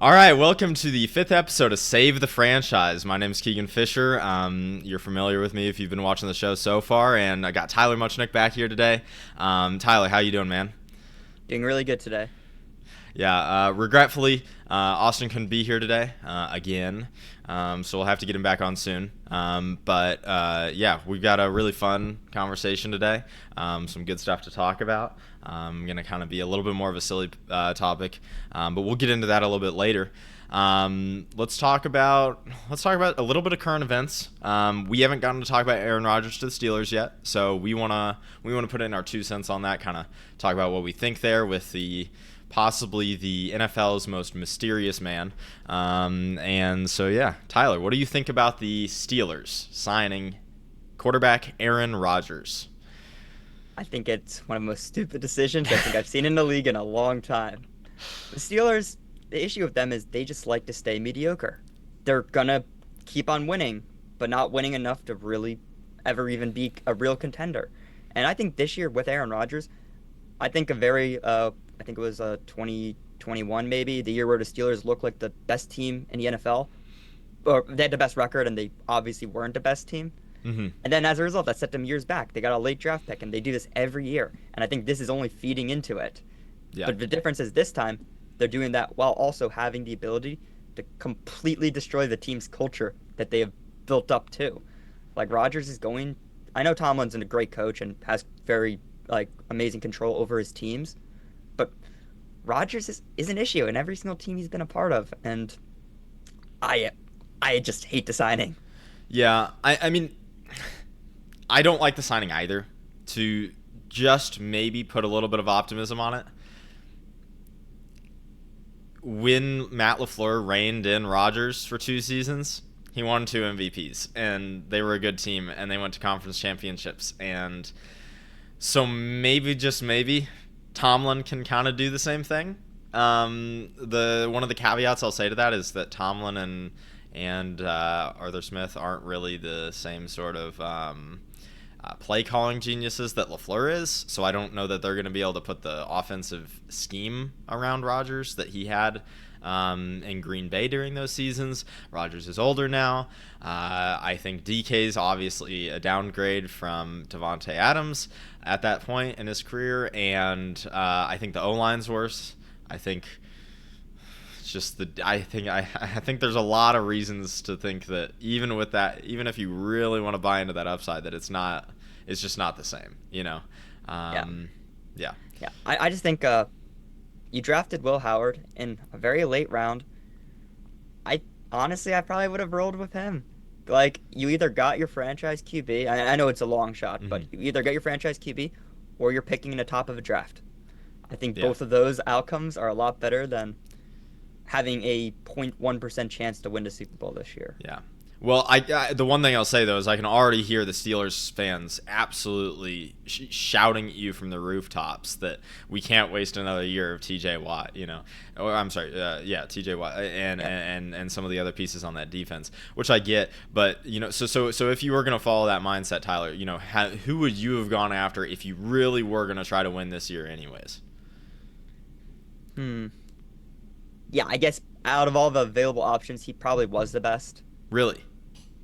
All right, welcome to the fifth episode of Save the Franchise. My name is Keegan Fisher. You're familiar with me if you've been watching the show so far, and I got Tyler Muchnick back here today. Tyler, how you doing, man? Doing really good today. Yeah, regretfully, Austin couldn't be here today again, so we'll have to get him back on soon. But we've got a really fun conversation today, some good stuff to talk about. Going to kind of be a little bit more of a silly topic, but we'll get into that a little bit later. Let's talk about a little bit of current events. We haven't gotten to talk about Aaron Rodgers to the Steelers yet, so we wanna put in our 2 cents on that. Kind of talk about what we think there with possibly the NFL's most mysterious man. Tyler, what do you think about the Steelers signing quarterback Aaron Rodgers? I think it's one of the most stupid decisions I think I've seen in the league in a long time. The Steelers, the issue with them is they just like to stay mediocre. They're gonna keep on winning, but not winning enough to really ever even be a real contender. And I think this year with Aaron Rodgers, I think I think it was 2021 maybe, the year where the Steelers looked like the best team in the NFL. Or they had the best record, and they obviously weren't the best team. Mm-hmm. And then as a result, that set them years back. They got a late draft pick, and they do this every year. And I think this is only feeding into it. Yeah. But the difference is this time, they're doing that while also having the ability to completely destroy the team's culture that they have built up too. Like Rodgers is going. I know Tomlin's a great coach and has very amazing control over his teams, but Rodgers is an issue in every single team he's been a part of, and I just hate the signing. Yeah, I mean, I don't like the signing either. To just maybe put a little bit of optimism on it, when Matt LaFleur reined in Rodgers for 2 seasons, he won 2 MVPs, and they were a good team, and they went to conference championships. And so maybe, just maybe, Tomlin can kind of do the same thing. One of the caveats I'll say to that is that Tomlin and Arthur Smith aren't really the same sort of play calling geniuses that LaFleur is. So I don't know that they're going to be able to put the offensive scheme around Rodgers that he had in Green Bay during those seasons. Rodgers is older now. I think DK's obviously a downgrade from Davante Adams at that point in his career, and I think the O-line's worse. I think I think there's a lot of reasons to think that even with that, even if you really want to buy into that upside, that it's just not the same, you know. Yeah. I just think you drafted Will Howard in a very late round. I probably would have rolled with him. Like, you either got your franchise QB. I know it's a long shot, Mm-hmm. but you either get your franchise QB or you're picking in the top of a draft. I think Yeah. both of those outcomes are a lot better than having a 0.1% chance to win the Super Bowl this year. Yeah. Well, the one thing I'll say, though, is I can already hear the Steelers fans absolutely shouting at you from the rooftops that we can't waste another year of TJ Watt, you know. Or I'm sorry, TJ Watt and some of the other pieces on that defense, which I get. But, you know, so if you were going to follow that mindset, Tyler, you know, who would you have gone after if you really were going to try to win this year anyways? Yeah, I guess out of all the available options, he probably was the best. Really?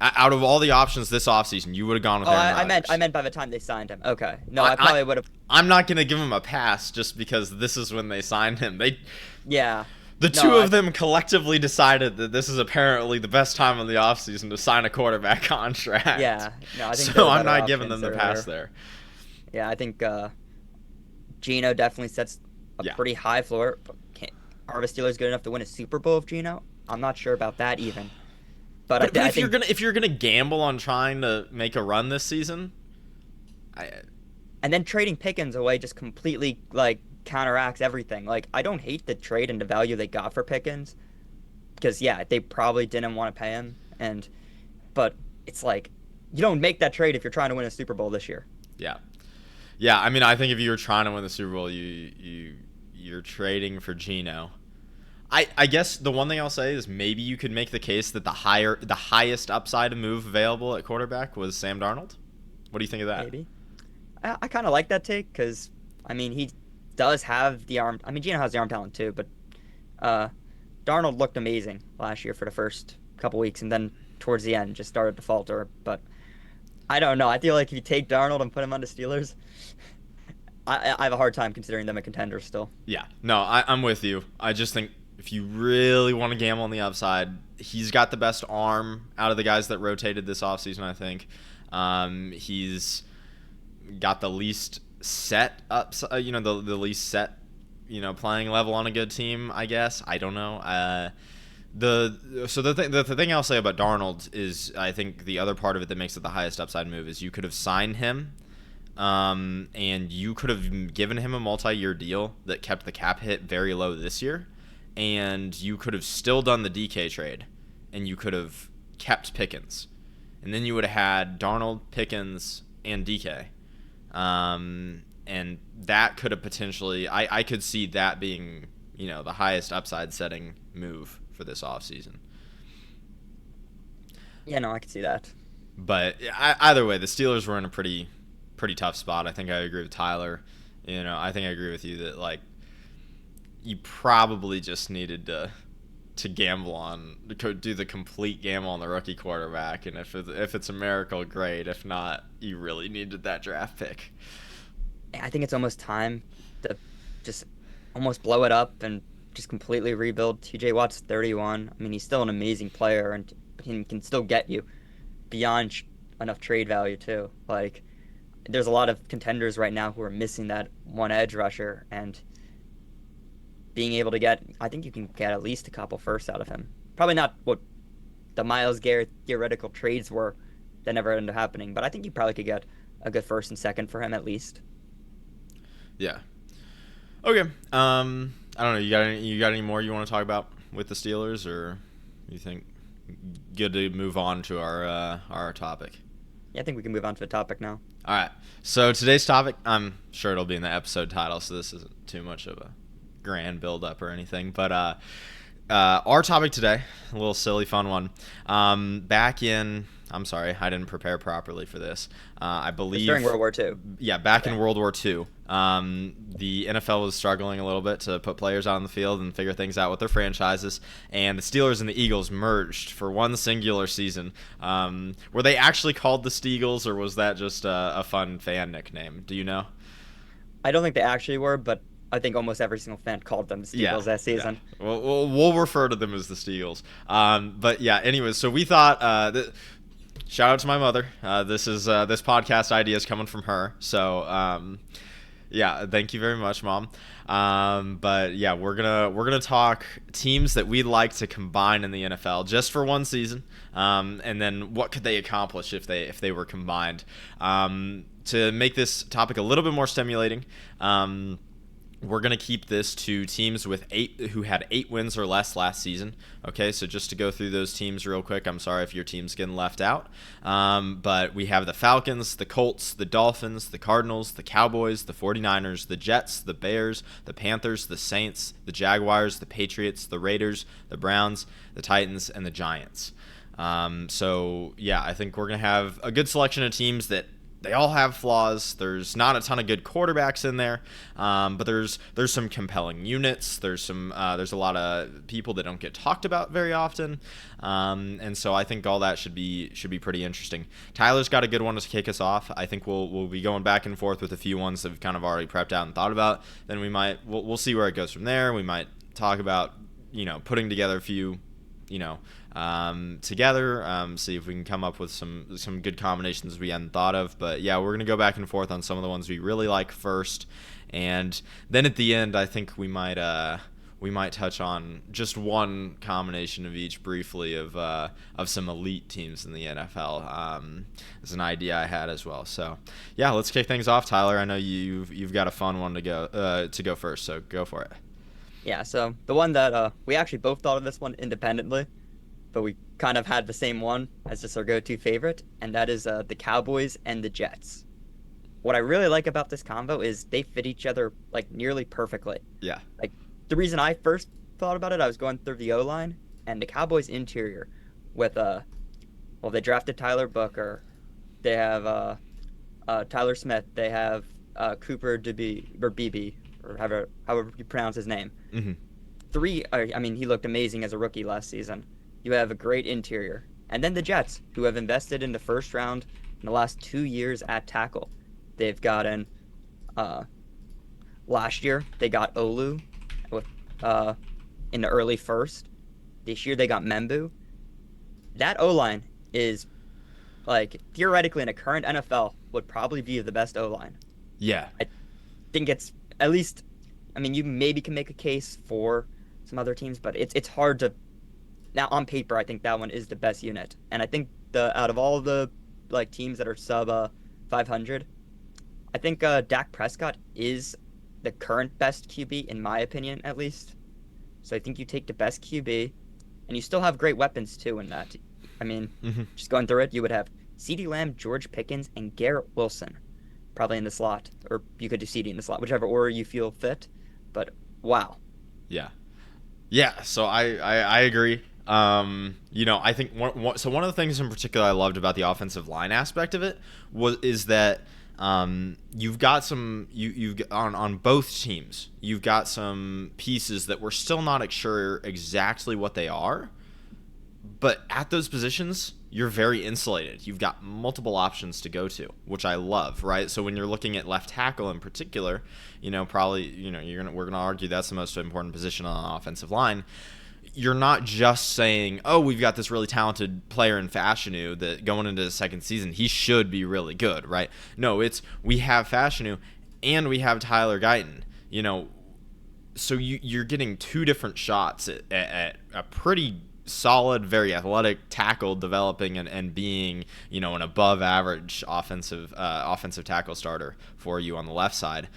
Out of all the options this offseason, you would have gone with Aaron Rodgers. I meant by the time they signed him. Okay. No, I probably would have. I'm not going to give him a pass just because this is when they signed him. Yeah. The two of them collectively decided that this is apparently the best time of the offseason to sign a quarterback contract. Yeah. No, I think so I'm not giving them the pass there. Yeah, I think Geno definitely sets a pretty high floor. Are the Steelers good enough to win a Super Bowl with Geno? I'm not sure about that even. But I think if you're gonna gamble on trying to make a run this season, and then trading Pickens away just completely counteracts everything. Like, I don't hate the trade and the value they got for Pickens, because they probably didn't want to pay him, but it's like you don't make that trade if you're trying to win a Super Bowl this year. Yeah. I mean, I think if you were trying to win the Super Bowl, you're trading for Geno. I guess the one thing I'll say is maybe you could make the case that the highest upside move available at quarterback was Sam Darnold. What do you think of that? Maybe. I kind of like that take because, I mean, he does have the arm. I mean, Geno has the arm talent too, but Darnold looked amazing last year for the first couple weeks, and then towards the end just started to falter. But I don't know. I feel like if you take Darnold and put him on the Steelers, I have a hard time considering them a contender still. Yeah, no, I'm with you. I just think if you really want to gamble on the upside, he's got the best arm out of the guys that rotated this offseason, I think. He's got the least set up, the least set, playing level on a good team, I guess. I don't know. The thing I'll say about Darnold is I think the other part of it that makes it the highest upside move is you could have signed him, and you could have given him a multi-year deal that kept the cap hit very low this year, and you could have still done the DK trade, and you could have kept Pickens, and then you would have had Darnold, Pickens, and DK, and that could have potentially I could see that being the highest upside setting move for this offseason. Yeah, no, I can see that. But either way, the Steelers were in a pretty tough spot. I think I agree with Tyler. I think I agree with you that you probably just needed to gamble on do the complete gamble on the rookie quarterback, and if it's a miracle, great. If not, you really needed that draft pick. I think it's almost time to just almost blow it up and just completely rebuild. TJ Watt's 31. I mean, he's still an amazing player, and he can still get you beyond enough trade value too. There's a lot of contenders right now who are missing that one edge rusher, and being able to get, I think you can get at least a couple firsts out of him. Probably not what the Myles Garrett theoretical trades were that never ended up happening, but I think you probably could get a good first and second for him at least. Yeah. Okay. I don't know. You got any more you want to talk about with the Steelers, or you think good to move on to our topic? Yeah, I think we can move on to the topic now. All right. So today's topic, I'm sure it'll be in the episode title, so this isn't too much of a grand build up or anything. But our topic today, a little silly, fun one. I'm sorry, I didn't prepare properly for this. I believe during World War II. Yeah, back in World War II. The NFL was struggling a little bit to put players out on the field and figure things out with their franchises, and the Steelers and the Eagles merged for one singular season. Were they actually called the Steagles, or was that just a fun fan nickname? Do you know? I don't think they actually were, but I think almost every single fan called them the Steagles that season. Yeah. Well, we'll refer to them as the Steagles. But yeah, anyways, so we thought shout out to my mother. This podcast idea is coming from her. So yeah, thank you very much, Mom. But yeah, we're gonna talk teams that we'd like to combine in the NFL just for one season, and then what could they accomplish if they were combined. To make this topic a little bit more stimulating, we're going to keep this to teams who had 8 wins or less last season. Okay, so just to go through those teams real quick, I'm sorry if your team's getting left out. But we have the Falcons, the Colts, the Dolphins, the Cardinals, the Cowboys, the 49ers, the Jets, the Bears, the Panthers, the Saints, the Jaguars, the Patriots, the Raiders, the Browns, the Titans, and the Giants. So yeah, I think we're going to have a good selection of teams that they all have flaws. There's not a ton of good quarterbacks in there, but there's some compelling units. There's a lot of people that don't get talked about very often, and so I think all that should be pretty interesting. Tyler's got a good one to kick us off. I think we'll be going back and forth with a few ones that we've kind of already prepped out and thought about. Then we'll see where it goes from there. We might talk about putting together a few together, see if we can come up with some good combinations we hadn't thought of. But yeah, we're gonna go back and forth on some of the ones we really like first, and then at the end I think we might touch on just one combination of each briefly of some elite teams in the NFL. It's an idea I had as well. So yeah, let's kick things off. Tyler, I know you've got a fun one to go first, so go for it. Yeah, so the one that we actually both thought of this one independently, but we kind of had the same one as just our go-to favorite, and that is the Cowboys and the Jets. What I really like about this combo is they fit each other nearly perfectly. Yeah. The reason I first thought about it, I was going through the O-line, and the Cowboys interior with they drafted Tyler Booker, they have Tyler Smith, they have Cooper DB or BB, or however you pronounce his name. Mm-hmm. I mean, he looked amazing as a rookie last season. You have a great interior. And then the Jets, who have invested in the first round in the last 2 years at tackle. They've gotten, uh, last year, they got Olu with, uh, in the early first. This year, they got Membu. That O line is, like, theoretically in a current NFL, would probably be the best O line. Yeah. I think it's at least, I mean, you maybe can make a case for some other teams, but it's hard to. Now on paper, I think that one is the best unit, and I think the out of all of the like teams that are sub 500, I think Dak Prescott is the current best QB in my opinion, at least. So I think you take the best QB, and you still have great weapons too in that. I mean, Hmm. just going through it, you would have CeeDee Lamb, George Pickens, and Garrett Wilson probably in the slot, or you could do CeeDee in the slot, whichever order you feel fit. But wow, Yeah. Yeah, so I agree. I think one of the things in particular I loved about the offensive line aspect of it is that you've got you've on both teams you've got some pieces that we're still not sure exactly what they are, but at those positions you're very insulated. You've got multiple options to go to, which I love, right? So when you're looking at left tackle in particular, probably we're gonna argue that's the most important position on the offensive line. You're not just saying, oh, we've got this really talented player in Fashanu that going into the second season he should be really good, right? No, it's we have Fashanu and we have Tyler Guyton. So you're getting two different shots at a pretty solid, very athletic tackle developing and being, an above average offensive tackle starter for you on the left side.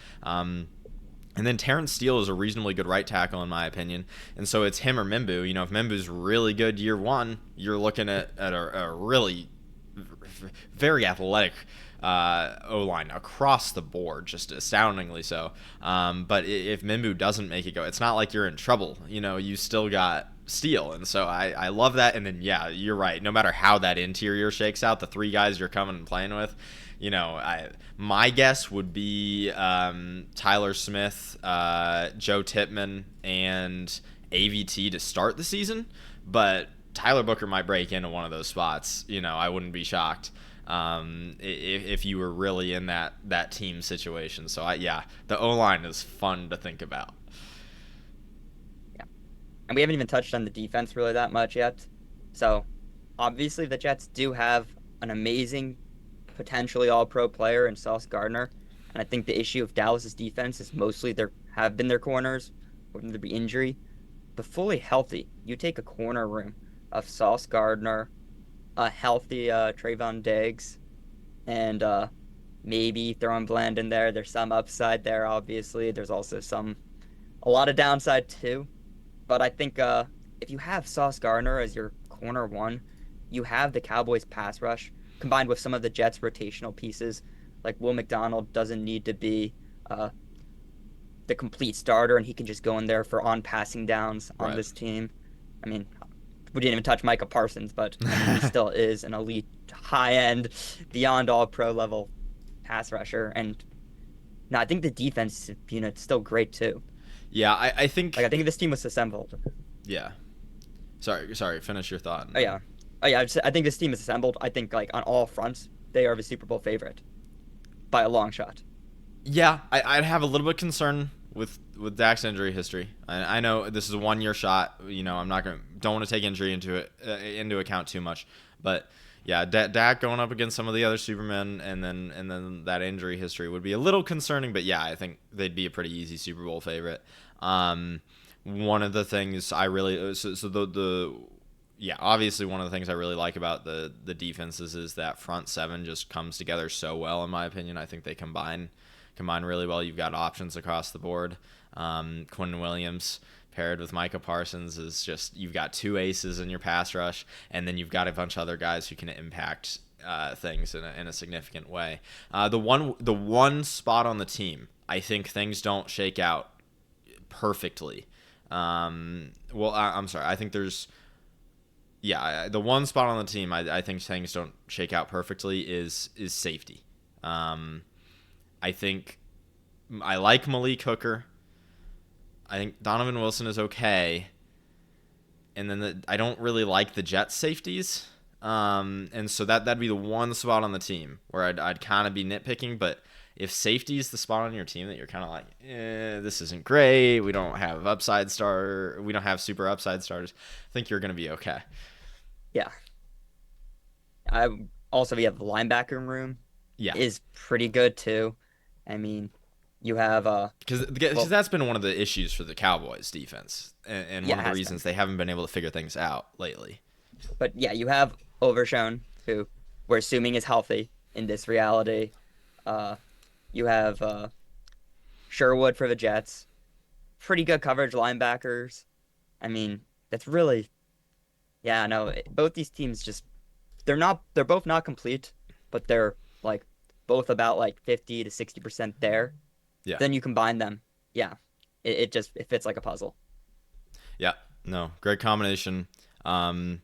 And then Terrence Steele is a reasonably good right tackle in my opinion. And so it's him or Membu. If Membu's really good year one, you're looking at a really very athletic O-line across the board, just astoundingly so. But if Membu doesn't make it go, it's not like you're in trouble. You still got Steele. And so I love that. And then, yeah, you're right. No matter how that interior shakes out, the three guys you're coming and playing with, my guess would be Tyler Smith, Joe Tippmann, and AVT to start the season. But Tyler Booker might break into one of those spots. I wouldn't be shocked if you were really in that team situation. So the O-line is fun to think about. yeah. And we haven't even touched on the defense really that much yet. So obviously the Jets do have an amazing, potentially all-pro player in Sauce Gardner. And I think the issue of Dallas's defense is mostly have been their corners, whether there be injury. But fully healthy, you take a corner room of Sauce Gardner, a healthy Trayvon Diggs, and maybe throwing Bland in there. There's some upside there, obviously. There's also a lot of downside too. But I think if you have Sauce Gardner as your corner one, you have the Cowboys pass rush combined with some of the Jets rotational pieces. Like Will McDonald doesn't need to be the complete starter, and he can just go in there for on passing downs on Right. this team. I mean, we didn't even touch Micah Parsons, but I mean, he still is an elite, high-end, beyond all-pro level pass rusher. And no, I think the defense unit's still great too. Yeah, I think. Like I think this team was assembled. Yeah. Sorry. Finish your thought. Oh yeah, I think this team is assembled. I think like on all fronts, they are the Super Bowl favorite by a long shot. Yeah, I'd have a little bit of concern with Dak's injury history. I know this is a 1 year shot. I'm not don't want to take injury into account too much, but yeah, Dak going up against some of the other Supermen, and then that injury history would be a little concerning. But yeah, I think they'd be a pretty easy Super Bowl favorite. One of the things I really obviously one of the things I really like about the defenses is that front seven just comes together so well. In my opinion, I think they combine really well. You've got options across the board. Quinn Williams paired with Micah Parsons is just, you've got two aces in your pass rush, and then you've got a bunch of other guys who can impact things in a significant way. The one spot on the team, I think things don't shake out perfectly. I'm sorry. I think there's the one spot on the team I think things don't shake out perfectly is safety. I think I like Malik Hooker. I think Donovan Wilson is okay, and then I don't really like the Jets safeties. And so that'd be the one spot on the team where I'd kind of be nitpicking. But if safety is the spot on your team that you're kind of like, this isn't great. We don't have We don't have super upside starters. I think you're going to be okay. Yeah. I also, we have the linebacker room Yeah. is pretty good too. I mean, you have Because well, that's been one of the issues for the Cowboys defense, and yeah, one it of the has been. reasons they haven't been able to figure things out lately. But yeah, you have Overshone, who we're assuming is healthy in this reality. Uh, you have Sherwood for the Jets. Pretty good coverage linebackers. I mean, that's really yeah. No, both these teams just they're both not complete, but they're like both about like 50 to 60% there. Yeah. Then you combine them, yeah, it fits like a puzzle. Yeah. No, great combination. Um,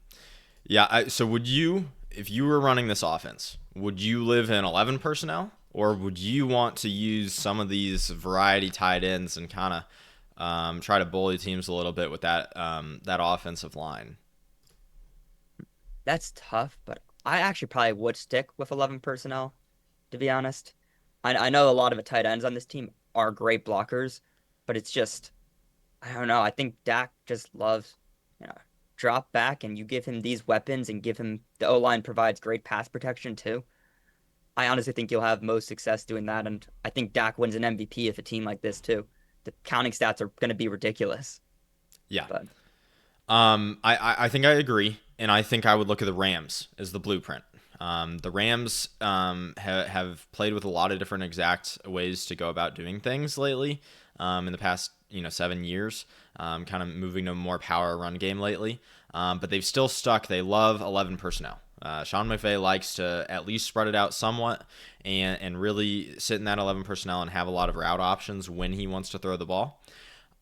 yeah. So would you, if you were running this offense, would you live in 11 personnel, or would you want to use some of these variety tight ends and kind of try to bully teams a little bit with that offensive line? That's tough, but I actually probably would stick with 11 personnel, to be honest. I know a lot of the tight ends on this team are great blockers, but it's just, I don't know. I think Dak just loves, you know, drop back and you give him these weapons and give him the O line provides great pass protection too. I honestly think you'll have most success doing that, and I think Dak wins an MVP if a team like this too. The counting stats are going to be ridiculous, Yeah. but I think I agree, and I think I would look at the Rams as the blueprint. The Rams have played with a lot of different exact ways to go about doing things lately. In the past 7 years, kind of moving to a more power run game lately. But they've still stuck. They love 11 personnel. Sean McVay likes to at least spread it out somewhat and really sit in that 11 personnel and have a lot of route options when he wants to throw the ball.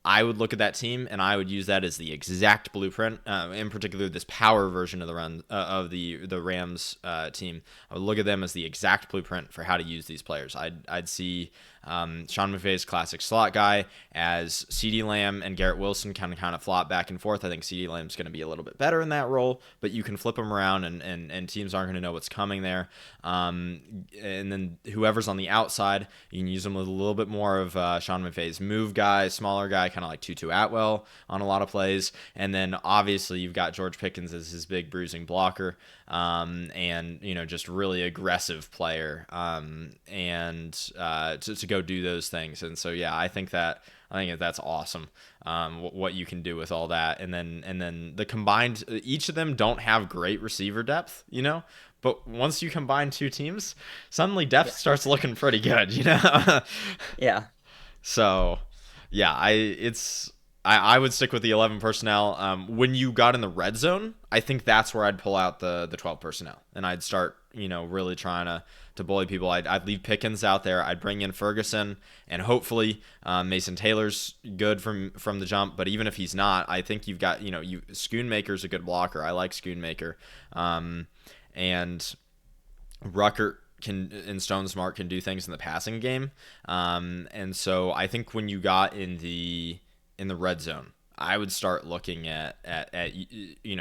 I would look at that team and I would use that as the exact blueprint. In particular, this power version of the run of the Rams team. I would look at them as the exact blueprint for how to use these players. I'd see Sean McVay's classic slot guy as CeeDee Lamb and Garrett Wilson kind of flop back and forth. I think CeeDee Lamb's going to be a little bit better in that role, but you can flip him around and teams aren't going to know what's coming there. And then whoever's on the outside, you can use them with a little bit more of Sean McVay's move guy, smaller guy, kind of like Tutu Atwell on a lot of plays. And then obviously you've got George Pickens as his big bruising blocker, and just really aggressive player, and to go do those things. And so yeah, I think that's awesome. What you can do with all that, and then the combined, each of them don't have great receiver depth, but once you combine two teams, suddenly depth yeah, starts looking pretty good. yeah, So, yeah, I would stick with the 11 personnel. When you got in the red zone, I think that's where I'd pull out the 12 personnel, and I'd start really trying to bully people. I'd leave Pickens out there. I'd bring in Ferguson, and hopefully Mason Taylor's good from the jump. But even if he's not, I think you've got Schoonmaker's a good blocker. I like Schoonmaker, and Ruckert and Stone Smart can do things in the passing game. And so I think when you got in the red zone, I would start looking at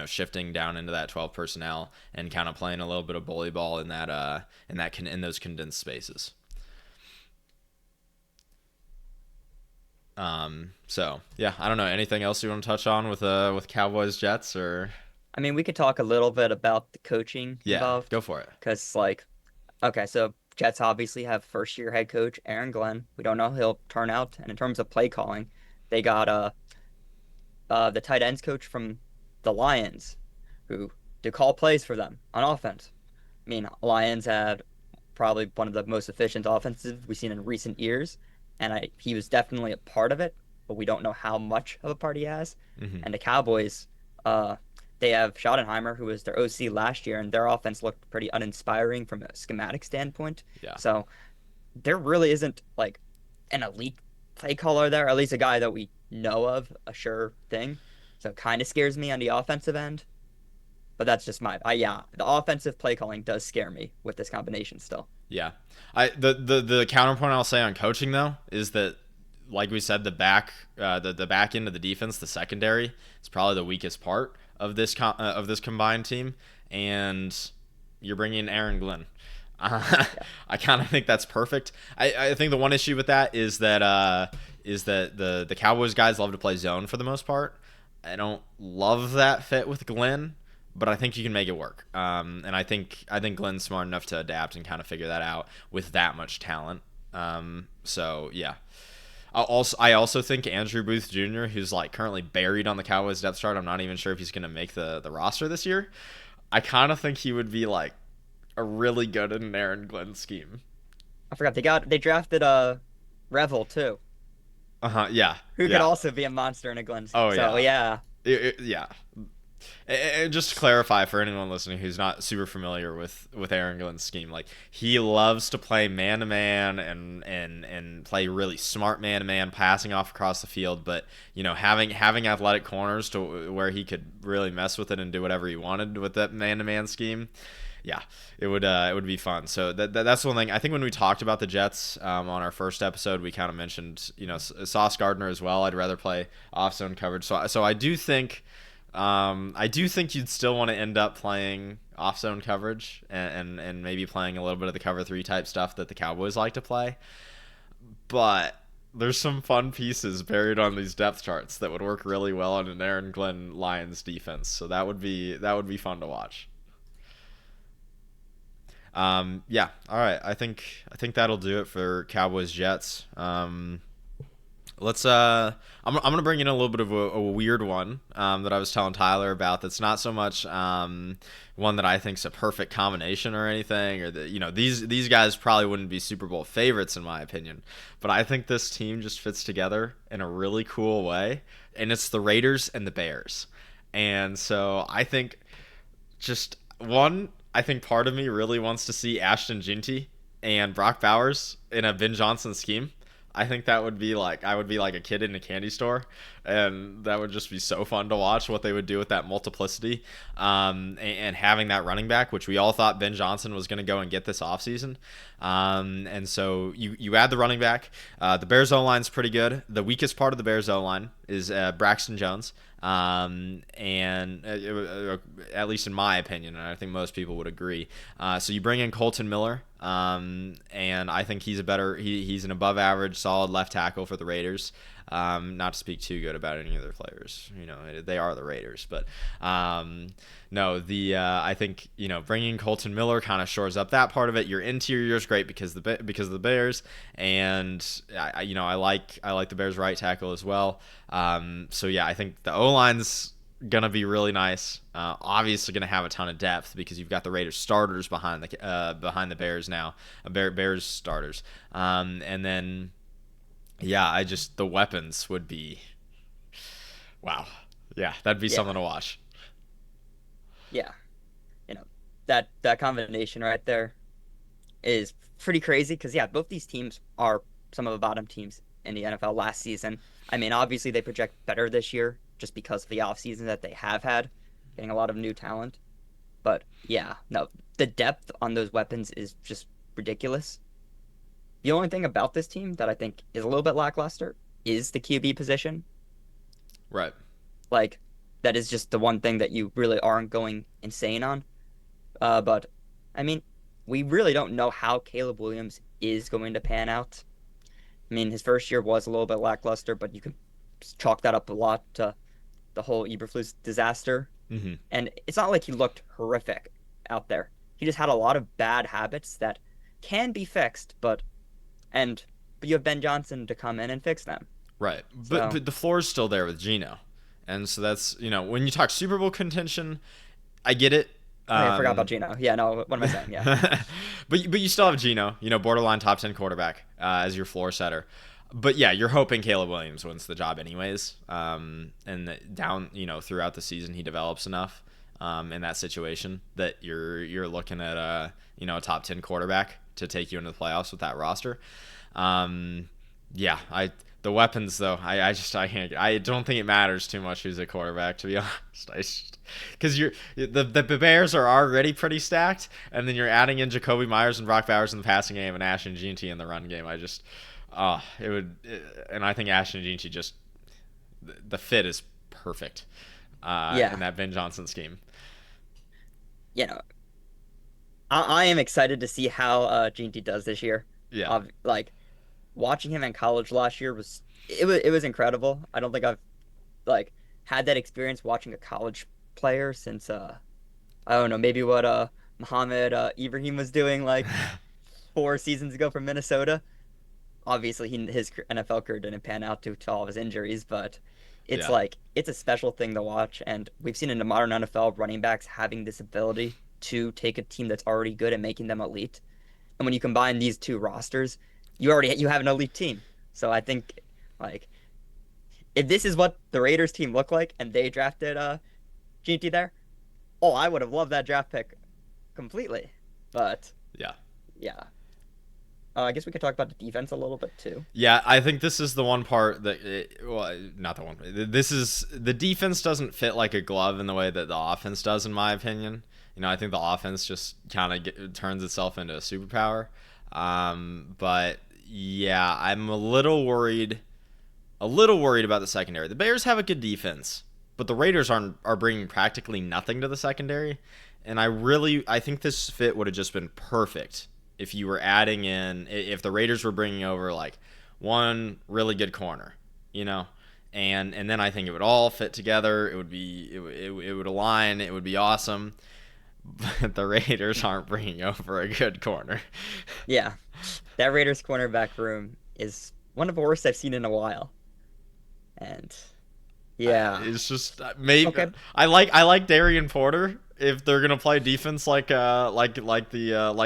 shifting down into that 12 personnel and kind of playing a little bit of bully ball in those condensed spaces. So yeah, I don't know. Anything else you want to touch on with Cowboys Jets, or? I mean, we could talk a little bit about the coaching Yeah, involved go for it. because, like, okay, so Jets obviously have first year head coach Aaron Glenn. We don't know how he'll turn out. And in terms of play calling, they got the tight ends coach from the Lions, who to call plays for them on offense. I mean, Lions had probably one of the most efficient offenses we've seen in recent years, and he was definitely a part of it, but we don't know how much of a part he has. Hmm. And the Cowboys, uh, they have Schottenheimer, who was their OC last year, and their offense looked pretty uninspiring from a schematic standpoint. Yeah. So there really isn't like an elite play caller there, at least a guy that we know of, a sure thing. So it kind of scares me on the offensive end. But that's just yeah, the offensive play calling does scare me with this combination still. Yeah. The counterpoint I'll say on coaching though is that like we said, the back end of the defense, the secondary, is probably the weakest part of this combined team, and you're bringing in Aaron Glenn. Yeah. I kind of think that's perfect. I think the one issue with that is that the Cowboys guys love to play zone for the most part. I don't love that fit with Glenn, but I think you can make it work. And I think Glenn's smart enough to adapt and kind of figure that out with that much talent. So yeah. I also think Andrew Booth Jr., who's like currently buried on the Cowboys depth chart. I'm not even sure if he's gonna make the roster this year. I kind of think he would be like a really good in an Aaron Glenn scheme. I forgot they drafted Revel too, Yeah. who could Yeah. also be a monster in a Glenn scheme. Oh So yeah. yeah, Yeah. And just to clarify for anyone listening who's not super familiar with Aaron Glenn's scheme, like he loves to play man to man and play really smart man to man, passing off across the field. But having athletic corners to where he could really mess with it and do whatever he wanted with that man to man scheme. Yeah, it would be fun. So that's one thing. I think when we talked about the Jets on our first episode, we kind of mentioned Sauce Gardner as well. I'd rather play off zone coverage. So I do think. I do think you'd still want to end up playing off zone coverage and maybe playing a little bit of the cover 3 type stuff that the Cowboys like to play. But there's some fun pieces buried on these depth charts that would work really well on an Aaron Glenn Lions defense. So that would be fun to watch. Yeah. All right. I think that'll do it for Cowboys Jets. Let's I'm gonna bring in a little bit of a weird one that I was telling Tyler about. That's not so much one that I think's a perfect combination or anything, or that these guys probably wouldn't be Super Bowl favorites in my opinion, but I think this team just fits together in a really cool way, and it's the Raiders and the Bears. And so I think I think part of me really wants to see Ashton Ginty and Brock Bowers in a Ben Johnson scheme. I think that would be like I would be like a kid in a candy store, and that would just be so fun to watch what they would do with that multiplicity, and having that running back, which we all thought Ben Johnson was going to go and get this offseason. And so you add the running back. The Bears O-line's pretty good. The weakest part of the Bears O-line is Braxton Jones. And at least in my opinion, and I think most people would agree. So you bring in Colton Miller, and I think he's he's an above average solid left tackle for the Raiders. Not to speak too good about any of their players, they are the Raiders, but no, I think bringing Colton Miller kind of shores up that part of it. Your interior is great because of the Bears, and I like the Bears right tackle as well. So yeah, I think the O-line's gonna be really nice. Obviously gonna have a ton of depth because you've got the Raiders starters behind the Bears now, Bears starters, and then. Yeah, the weapons would be, wow. Yeah, that'd be something to watch. yeah, that combination right there is pretty crazy because both these teams are some of the bottom teams in the NFL last season. I mean, obviously they project better this year just because of the offseason that they have had, getting a lot of new talent. But yeah, no, the depth on those weapons is just ridiculous. The only thing about this team that I think is a little bit lackluster is the QB position. Right. Like, that is just the one thing that you really aren't going insane on. But, I mean, we really don't know how Caleb Williams is going to pan out. I mean, his first year was a little bit lackluster, but you can chalk that up a lot to the whole Eberflus disaster. Mm-hmm. And it's not like he looked horrific out there. He just had a lot of bad habits that can be fixed, but you have Ben Johnson to come in and fix them. Right. But the floor is still there with Geno. And so that's, when you talk Super Bowl contention, I get it. I forgot about Geno. Yeah, no, what am I saying? Yeah. but you still have Geno, borderline top 10 quarterback as your floor setter. But yeah, you're hoping Caleb Williams wins the job anyways. And down, throughout the season he develops enough in that situation that you're looking at a top 10 quarterback to take you into the playoffs with that roster. The weapons though, I don't think it matters too much who's a quarterback, to be honest. Because the Bears are already pretty stacked, and then you're adding in Jacoby Myers and Brock Bowers in the passing game and Ashton Ginty in the run game. It would, and I think Ashton Jeanty just the fit is perfect Yeah, in that Ben Johnson scheme. you know, I am excited to see how Ginty does this year. Yeah. Like watching him in college last year was incredible. I don't think I've like had that experience watching a college player since I don't know, maybe what Muhammad Ibrahim was doing like 4 seasons ago from Minnesota. Obviously his NFL career didn't pan out due to all of his injuries, but it's Yeah. like it's a special thing to watch, and we've seen in the modern NFL running backs having this ability to take a team that's already good and making them elite. And when you combine these two rosters, you have an elite team. So I think like if this is what the Raiders team looked like and they drafted GT there, oh, I would have loved that draft pick completely. But Yeah. yeah. I guess we could talk about the defense a little bit too. Yeah, I think this is the one part well, not the one. This is the defense doesn't fit like a glove in the way that the offense does, in my opinion. I think the offense just kind of turns itself into a superpower. But yeah, I'm a little worried about the secondary. The Bears have a good defense, but the Raiders are bringing practically nothing to the secondary, and I think this fit would have just been perfect if you were adding in if the Raiders were bringing over like one really good corner, you know, and then I think it would all fit together. It would align. It would be awesome. But the Raiders aren't bringing over a good corner. Yeah. That Raiders cornerback room is one of the worst I've seen in a while. And yeah. It's just maybe Okay. I like Darian Porter if they're gonna play defense like the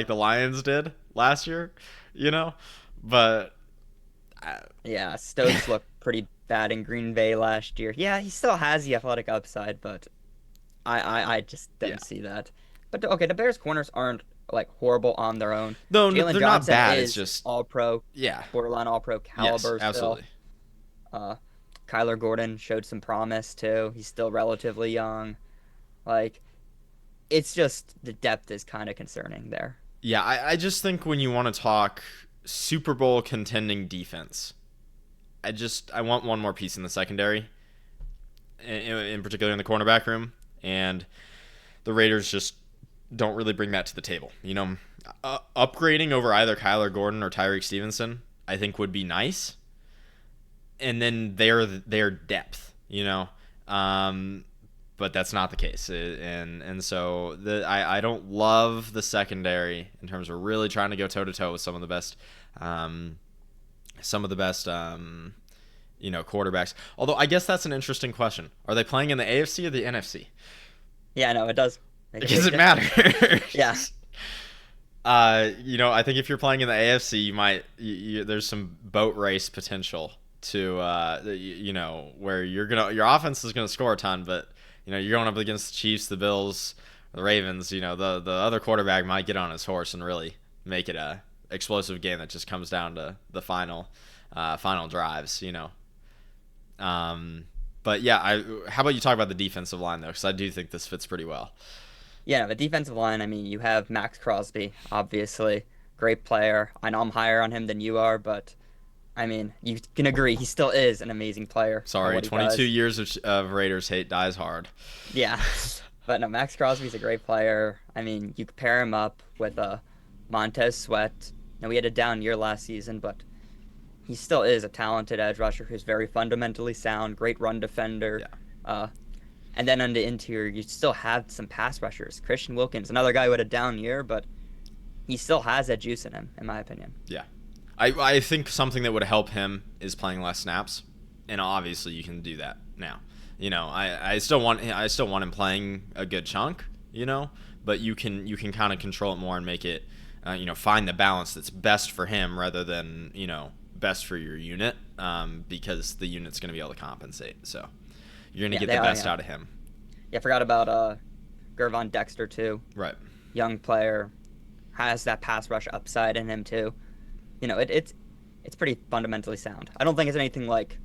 Lions did last year, you know, but uh, Yeah, Stokes looked pretty bad in Green Bay last year. Yeah, he still has the athletic upside, but I just yeah, didn't see that. But okay, the Bears corners aren't like horrible on their own. no, Jalen they're not Johnson bad. It's is just all pro, yeah, borderline all pro yes, caliber still. absolutely, Uh Kyler Gordon showed some promise too. He's still relatively young. Like it's just the depth is kind of concerning there. yeah. I just think when you want to talk Super Bowl contending defense, I want one more piece in the secondary, in particular in the cornerback room, and the Raiders just don't really bring that to the table. Upgrading over either Kyler Gordon or Tyreek Stevenson, I think would be nice, and then their depth, but that's not the case, and so I don't love the secondary in terms of really trying to go toe to toe with some of the best, quarterbacks. Although I guess that's an interesting question: are they playing in the AFC or the NFC? Yeah, no, it does make a Does big it matter? difference. Yeah. I think if you're playing in the AFC, there's some boat race potential to, where your offense is gonna score a ton, but you're going up against the Chiefs, the Bills, the Ravens. The other quarterback might get on his horse and really make it a explosive game that just comes down to the final drives. But yeah, how about you talk about the defensive line though, because I do think this fits pretty well. Yeah, the defensive line, I mean, you have Max Crosby, obviously. Great player. I know I'm higher on him than you are, but I mean, you can agree he still is an amazing player at Sorry, what he 22 does. years of Raiders hate dies hard. Yeah. But no, Max Crosby's a great player. I mean, you could pair him up with Montez Sweat. Now, we had a down year last season, but he still is a talented edge rusher who's very fundamentally sound, great run defender. Yeah, Uh, and then on the interior, you still have some pass rushers. Christian Wilkins, another guy who had a down year, but he still has that juice in him, in my opinion. yeah. I think something that would help him is playing less snaps, and obviously you can do that now. I still want him playing a good chunk. But you can kind of control it more and make it, find the balance that's best for him rather than best for your unit, because the unit's going to be able to compensate. So you're going to Yeah, get they the are, best yeah. out of him. Yeah, I forgot about Gervon Dexter, too. Right. Young player, has that pass rush upside in him, too. It's pretty fundamentally sound. I don't think it's anything like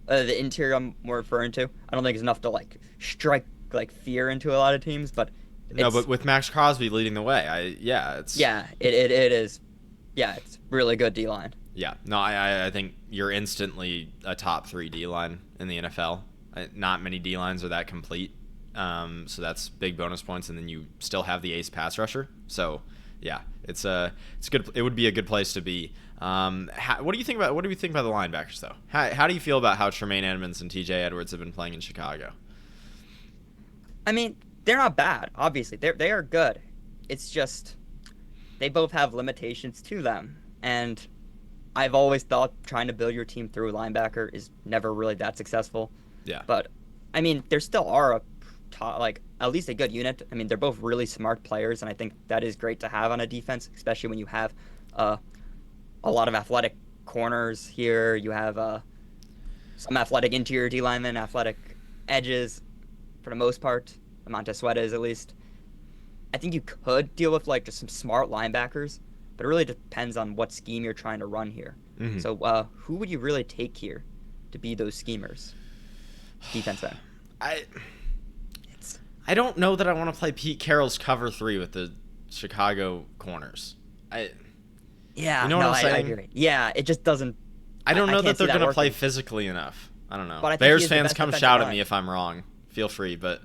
the interior I'm more referring to. I don't think it's enough to, like, strike, like, fear into a lot of teams, but No, it's, but with Max Crosby leading the way, it's yeah, it is Yeah, it's really good D line. Yeah, no, I think you're instantly a top 3 D line in the NFL. Not many D lines are that complete, so that's big bonus points, and then you still have the ace pass rusher. So yeah, it's good. It would be a good place to be. What do you think about the linebackers though? How do you feel about how Tremaine Edmonds and T.J. Edwards have been playing in Chicago? I mean, they're not bad. Obviously, they are good. It's just they both have limitations to them, and I've always thought trying to build your team through a linebacker is never really that successful. Yeah. But I mean, there still are like at least a good unit. I mean, they're both really smart players, and I think that is great to have on a defense, especially when you have a lot of athletic corners here. You have some athletic interior D linemen, athletic edges, for the most part. Montez Sweat is at least. I think you could deal with like just some smart linebackers, but it really depends on what scheme you're trying to run here. Mm-hmm. So who would you really take here to be those schemers? Defense end. I don't know that I want to play Pete Carroll's cover 3 with the Chicago corners. Yeah, you know what I'm saying? I agree. Yeah, it just doesn't. I don't know that they're going to play working. physically enough. I don't know. But Bears fans, come shout at me if I'm wrong. Feel free, but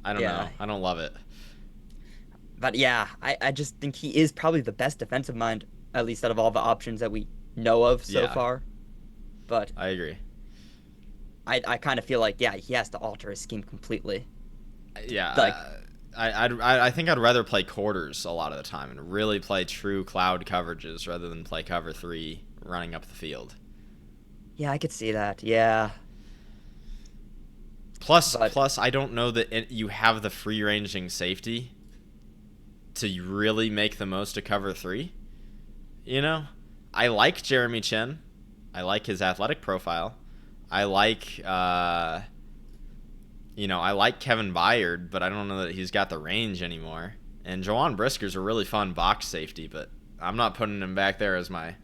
I don't know. I don't love it. But yeah, I just think he is probably the best defensive mind, at least out of all the options that we know of so far. But I agree. I kind of feel like, yeah, he has to alter his scheme completely. Yeah, like I think I'd rather play quarters a lot of the time and really play true cloud coverages rather than play cover 3 running up the field. Yeah, I could see that. Yeah. Plus, I don't know that you have the free ranging safety to really make the most of cover 3. You know, I like Jeremy Chin. I like his athletic profile. I like I like Kevin Byard, but I don't know that he's got the range anymore. And Jawan Brisker's a really fun box safety, but I'm not putting him back there as my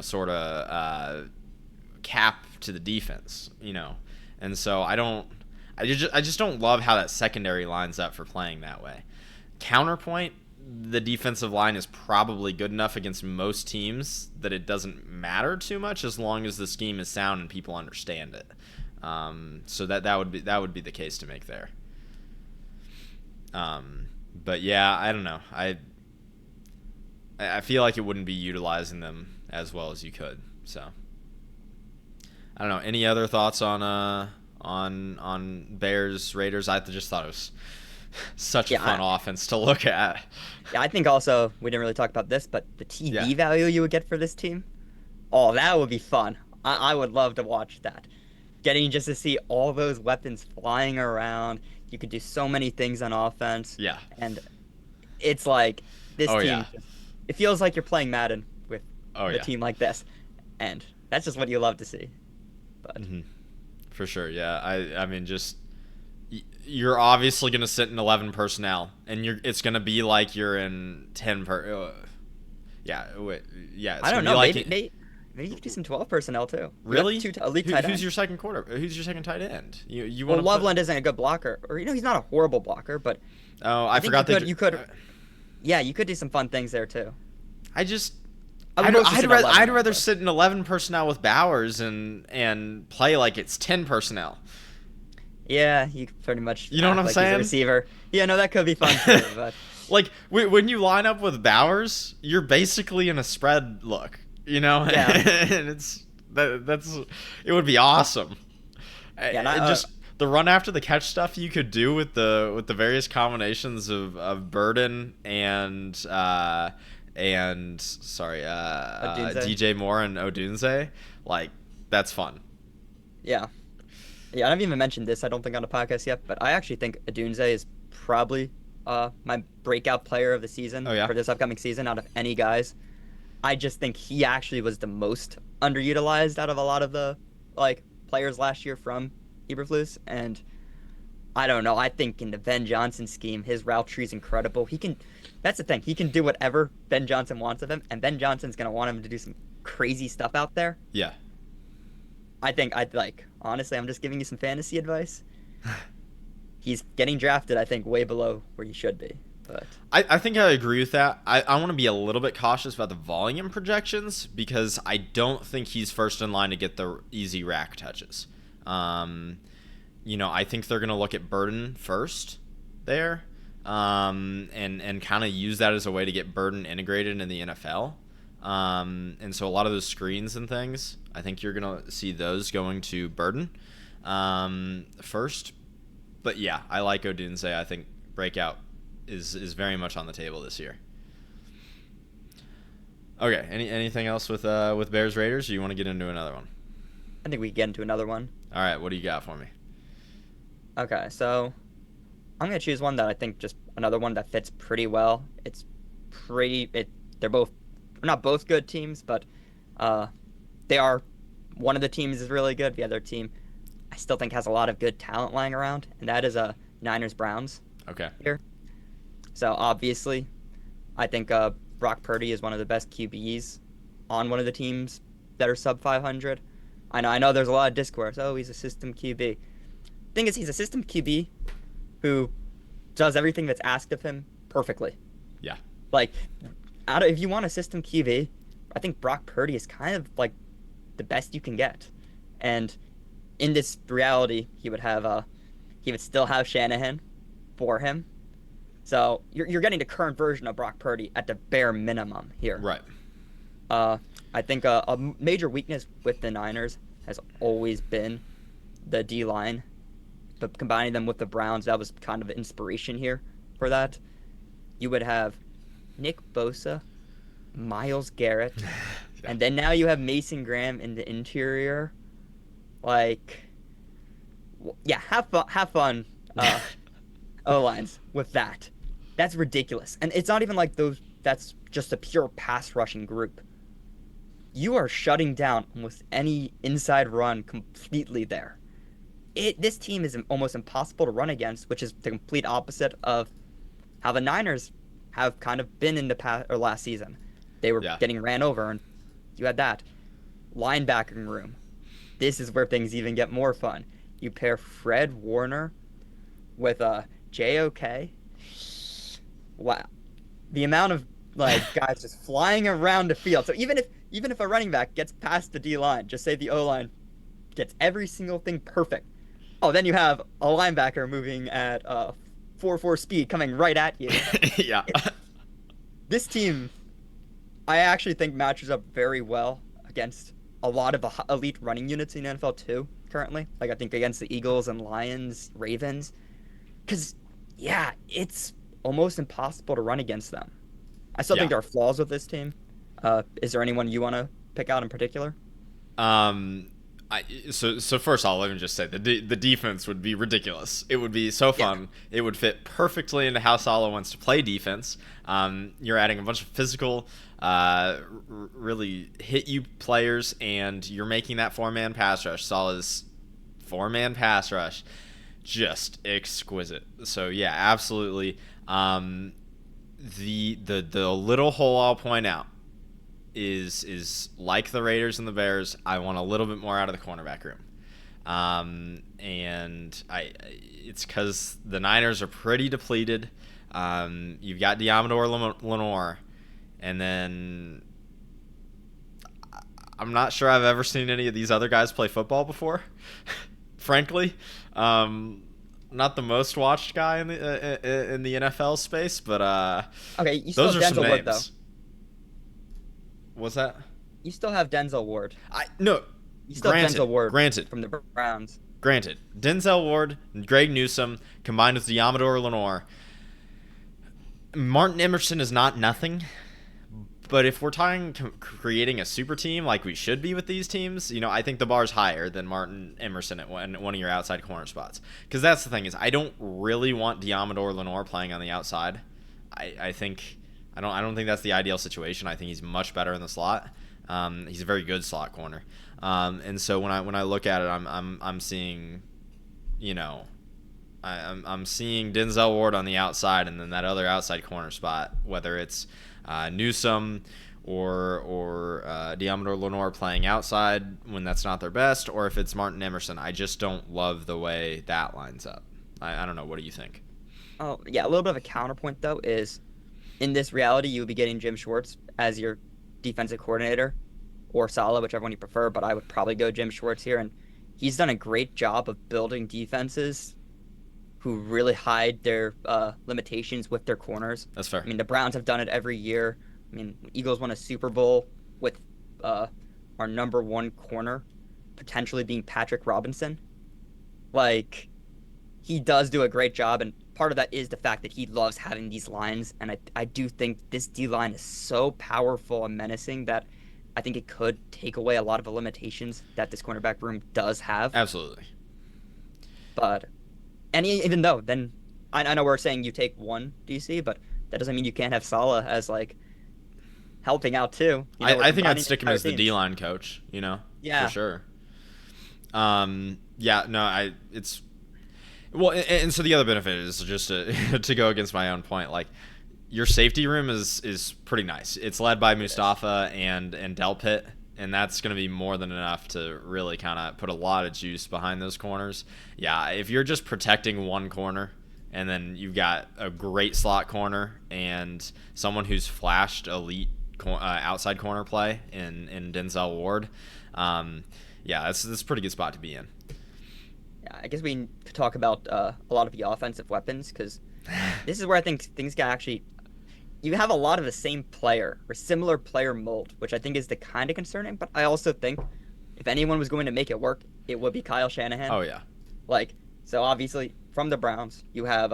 sort of cap to the defense, And so I just don't love how that secondary lines up for playing that way. Counterpoint, the defensive line is probably good enough against most teams that it doesn't matter too much as long as the scheme is sound and people understand it. So that would be the case to make there. But yeah, I don't know. I feel like it wouldn't be utilizing them as well as you could. So I don't know. Any other thoughts on Bears Raiders? I just thought it was such a fun offense to look at. Yeah, I think also we didn't really talk about this, but the TV value you would get for this team, oh, that would be fun. I would love to watch that. Getting just to see all those weapons flying around. You could do so many things on offense. Yeah. And it's like this team. Yeah. It feels like you're playing Madden with a team like this, and that's just what you love to see. But for sure, yeah. I mean, just you're obviously gonna sit in 11 personnel, and it's gonna be like you're in 10 per. I don't know. Maybe you could do some 12 personnel too. Really? Elite tight ends. Who's your second Who's your second tight end? You want? Well, Loveland isn't a good blocker, or he's not a horrible blocker, but. Oh, I forgot that you could. Yeah, you could do some fun things there too. I'd rather sit in 11 personnel with Bowers and play like it's 10 personnel. Yeah, you pretty much. You know what I'm saying? He's a receiver. Yeah, no, that could be fun too. But like when you line up with Bowers, you're basically in a spread look. Yeah. And it would be awesome. Yeah, just the run after the catch stuff you could do with the various combinations of Burden and DJ Moore and Odunze, like that's fun. Yeah. Yeah, I haven't even mentioned this, I don't think, on the podcast yet, but I actually think Odunze is probably my breakout player of the season for this upcoming season out of any guys. I just think he actually was the most underutilized out of a lot of the players last year from Eberflus, and I don't know. I think in the Ben Johnson scheme, his route tree is incredible. That's the thing. He can do whatever Ben Johnson wants of him, and Ben Johnson's gonna want him to do some crazy stuff out there. Yeah. I think honestly, I'm just giving you some fantasy advice. He's getting drafted, I think, way below where he should be. But I think I agree with that. I want to be a little bit cautious about the volume projections because I don't think he's first in line to get the easy rack touches. I think they're going to look at Burden first there, and kind of use that as a way to get Burden integrated in the NFL. And so a lot of those screens and things, I think you're going to see those going to Burden first. But yeah, I like Odunze. I think breakout is very much on the table this year. Okay, anything else with Bears Raiders, or you want to get into another one? I think we can get into another one. All right, what do you got for me? Okay, so I'm gonna choose one that I think just another one that fits pretty well. They're not both good teams, but they are. One of the teams is really good. The other team, I still think, has a lot of good talent lying around, and that is Niners Browns. Okay. Here. So obviously, I think Brock Purdy is one of the best QBs on one of the teams that are sub 500. I know there's a lot of discourse. Oh, he's a system QB. Thing is, he's a system QB who does everything that's asked of him perfectly. Yeah. Like, if you want a system QB, I think Brock Purdy is kind of like the best you can get. And in this reality, he would still have Shanahan for him. So you're getting the current version of Brock Purdy at the bare minimum here. Right. I think a major weakness with the Niners has always been the D-line. But combining them with the Browns, that was kind of an inspiration here for that. You would have Nick Bosa, Myles Garrett, and then now you have Mason Graham in the interior. Like, yeah, have fun O-lines with that. That's ridiculous. And it's not even like that's just a pure pass rushing group. You are shutting down almost any inside run completely there. This team is almost impossible to run against, which is the complete opposite of how the Niners have kind of been in the past or last season. They were getting ran over, and you had that linebacking room. This is where things even get more fun. You pair Fred Warner with JOK. Wow, the amount of guys just flying around the field. So even if a running back gets past the D line, just say the O line gets every single thing perfect. Oh, then you have a linebacker moving at 4.4 speed coming right at you. Yeah. This team, I actually think matches up very well against a lot of elite running units in the NFL too, currently. Like, I think against the Eagles and Lions, Ravens. Because, yeah, it's almost impossible to run against them. I still think there are flaws with this team. Is there anyone you want to pick out in particular? So first of all, let me just say the defense would be ridiculous. It would be so fun. Yeah. It would fit perfectly into how Saleh wants to play defense. You're adding a bunch of physical, really hit you players, and you're making that 4-man pass rush. Saleh's 4-man pass rush, just exquisite. So yeah, absolutely. The little hole I'll point out is like the Raiders and the Bears, I want a little bit more out of the cornerback room. And it's because the Niners are pretty depleted. You've got Diamador Lenore, and then I'm not sure I've ever seen any of these other guys play football before, frankly. Not the most watched guy in the NFL space, but okay, you still those have are some Denzel Ward, names. though. What's that? You still have Denzel Ward. You still have Denzel Ward. Granted. From the Browns. Granted. Denzel Ward and Greg Newsome combined with Diamador Lenore. Martin Emerson is not nothing. But if we're talking creating a super team like we should be with these teams, I think the bar's higher than Martin Emerson at one of your outside corner spots. Because that's the thing is I don't really want Diamador Lenore playing on the outside. I don't think that's the ideal situation. I think he's much better in the slot. He's a very good slot corner. And so when I look at it, I'm seeing, I'm seeing Denzel Ward on the outside, and then that other outside corner spot, whether it's Newsome or Diamador Lenore playing outside when that's not their best, or if it's Martin Emerson. I just don't love the way that lines up. I don't know. What do you think? Oh, yeah, a little bit of a counterpoint though is in this reality you would be getting Jim Schwartz as your defensive coordinator or Saleh, whichever one you prefer, but I would probably go Jim Schwartz here, and he's done a great job of building defenses who really hide their limitations with their corners. That's fair. I mean, the Browns have done it every year. I mean, Eagles won a Super Bowl with uh, our number one corner potentially being Patrick Robinson. Like, he does do a great job, and part of that is the fact that he loves having these lines. And I do think this D line is so powerful and menacing that I think it could take away a lot of the limitations that this cornerback room does have. Absolutely. But and even though then I know we're saying you take one DC, but that doesn't mean you can't have Salah as like helping out too. I think I'd combining stick him entire as the D teams. line coach. For Yeah, sure. Yeah, no, it's well, and so the other benefit is just to to go against my own point. Like your safety room is pretty nice. It's led by it is. Mustafa and Delpit, and that's going to be more than enough to really kind of put a lot of juice behind those corners. Yeah, if you're just protecting one corner, and then you've got a great slot corner and someone who's flashed elite outside corner play in Denzel Ward. Yeah, that's a pretty good spot to be in. Yeah, I guess we could talk about a lot of the offensive weapons because this is where I think things got actually. You have a lot of the same player or similar player mold, which I think is the kind of concerning. But I also think if anyone was going to make it work, it would be Kyle Shanahan. Oh yeah. Like, so obviously from the Browns, you have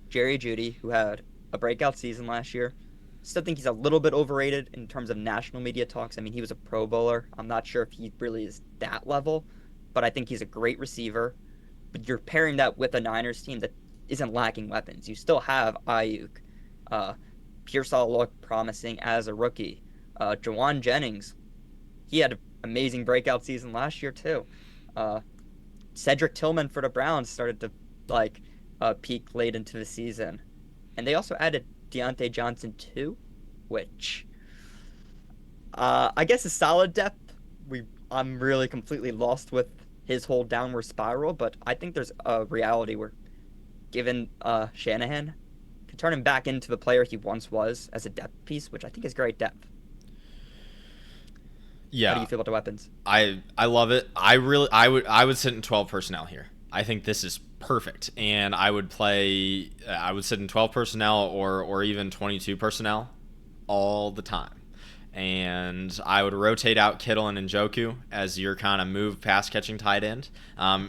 Jerry Jeudy, who had a breakout season last year. Still think he's a little bit overrated in terms of national media talks. I mean, he was a Pro Bowler. I'm not sure if he really is that level, but I think he's a great receiver. But you're pairing that with a Niners team that isn't lacking weapons. You still have Ayuk. Uh, Pearsall looked promising as a rookie. Jawan Jennings, he had an amazing breakout season last year too. Uh, Cedric Tillman for the Browns started to like peak late into the season, and they also added Deontay Johnson too, which I guess is solid depth. I'm really completely lost with his whole downward spiral, but I think there's a reality where given Shanahan can turn him back into the player he once was as a depth piece, which I think is great depth. How do Yeah, you feel about the weapons? I love it. I would sit in 12 personnel here. I think this is perfect, and I would sit in 12 personnel or even 22 personnel all the time. And I would rotate out Kittle and Njoku as your kind of move pass catching tight end.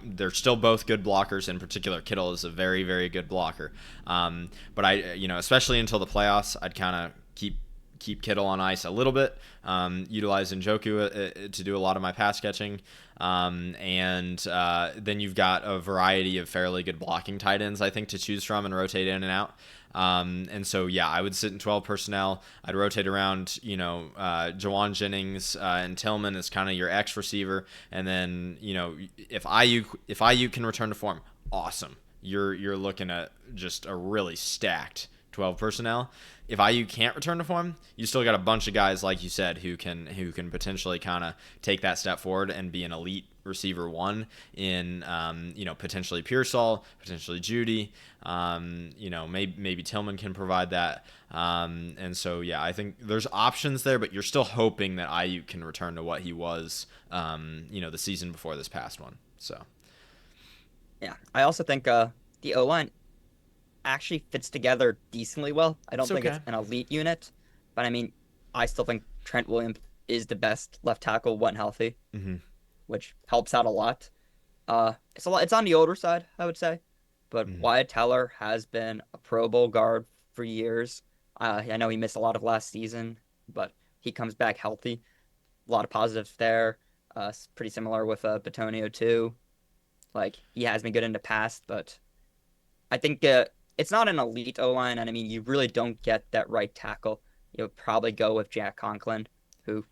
They're still both good blockers. In particular, Kittle is a very, very good blocker. But especially until the playoffs, I'd kind of keep Kittle on ice a little bit, utilize Njoku to do a lot of my pass catching. And then you've got a variety of fairly good blocking tight ends, I think, to choose from and rotate in and out. And so, yeah, I would sit in 12 personnel. I'd rotate around, Jawan Jennings and Tillman is kind of your X receiver. And then, if IU can return to form, awesome. You're looking at just a really stacked 12 personnel. If IU can't return to form, you still got a bunch of guys like you said who can potentially kind of take that step forward and be an elite receiver one in potentially Pearsall, potentially Judy. Maybe Tillman can provide that. And so yeah, I think there's options there, but you're still hoping that IU can return to what he was the season before this past one. So Yeah, I also think the O line actually fits together decently well. I don't it's think it's okay. an elite unit, but I mean, I still think Trent Williams is the best left tackle when healthy, Hmm. which helps out a lot. It's a lot. It's on the older side, I would say, but Hmm. Wyatt Teller has been a Pro Bowl guard for years. I know he missed a lot of last season, but he comes back healthy. A lot of positives there. Pretty similar with Batonio too. Like he has been good in the past, but I think it's not an elite O line, and I mean you really don't get that right tackle. You'll probably go with Jack Conklin, who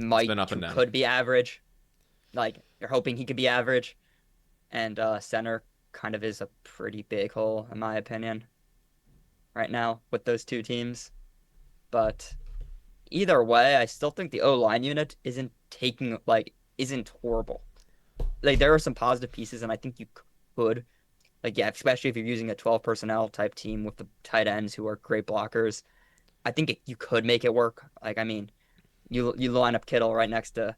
It's been up and who down. could be average. Like you're hoping he could be average, and center kind of is a pretty big hole in my opinion right now with those two teams. But either way, I still think the O line unit isn't horrible. Like there are some positive pieces, and I think you could Like, yeah, especially if you're using a 12 personnel type team with the tight ends who are great blockers, I think you could make it work. Like, I mean, you line up Kittle right next to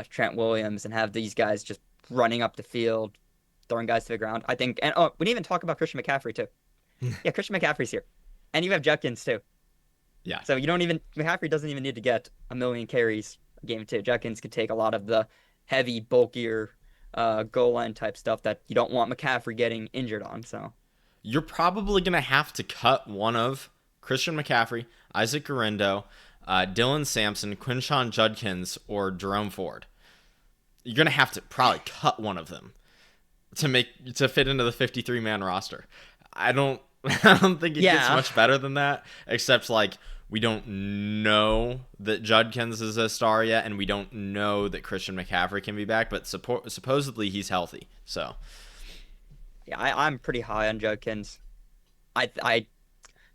Trent Williams and have these guys just running up the field, throwing guys to the ground. I think, and oh, we didn't even talk about Christian McCaffrey too. Yeah, Christian McCaffrey's here, and you have Judkins too. Yeah. So you don't even McCaffrey doesn't even need to get a million carries a game too. Judkins could take a lot of the heavy, bulkier goal line type stuff that you don't want McCaffrey getting injured on. So You're probably going to have to cut one of Christian McCaffrey, Isaac Guerrero, Dylan Sampson, Quinshawn Judkins, or Jerome Ford. You're going to have to probably cut one of them to fit into the 53-man roster. I don't I don't think it gets much better than that, except like we don't know that Judkins is a star yet, and we don't know that Christian McCaffrey can be back, but supposedly he's healthy. So yeah, I'm pretty high on Judkins. I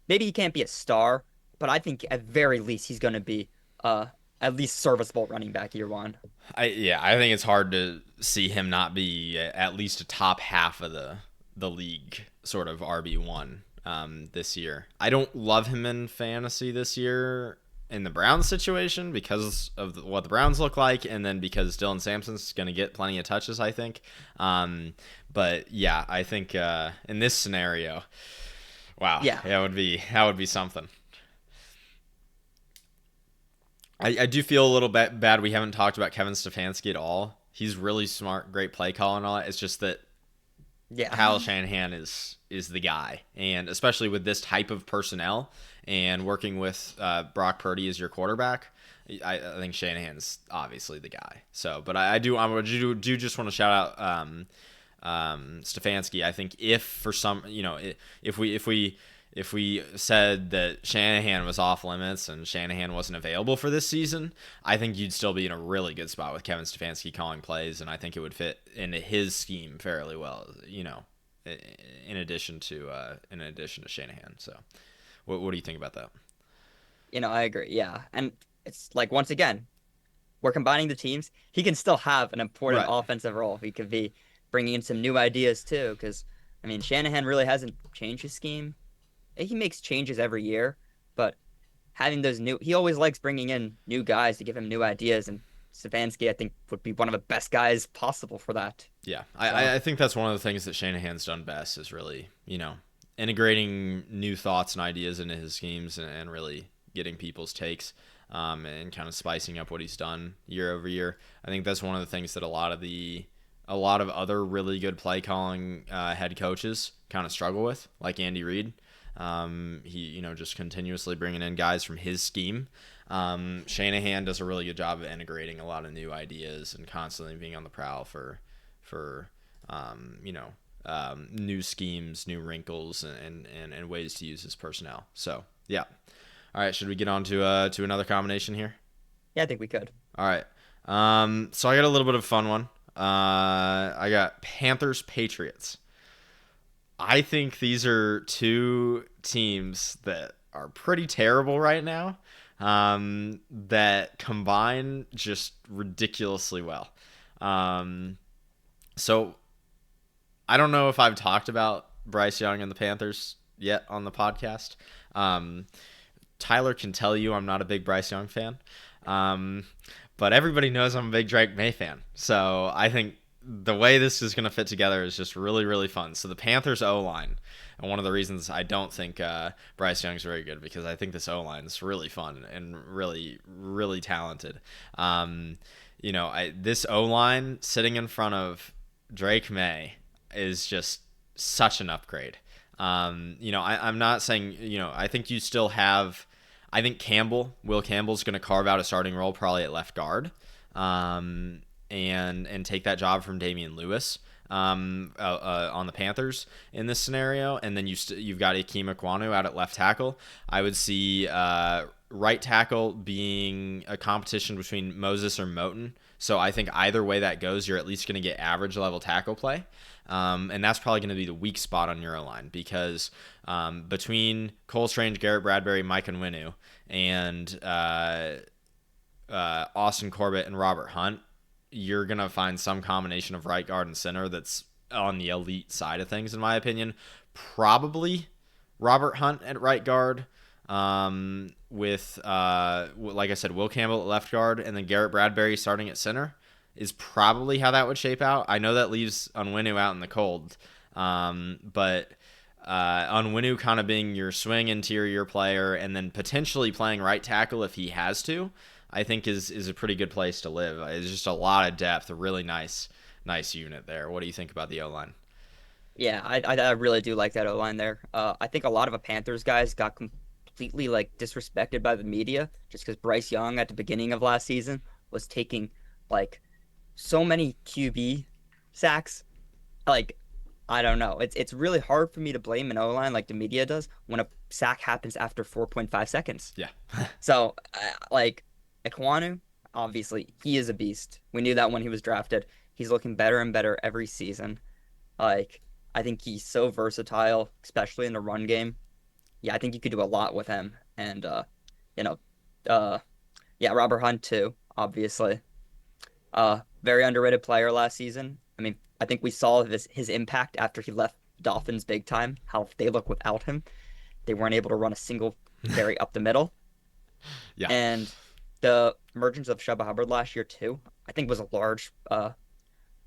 maybe he can't be a star, but I think at very least he's going to be at least serviceable running back year one. I think it's hard to see him not be at least a top half of the league sort of RB1 this year. I don't love him in fantasy this year in the Browns situation because of what the Browns look like, and then because Dylan Sampson's going to get plenty of touches, I think. But yeah, I think in this scenario, wow, Yeah. that would be something. I do feel a little bit bad we haven't talked about Kevin Stefanski at all. He's really smart, great play call and all that. It's just that Kyle Shanahan is the guy, and especially with this type of personnel and working with Brock Purdy as your quarterback, I think Shanahan's obviously the guy. So, but I do just want to shout out Stefanski. I think if for some, if we said that Shanahan was off limits and Shanahan wasn't available for this season, I think you'd still be in a really good spot with Kevin Stefanski calling plays, and I think it would fit into his scheme fairly well, in addition to Shanahan. So what do you think about that? I agree. Yeah. And it's like, once again, we're combining the teams. He can still have an important offensive role. He could be bringing in some new ideas too, because, I mean, Shanahan really hasn't changed his scheme. He makes changes every year, but having he always likes bringing in new guys to give him new ideas, and Stefanski, I think, would be one of the best guys possible for that. Yeah, I think that's one of the things that Shanahan's done best is really, integrating new thoughts and ideas into his schemes and really getting people's takes and kind of spicing up what he's done year over year. I think that's one of the things that a lot of other really good play calling head coaches kind of struggle with, like Andy Reid. He, just continuously bringing in guys from his scheme. Shanahan does a really good job of integrating a lot of new ideas and constantly being on the prowl for new schemes, new wrinkles, and ways to use his personnel. So, yeah. All right, should we get on to another combination here? Yeah, I think we could. All right. So I got a little bit of a fun one. I got Panthers Patriots. I think these are two teams that are pretty terrible right now, that combine just ridiculously well. So I don't know if I've talked about Bryce Young and the Panthers yet on the podcast. Tyler can tell you I'm not a big Bryce Young fan, but everybody knows I'm a big Drake May fan. So I think the way this is going to fit together is just really, really fun. So the Panthers O-line, and one of the reasons I don't think Bryce Young's very good, because I think this O-line is really fun and really, really talented. This O-line sitting in front of Drake May is just such an upgrade. I'm not saying, I think you still have, I think Will Campbell's going to carve out a starting role probably at left guard. And take that job from Damian Lewis on the Panthers in this scenario. And then you've got Ikem Ekwonu out at left tackle. I would see right tackle being a competition between Moses or Moton. So I think either way that goes, you're at least going to get average level tackle play. And that's probably going to be the weak spot on your line, because between Cole Strange, Garrett Bradbury, Mike Onwenu, and Austin Corbett and Robert Hunt, you're going to find some combination of right guard and center that's on the elite side of things, in my opinion. Probably Robert Hunt at right guard, with like I said, Will Campbell at left guard, and then Garrett Bradbury starting at center is probably how that would shape out. I know that leaves Onwenu out in the cold, but Onwenu kind of being your swing interior player and then potentially playing right tackle if he has to, I think is a pretty good place to live. It's just a lot of depth, a really nice unit there. What do you think about the O-line? Yeah, I really do like that O line there. I think a lot of the Panthers guys got completely like disrespected by the media just because Bryce Young at the beginning of last season was taking like so many QB sacks. Like I don't know. It's really hard for me to blame an O line like the media does when a sack happens after 4.5 seconds. Yeah. So like Ekwonu, obviously he is a beast. We knew that when he was drafted. He's looking better and better every season. Like, I think he's so versatile, especially in the run game. Yeah, I think you could do a lot with him. And you know, uh yeah, Robert Hunt too, obviously. Very underrated player last season. I mean, I think we saw his impact after he left Dolphins big time, how they look without him. They weren't able to run a single carry up the middle. Yeah. And the emergence of Chuba Hubbard last year too, I think was a large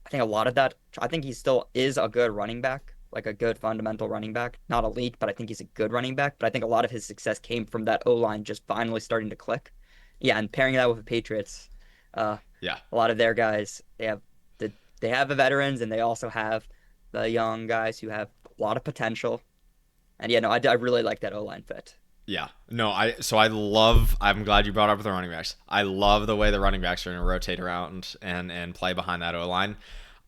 I think a lot of that, I think he still is a good running back, like a good fundamental running back. Not elite, but I think he's a good running back. But I think a lot of his success came from that O line just finally starting to click. Yeah, and pairing that with the Patriots, uh, Yeah. a lot of their guys, they have the veterans and they also have the young guys who have a lot of potential. And yeah, no, I really like that O line fit. Yeah. No, I'm glad you brought up the running backs. I love the way the running backs are going to rotate around and play behind that O-line.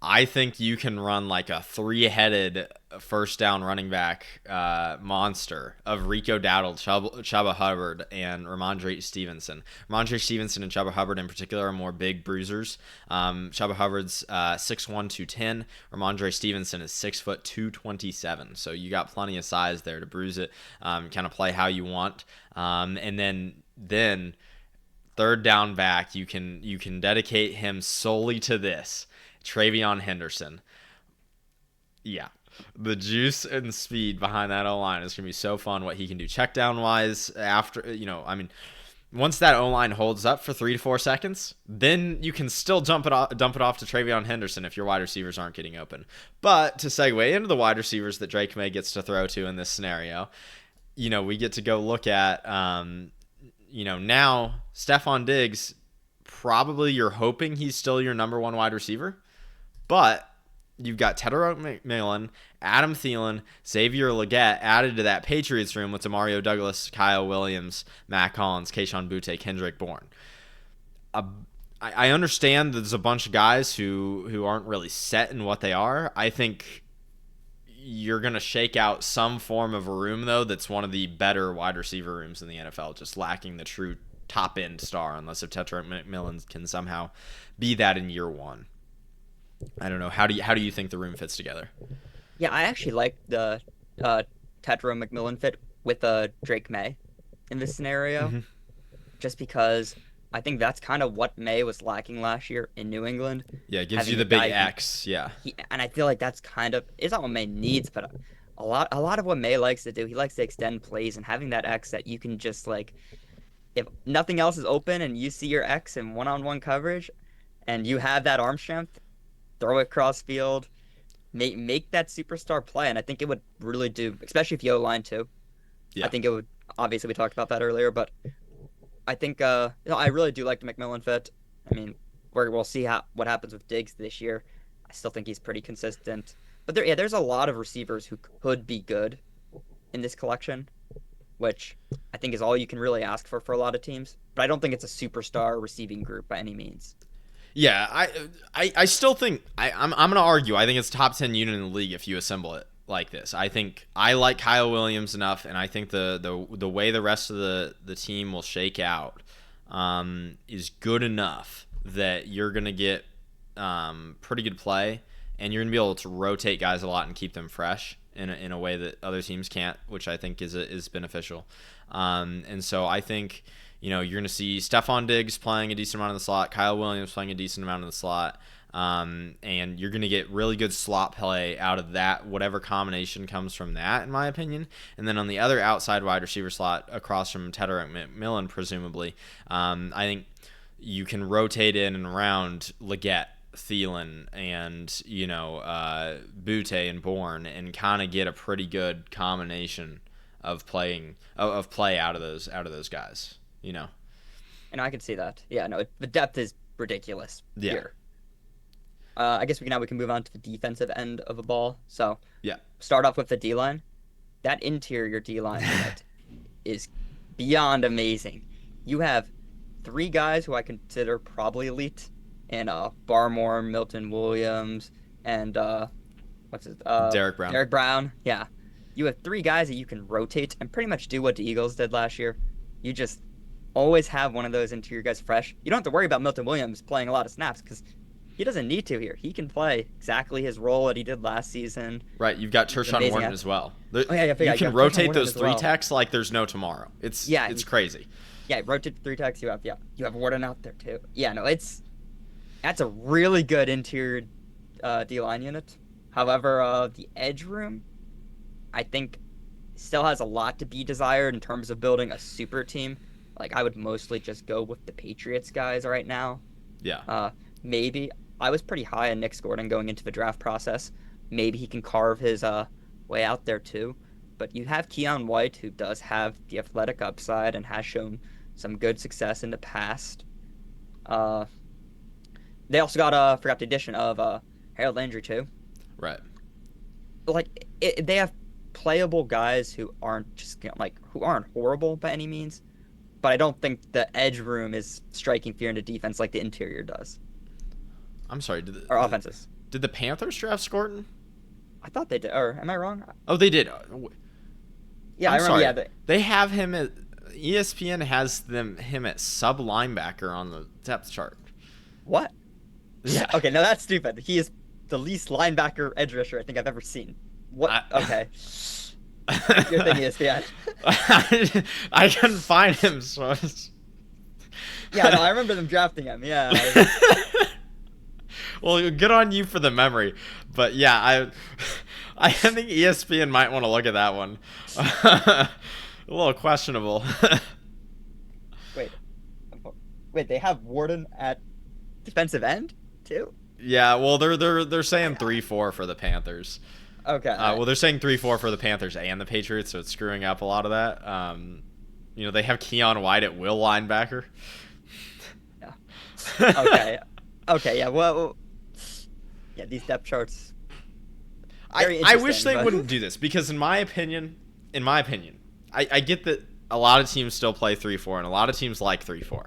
I think you can run like a three-headed first down running back monster of Rico Dowdle, Chuba Hubbard, and Ramondre Stevenson. Ramondre Stevenson and Chuba Hubbard in particular are more big bruisers. Chuba Hubbard's 6'1", 210. Ramondre Stevenson is 6', 227. So you got plenty of size there to bruise it, kind of play how you want. And then third down back, you can dedicate him solely to this. Travion Henderson. Yeah. The juice and speed behind that O-line is going to be so fun what he can do check down wise after, I mean, once that O-line holds up for 3 to 4 seconds, then you can still dump it off to Travion Henderson if your wide receivers aren't getting open. But to segue into the wide receivers that Drake May gets to throw to in this scenario, we get to go look at, now Stephon Diggs, probably you're hoping he's still your number one wide receiver. But you've got Tederick McMillan, Adam Thielen, Xavier Legette added to that Patriots room with Demario Douglas, Kyle Williams, Matt Collins, Kayshon Boutte, Kendrick Bourne. I understand there's a bunch of guys who aren't really set in what they are. I think you're going to shake out some form of a room, though, that's one of the better wide receiver rooms in the NFL, just lacking the true top-end star, unless if Tederick McMillan can somehow be that in year one. I don't know. How do you think the room fits together? Yeah, I actually like the Tetra McMillan fit with Drake May in this scenario, just because I think that's kind of what May was lacking last year in New England. Yeah, it gives you the big X. Yeah, and I feel like that's it's not what May needs, but a lot of what May likes to do, he likes to extend plays and having that X that you can just like, if nothing else is open and you see your X in one-on-one coverage, and you have that arm strength. Throw it cross field, make that superstar play, and I think it would really do, especially if you O-line too. Yeah. I think it would. Obviously, we talked about that earlier, but I think I really do like the McMillan fit. I mean, we'll see what happens with Diggs this year. I still think he's pretty consistent, but there's a lot of receivers who could be good in this collection, which I think is all you can really ask for a lot of teams. But I don't think it's a superstar receiving group by any means. Yeah, I still think I'm gonna argue. I think it's top 10 unit in the league if you assemble it like this. I think I like Kyle Williams enough, and I think the way the rest of the team will shake out is good enough that you're gonna get pretty good play, and you're gonna be able to rotate guys a lot and keep them fresh in a way that other teams can't, which I think is beneficial. And so I think. You're going to see Stephon Diggs playing a decent amount in the slot, Kyle Williams playing a decent amount in the slot, And you're going to get really good slot play out of that, whatever combination comes from that, in my opinion. And then on the other outside wide receiver slot across from Tedrick McMillan, presumably, I think you can rotate in and around Leggett, Thielen, and Butte and Bourne, and kind of get a pretty good combination of play out of those guys. And I can see that. Yeah, no, the depth is ridiculous here. I guess we can move on to the defensive end of the ball. So start off with the D-line. That interior D-line unit is beyond amazing. You have 3 guys who I consider probably elite, and Barmore, Milton Williams, and Derek Brown. Derek Brown. Yeah, you have 3 guys that you can rotate and pretty much do what the Eagles did last year. You just always have one of those interior guys fresh. You don't have to worry about Milton Williams playing a lot of snaps because he doesn't need to here. He can play exactly his role that he did last season. Right, you've got Tershawn Wharton as well. You you can rotate those 3 techs like there's no tomorrow. It's crazy. Yeah, rotate 3 techs. You have Wharton out there too. Yeah, no, that's a really good interior D-line unit. However, the edge room, I think, still has a lot to be desired in terms of building a super team. Like, I would mostly just go with the Patriots guys right now. Yeah. Maybe. I was pretty high on Nick Gordon going into the draft process. Maybe he can carve his way out there too. But you have Keon White, who does have the athletic upside and has shown some good success in the past. They also got forgot the addition of Harold Landry too. Right. Like they have playable guys who aren't just who aren't horrible by any means, but I don't think the edge room is striking fear into defense like the interior does. I'm sorry. Or offenses. Did the Panthers draft Gordon? I thought they did. Or am I wrong? Oh, they did. Yeah, I remember. Sorry. Yeah, they have him at ESPN has him at sub linebacker on the depth chart. What? Yeah. Okay, no, that's stupid. He is the least linebacker edge rusher I think I've ever seen. What? Okay. You're thinking ESPN. I couldn't find him, so Yeah, no, I remember them drafting him. Yeah. Well, good on you for the memory, but yeah, I think ESPN might want to look at that one. A little questionable. Wait, they have Wharton at defensive end too? Yeah, well, they're saying 3-4 for the Panthers. Okay. Well, they're saying 3-4 for the Panthers and the Patriots, so it's screwing up a lot of that. They have Keon White at will linebacker. Yeah. Okay. Okay. Yeah. Well. Yeah. These depth charts. I wish they wouldn't do this because, in my opinion, I get that a lot of teams still play 3-4 and a lot of teams like 3-4.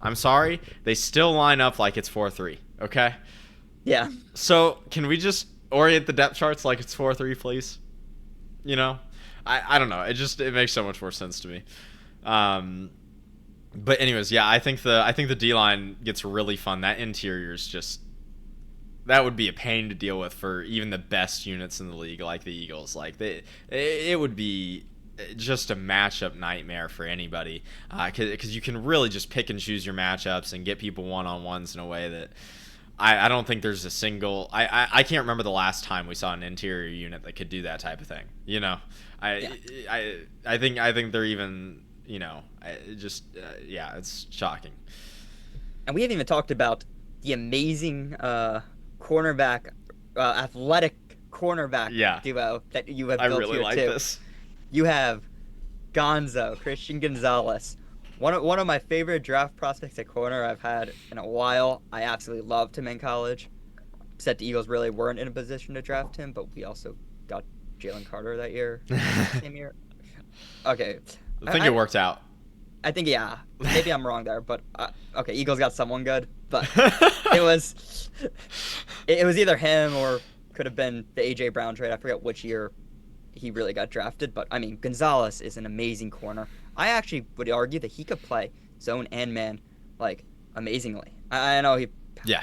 I'm sorry, they still line up like it's 4-3. Okay. Yeah. So can we just orient the depth charts like it's 4-3, please? I don't know. It makes so much more sense to me. But anyways, yeah, I think the D-line gets really fun. That interior is just, that would be a pain to deal with for even the best units in the league, like the Eagles. Like it would be just a matchup nightmare for anybody, because you can really just pick and choose your matchups and get people one-on-ones in a way that I don't think there's a single. I can't remember the last time we saw an interior unit that could do that type of thing. I think they're even. It's shocking. And we haven't even talked about the amazing cornerback, athletic cornerback duo that you have built here too. I really like this. You have Christian Gonzalez, one of my favorite draft prospects at corner I've had in a while. I absolutely loved him in college. Said the Eagles really weren't in a position to draft him, but we also got Jalen Carter that year, same year. Okay. I think it worked out. I think, yeah. Maybe I'm wrong there, but okay, Eagles got someone good, but it was either him or could have been the A.J. Brown trade. I forget which year he really got drafted, but I mean, Gonzalez is an amazing corner. I actually would argue that he could play zone and man amazingly. I know he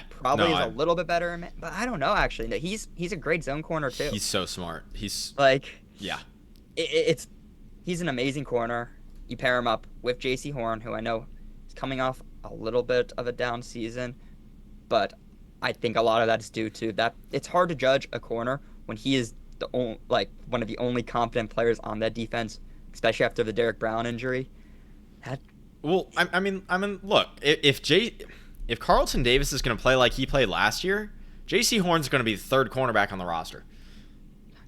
probably is a little bit better in man, but I don't know actually. No, he's a great zone corner too. He's so smart. He's he's an amazing corner. You pair him up with J.C. Horn, who I know is coming off a little bit of a down season, but I think a lot of that is due to that. It's hard to judge a corner when he is the only, like one of the only competent players on that defense, especially after the Derek Brown injury. That, Well, I mean, look, if Carlton Davis is going to play like he played last year, J.C. Horn's going to be the third cornerback on the roster.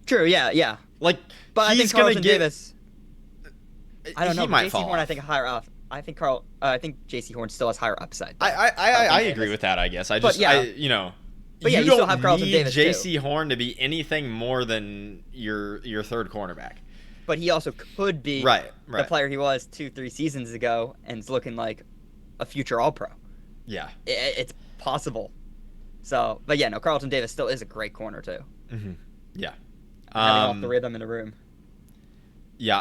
true, yeah, yeah. Like, But I think he's going Carlton to get. Davis. I don't know. He might J.C. fall Horn, I off. think higher up. I think J.C. Horn still has higher upside. I agree with that. I guess I just But yeah. you know. But yeah, you don't still have Carlton need Davis, too. J.C. Horn to be anything more than your third cornerback. But he also could be Right. the player he was 2-3 seasons ago and is looking like a future All-Pro. Yeah. It's possible. So, but yeah, no, Carlton Davis still is a great corner too. Mm-hmm. Yeah. Having all three of them in a room. Yeah,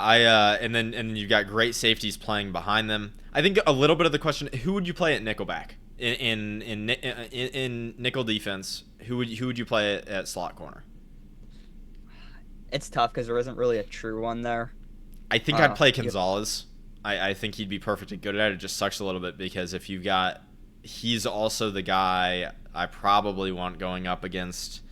and then you've got great safeties playing behind them. I think a little bit of the question: who would you play at nickelback in nickel defense? Who would you play at slot corner? It's tough because there isn't really a true one there. I think I'd play Gonzalez. I think he'd be perfectly good at it. It just sucks a little bit because if you've got, he's also the guy I probably want going up against.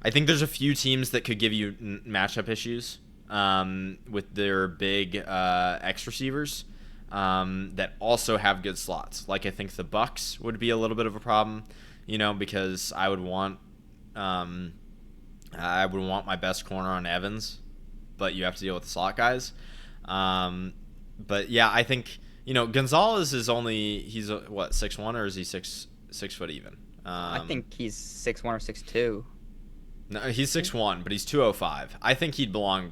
I think there's a few teams that could give you matchup issues with their big X receivers that also have good slots. Like I think the Bucks would be a little bit of a problem, because I would want my best corner on Evans, but you have to deal with the slot guys. But yeah, I think Gonzalez is he's what, 6'1", or is he 6 foot even? I think he's 6'1" or 6'2". No, he's 6'1", but he's 205. I think he'd belong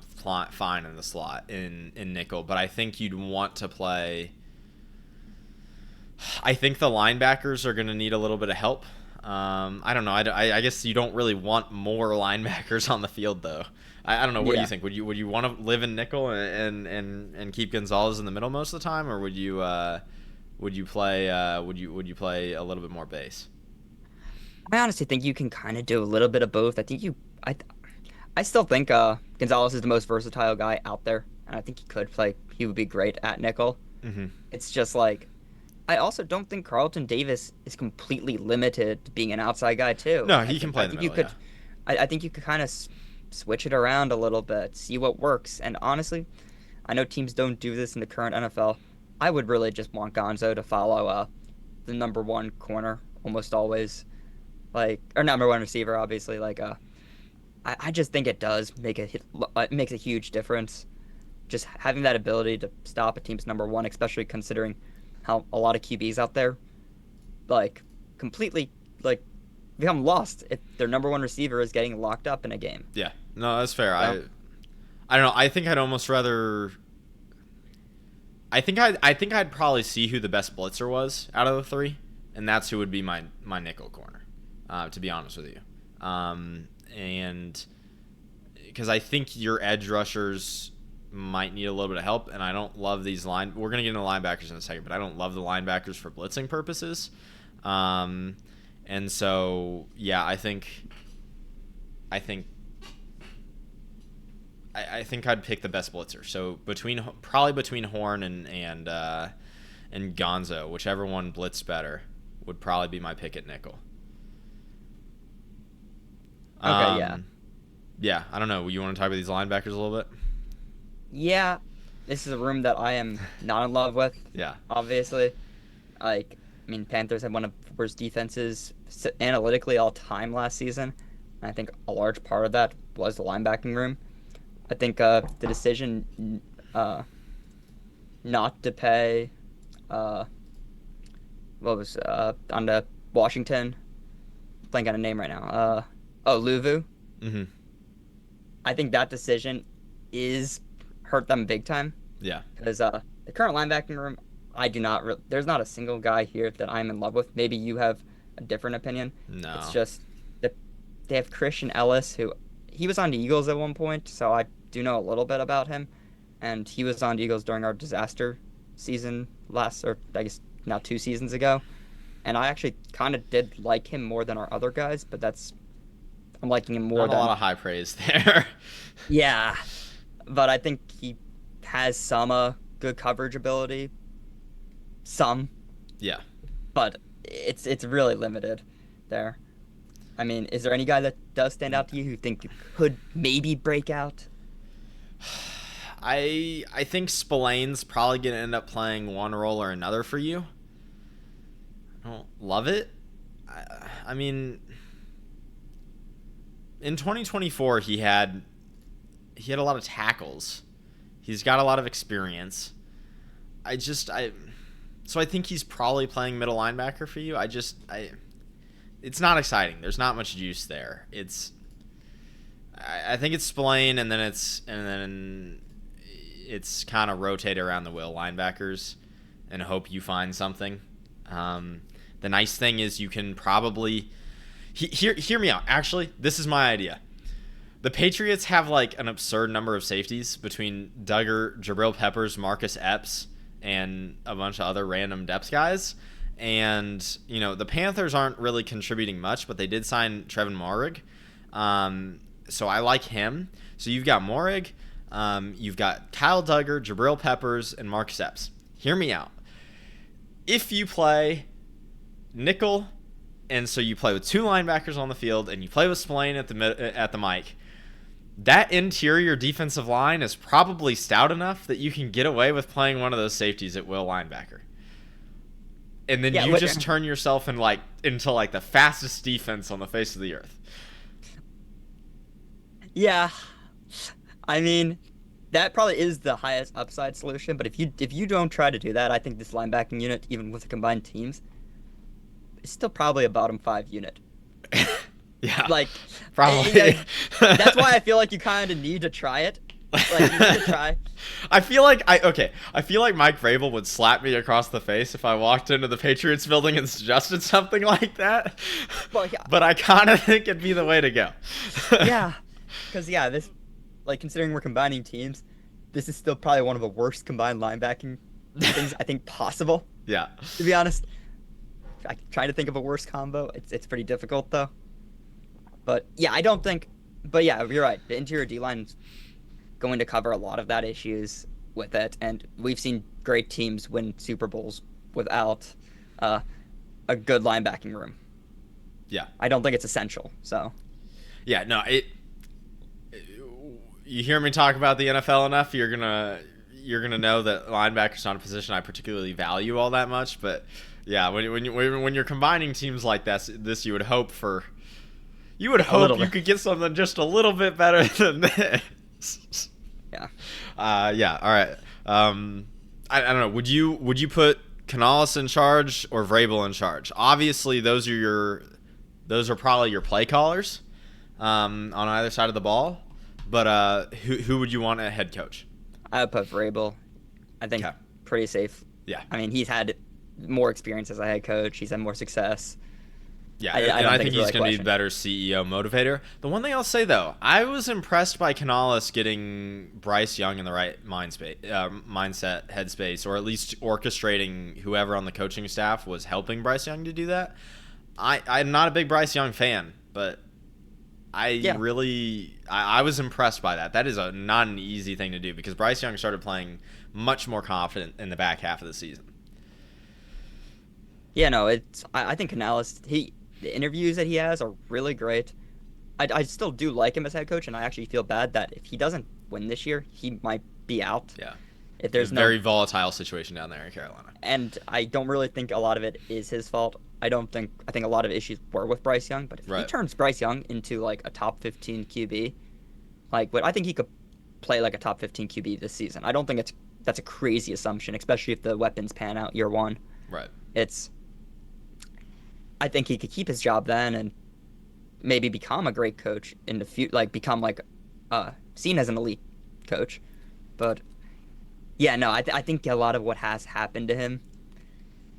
fine in the slot in nickel, but I think you'd want to play. I think the linebackers are going to need a little bit of help. I don't know. I guess you don't really want more linebackers on the field, though. I don't know. What do you think? Would you want to live in nickel and keep Gonzalez in the middle most of the time, or would you play a little bit more base? I honestly think you can kind of do a little bit of both. I still think Gonzalez is the most versatile guy out there, and I think he would be great at nickel. Mm-hmm. It's just like, I also don't think Carlton Davis is completely limited to being an outside guy too. No, he can play in the middle. I think you could kind of switch it around a little bit, see what works. And honestly, I know teams don't do this in the current NFL. I would really just want Gonzo to follow the number one corner almost always, or number one receiver, obviously. I just think it makes a huge difference. Just having that ability to stop a team's number one, especially considering how a lot of QBs out there, completely, become lost if their number one receiver is getting locked up in a game. Yeah, no, that's fair. So, I don't know. I think I'd almost rather. I think I'd probably see who the best blitzer was out of the three, and that's who would be my nickel corner. To be honest with you, and because I think your edge rushers might need a little bit of help, and I don't love these we're gonna get into linebackers in a second, but I don't love the linebackers for blitzing purposes. And so yeah, I think I'd pick the best blitzer. So probably between Horn and Gonzo, whichever one blitzed better would probably be my pick at nickel. Okay, yeah. Yeah, I don't know. You want to talk about these linebackers a little bit? Yeah, this is a room that I am not in love with. Yeah. Obviously. Panthers had one of the worst defenses analytically all time last season. And I think a large part of that was the linebacking room. I think the decision not to pay on the Washington, blank on a name right now. Luvu. Mm-hmm. I think that decision hurt them big time. Yeah. Because the current linebacking room, there's not a single guy here that I'm in love with. Maybe you have a different opinion. No. It's just that they have Christian Ellis, who he was on the Eagles at one point, so I do know a little bit about him. And he was on the Eagles during our disaster season I guess now 2 seasons ago. And I actually kind of did like him more than our other guys, but I'm liking him more Not a lot of high praise there. Yeah, but I think he has some good coverage ability. Some. Yeah. But it's really limited there. I mean, is there any guy that does stand out to you who think could maybe break out? I think Spillane's probably gonna end up playing one role or another for you. I don't love it. I mean, in 2024 he had a lot of tackles. He's got a lot of experience. I so I think he's probably playing middle linebacker for you. It's not exciting. There's not much juice there. I think it's Spillane, and then it's kind of rotate around the will linebackers and hope you find something. The nice thing is you can probably hear me out. Actually, this is my idea. The Patriots have like an absurd number of safeties between Duggar, Jabril Peppers, Marcus Epps, and a bunch of other random depth guys. And, the Panthers aren't really contributing much, but they did sign Trevin Moehrig. So I like him. So you've got Moehrig, you've got Kyle Duggar, Jabril Peppers, and Marcus Epps. Hear me out. If you play nickel, and so you play with two linebackers on the field, and you play with Spillane at the mic, that interior defensive line is probably stout enough that you can get away with playing one of those safeties at will linebacker. And then you just turn yourself into the fastest defense on the face of the earth. Yeah. I mean, that probably is the highest upside solution, but if you don't try to do that, I think this linebacking unit, even with the combined teams, is still probably a bottom 5 unit. Yeah. Like, probably. That's why I feel like you kind of need to try it. Like, you need to try. I feel like Mike Vrabel would slap me across the face if I walked into the Patriots building and suggested something like that. Well, yeah. But I kind of think it'd be the way to go. Yeah. Because, this, considering we're combining teams, this is still probably one of the worst combined linebacking things I think possible. Yeah. To be honest. I'm trying to think of a worse combo. It's pretty difficult, though. But, I don't think... But, you're right. The interior D-line's going to cover a lot of that issues with it, and we've seen great teams win Super Bowls without a good linebacking room. Yeah. I don't think it's essential, so... Yeah, no, you hear me talk about the NFL enough, you're gonna know that linebacker's not a position I particularly value all that much, but... Yeah, when you're combining teams like this, you would hope you could get something just a little bit better than this. Yeah. Yeah. All right. I don't know. Would you put Canales in charge or Vrabel in charge? Obviously, those are probably your play callers, on either side of the ball. But who would you want as head coach? I would put Vrabel. I think pretty safe. Yeah. I mean, he's had more experience as a head coach. He's had more success. Yeah, I think he's going to be a better CEO motivator. The one thing I'll say, though, I was impressed by Canales getting Bryce Young in the right mindset, headspace, or at least orchestrating whoever on the coaching staff was helping Bryce Young to do that. I'm not a big Bryce Young fan, but I was impressed by that. That is not an easy thing to do because Bryce Young started playing much more confident in the back half of the season. Yeah, no, I think Canales, the interviews that he has are really great. I still do like him as head coach, and I actually feel bad that if he doesn't win this year, he might be out. Yeah. If there's very volatile situation down there in Carolina. And I don't really think a lot of it is his fault. I think a lot of issues were with Bryce Young, but if he turns Bryce Young into a top 15 QB, but I think he could play a top 15 QB this season. I don't think that's a crazy assumption, especially if the weapons pan out year one. Right. I think he could keep his job then and maybe become a great coach in the future, become seen as an elite coach. But yeah, no, I think a lot of what has happened to him,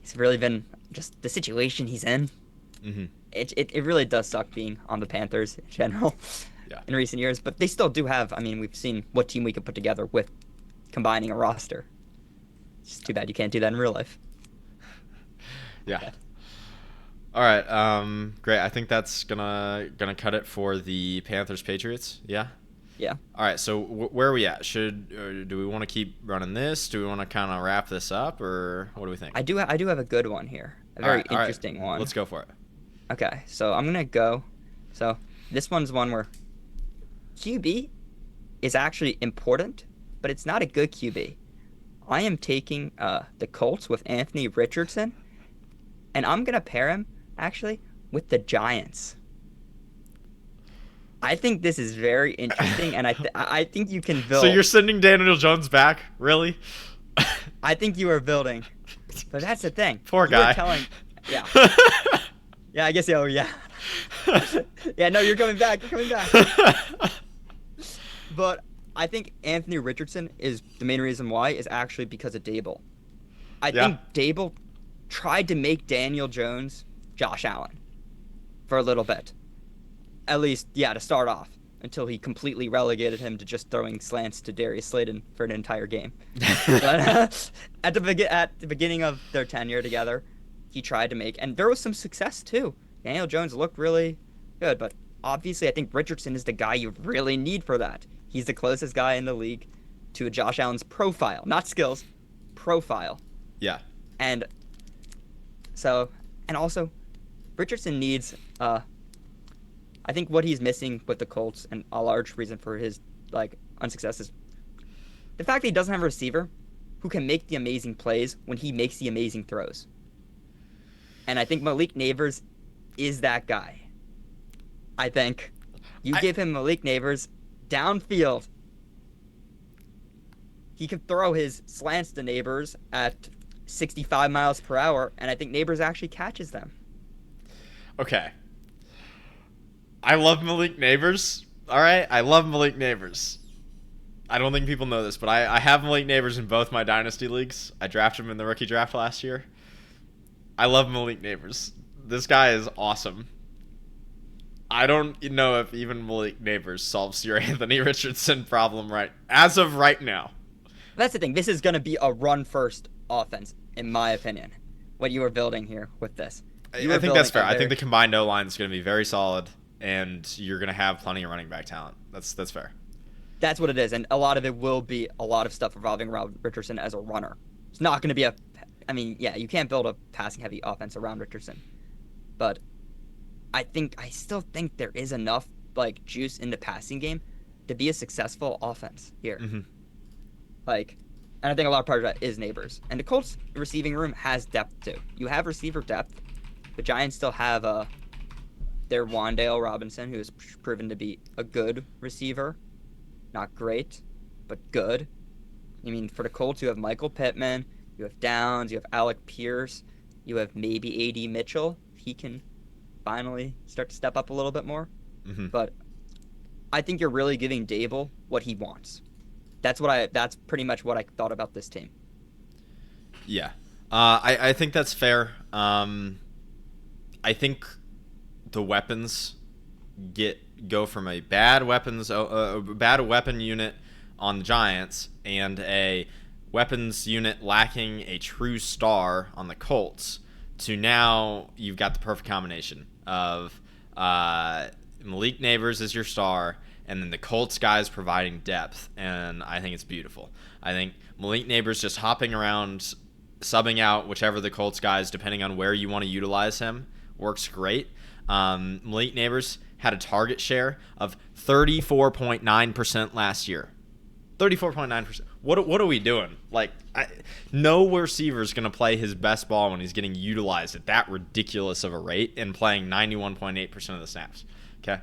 it's really been just the situation he's in. Mm-hmm. It really does suck being on the Panthers in general in recent years. But they still do have, we've seen what team we could put together with combining a roster. It's just too bad you can't do that in real life. Yeah. All right. Great. I think that's gonna cut it for the Panthers Patriots. Yeah. Yeah. All right. So where are we at? Do we want to keep running this? Do we want to kind of wrap this up, or what do we think? I do have a good one here. A very interesting one. Let's go for it. Okay. So I'm gonna go So this one's one where QB is actually important, but it's not a good QB. I am taking the Colts with Anthony Richardson, and I'm gonna pair him actually with the Giants. I think this is very interesting, and I think you can So build. you're sending Daniel Jones back? Really? I think you are building, but that's the thing. Poor You are guy. telling, yeah, yeah. I guess. Oh, yeah, yeah. No, you're coming back. You're coming back. But I think Anthony Richardson is the main reason why is actually because of Dable. I Yeah. think Dable tried to make Daniel Jones Josh Allen for a little bit. At least, yeah, to start off, until he completely relegated him to just throwing slants to Darius Slayton for an entire game. But at the beginning of their tenure together, he tried to make, and there was some success too. Daniel Jones looked really good, but obviously, I think Richardson is the guy you really need for that. He's the closest guy in the league to Josh Allen's profile, not skills, profile. Yeah. And so, and also, Richardson needs. I think what he's missing with the Colts, and a large reason for his unsuccess, is the fact that he doesn't have a receiver who can make the amazing plays when he makes the amazing throws. And I think Malik Neighbors is that guy. I think you give him Malik Neighbors downfield. He can throw his slants to Neighbors at 65 miles per hour, and I think Neighbors actually catches them. Okay. I love Malik Neighbors. All right, I love Malik Neighbors. I don't think people know this, but I have Malik Neighbors in both my dynasty leagues. I drafted him in the rookie draft last year. I love Malik Neighbors. This guy is awesome. I don't know if even Malik Neighbors solves your Anthony Richardson problem as of right now. That's the thing. This is going to be a run-first offense, in my opinion, what you are building here with this. I think that's fair. I think the combined O-line is going to be very solid, and you're going to have plenty of running back talent. That's fair. That's what it is, and a lot of it will be a lot of stuff revolving around Richardson as a runner. It's not going to be you can't build a passing-heavy offense around Richardson, but I still think there is enough juice in the passing game to be a successful offense here. Mm-hmm. And I think a lot of part of that is Neighbors, and the Colts receiving room has depth too. You have receiver depth. The Giants still have their Wan'Dale Robinson, who has proven to be a good receiver. Not great, but good. I mean, for the Colts, you have Michael Pittman, you have Downs, you have Alec Pierce, you have maybe A.D. Mitchell. He can finally start to step up a little bit more. Mm-hmm. But I think you're really giving Dable what he wants. That's pretty much what I thought about this team. Yeah. I think that's fair. I think the weapons go from a bad weapon unit on the Giants and a weapons unit lacking a true star on the Colts to now you've got the perfect combination of Malik Neighbors as your star and then the Colts guys providing depth, and I think it's beautiful. I think Malik Neighbors just hopping around, subbing out whichever the Colts guys, depending on where you want to utilize him, works great. Malik Neighbors had a target share of 34.9% last year. 34.9%. What are we doing? No receiver is going to play his best ball when he's getting utilized at that ridiculous of a rate and playing 91.8% of the snaps. Okay,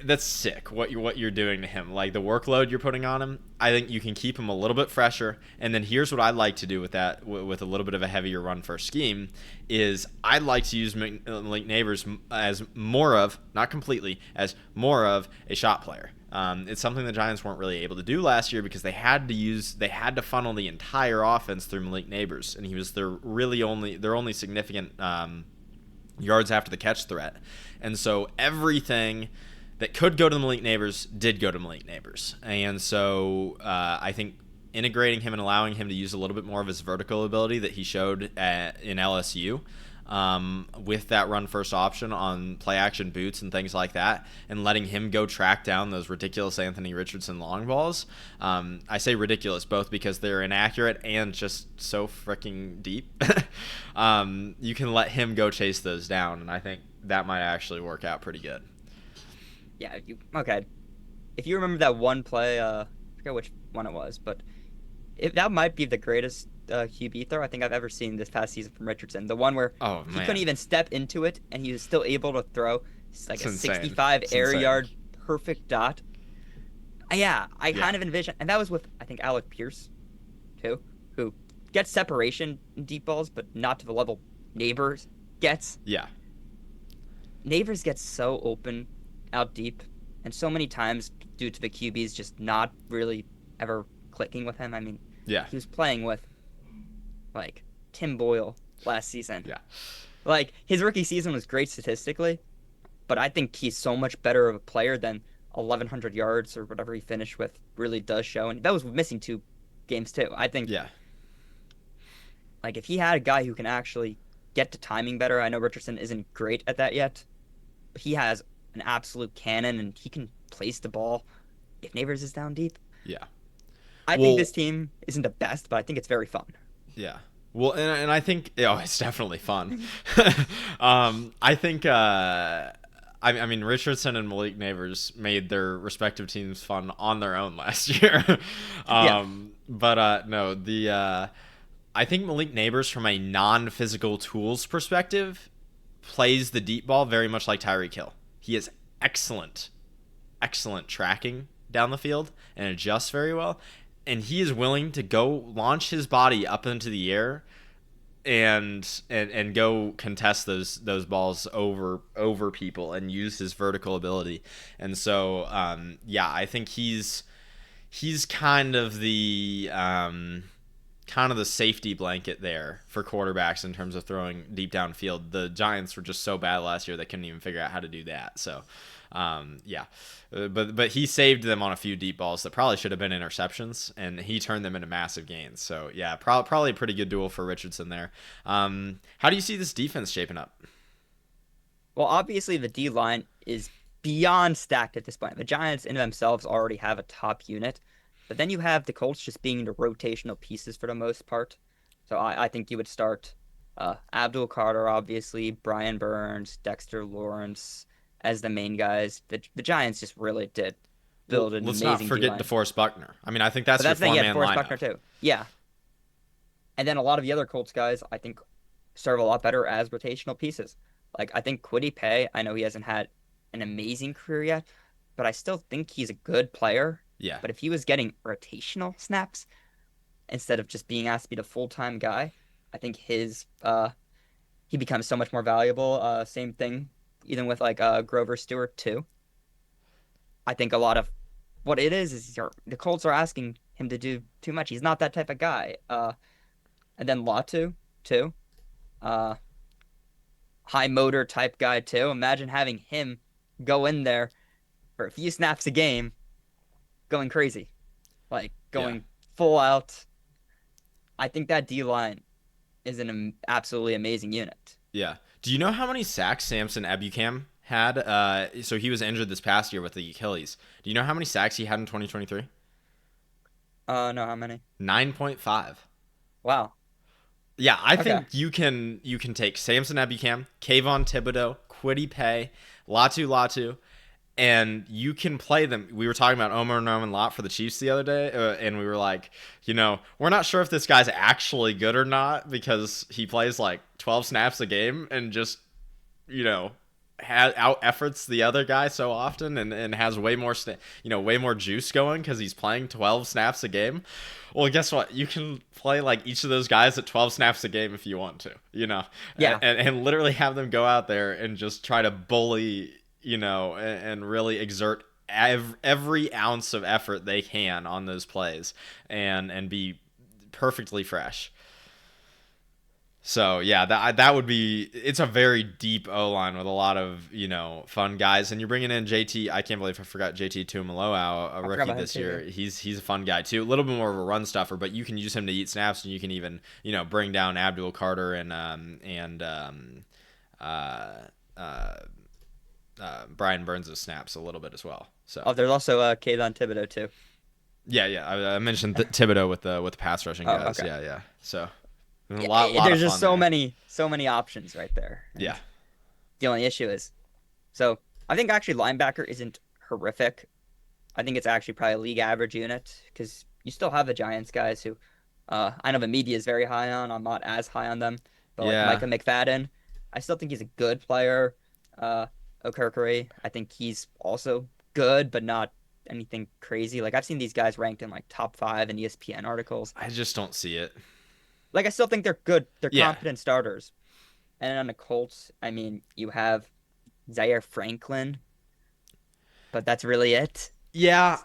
that's sick. What you're doing to him, the workload you're putting on him. I think you can keep him a little bit fresher. And then here's what I'd like to do with that, with a little bit of a heavier run first scheme, is I'd like to use Malik Neighbors as more of, not completely, as more of a shot player. It's something the Giants weren't really able to do last year because they had to funnel the entire offense through Malik Neighbors, and he was their only significant yards after the catch threat. And so everything that could go to the Malik Neighbors did go to Malik Neighbors. And so I think integrating him and allowing him to use a little bit more of his vertical ability that he showed in LSU with that run first option on play action boots and things like that, and letting him go track down those ridiculous Anthony Richardson long balls. I say ridiculous both because they're inaccurate and just so freaking deep. You can let him go chase those down, and I think that might actually work out pretty good. Yeah, okay. If you remember that one play, I forget which one it was, but that might be the greatest QB throw I think I've ever seen this past season from Richardson. The one where Oh he couldn't man, even step into it, and he was still able to throw like it's a insane. 65 It's air insane. yard perfect dot. Yeah, I Yeah, kind of envision, and that was with I think Alec Pierce too, who gets separation in deep balls, but not to the level Neighbors gets. yeah, Neighbors gets so open out deep, and so many times due to the QBs just not really ever clicking with him. I mean, yeah, he was playing with like Tim Boyle last season. yeah. Like his rookie season was great statistically, but I think he's so much better of a player than 1,100 yards or whatever he finished with really does show. And that was missing 2 games too. I think Yeah. like if he had a guy who can actually get to timing better, I know Richardson isn't great at that yet, but he has an absolute cannon and he can place the ball if Neighbors is down deep. Yeah. I think Well, this team isn't the best, but I think it's very fun. yeah. Well, and I think it's definitely fun. I think I mean Richardson and Malik Neighbors made their respective teams fun on their own last year. Yeah. But no, the I think Malik Neighbors from a non-physical tools perspective plays the deep ball very much like Tyreek Hill. He is excellent tracking down the field and adjusts very well. And he is willing to go launch his body up into the air and go contest those balls over people and use his vertical ability. And so yeah, I think he's kind of the safety blanket there for quarterbacks in terms of throwing deep downfield. The Giants were just so bad last year they couldn't even figure out how to do that. So, yeah, but he saved them on a few deep balls that probably should have been interceptions, and he turned them into massive gains. So, yeah, probably a pretty good duel for Richardson there. How do you see this defense shaping up? Well, obviously the D line is beyond stacked at this point. The Giants in themselves already have a top unit, but then you have the Colts just being the rotational pieces for the most part. So I think you would start Abdul Carter, obviously, Brian Burns, Dexter Lawrence as the main guys. The Giants just really did Well, build an let's not amazing D forget line. DeForest Buckner. I mean, I think But that's your that's the thing, yeah, four-man DeForest lineup. Buckner too. Yeah. And then a lot of the other Colts guys, I think, serve a lot better as rotational pieces. Like, I think Kwity Paye, I know he hasn't had an amazing career yet, but I still think he's a good player. Yeah, But if he was getting rotational snaps instead of just being asked to be the full-time guy, I think he becomes so much more valuable. Same thing, even with like Grover Stewart too. I think a lot of what it is the Colts are asking him to do too much. He's not that type of guy. And then Latu too. Uh, High motor type guy too. Imagine having him go in there for a few snaps a game, going crazy, like yeah. going full out. I think that D line is an absolutely amazing unit. Yeah. Do you know how many sacks Samson Ebukam had? So he was injured this past year with the Achilles. Do you know how many sacks he had in 2023? No, how many? 9.5. Wow. Yeah, I Okay. think you can take Samson Ebukam, Kayvon Thibodeau, Kwity Paye, Latu, and you can play them. We were talking about Omar Norman Lott for the Chiefs the other day, and we were like, we're not sure if this guy's actually good or not because he plays like 12 snaps a game and just, you know, out efforts the other guy so often and has way more way more juice going because he's playing 12 snaps a game. Well, guess what? You can play like each of those guys at 12 snaps a game if you want to, Yeah. and literally have them go out there and just try to bully, and really exert every ounce of effort they can on those plays and be perfectly fresh. So yeah, that would be. It's a very deep O line with a lot of fun guys, and you're bringing in JT. I can't believe I forgot JT Tuimoloau, a I forgot rookie about him this too. Yeah. year. He's a fun guy too. A little bit more of a run stuffer, but you can use him to eat snaps, and you can even bring down Abdul Carter and uh, uh, Brian Burns' snaps a little bit as well. So Oh, there's also Kayvon Thibodeau too. yeah. I mentioned Thibodeau with the pass rushing Oh, guys. okay. Yeah. So a Yeah, lot of there's just fun there. so many options right there. Yeah. And the only issue is, so I think actually linebacker isn't horrific. I think it's actually probably a league average unit because you still have the Giants guys who I know the media is very high on. I'm not as high on them, but like Yeah. Micah McFadden, I still think he's a good player. Uh, Okereke, I think he's also good, but not anything crazy. Like I've seen these guys ranked in like top 5 in ESPN articles. I just don't see it. Like I still think they're good. They're Yeah. competent starters. And on the Colts, I mean, you have Zaire Franklin, but that's really it. Yeah,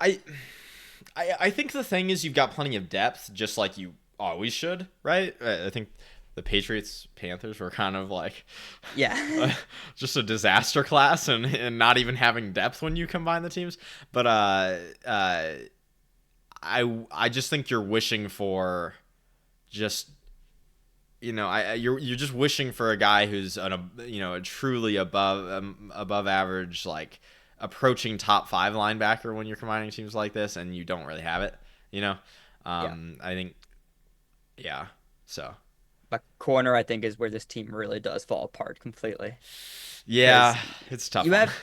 I think the thing is you've got plenty of depth, just like you always should, right? I think the Patriots Panthers were kind of like Yeah. just a disaster class and not even having depth when you combine the teams. But I just think you're wishing for just you're just wishing for a guy who's a truly above average, like approaching top 5 linebacker when you're combining teams like this, and you don't really have it. You know, Yeah. I think yeah. So But corner, I think, is where this team really does fall apart completely. yeah, Because it's a tough you one. have,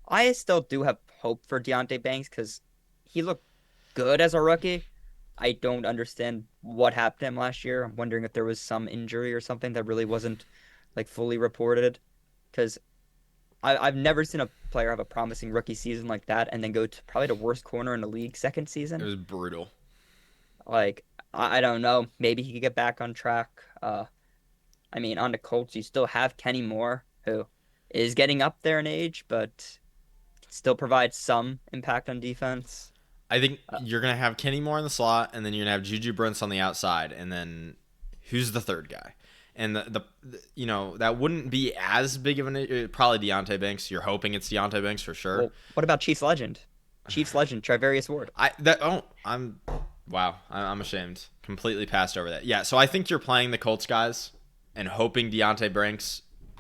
I still do have hope for Deontay Banks because he looked good as a rookie. I don't understand what happened to him last year. I'm wondering if there was some injury or something that really wasn't like fully reported. Because I've never seen a player have a promising rookie season like that and then go to probably the worst corner in the league second It season. was brutal. Like, I don't know. Maybe he could get back on track. I mean, on the Colts, you still have Kenny Moore, who is getting up there in age, but still provides some impact on defense. I think Uh, you're gonna have Kenny Moore in the slot, and then you're gonna have Juju Brents on the outside, and then who's the third guy? And that wouldn't be as big of probably Deontay Banks. You're hoping it's Deontay Banks for sure. well, what about Chiefs legend? Chiefs legend, Trivarius Ward. I'm wow. I'm ashamed. Completely passed over that. Yeah. So I think you're playing the Colts guys and hoping Deontay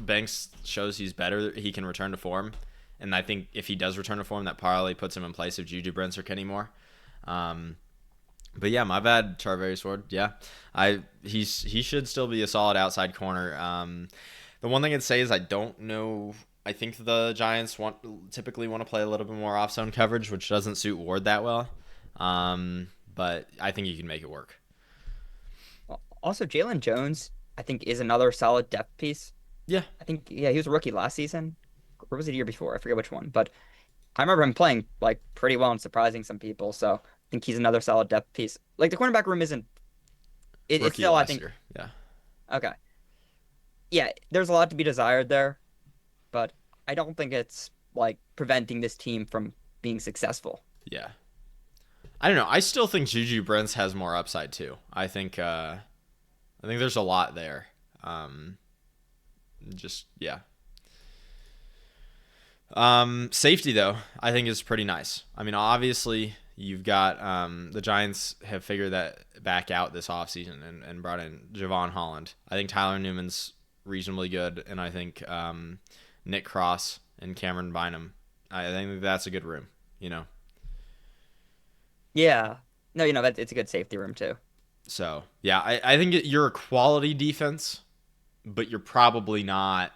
Banks shows he's better. He can return to form. And I think if he does return to form, that probably puts him in place of Juju Brents or Kenny Moore. Um, but yeah, my bad, Charvarius Ward. Yeah, he should still be a solid outside corner. The one thing I'd say is I don't know. I think the Giants typically want to play a little bit more off zone coverage, which doesn't suit Ward that well. But I think you can make it work. Also, Jalen Jones, I think, is another solid depth piece. Yeah, I think, yeah, he was a rookie last season. Or was it the year before? I forget which one. But I remember him playing like pretty well and surprising some people. So I think he's another solid depth piece. Like the cornerback room isn't. It's rookie still, I last think, year. Yeah, okay. Yeah, there's a lot to be desired there, but I don't think it's like preventing this team from being successful. yeah. I don't know. I still think Juju Brents has more upside too. I think there's a lot there. Just yeah. Safety though, I think is pretty nice. I mean, obviously you've got the Giants have figured that back out this offseason and brought in Javon Holland. I think Tyler Newman's reasonably good, and I think Nick Cross and Cameron Bynum. I think that's a good room. You know, Yeah. No, that it's a good safety room too. so yeah, I think you're a quality defense, but you're probably not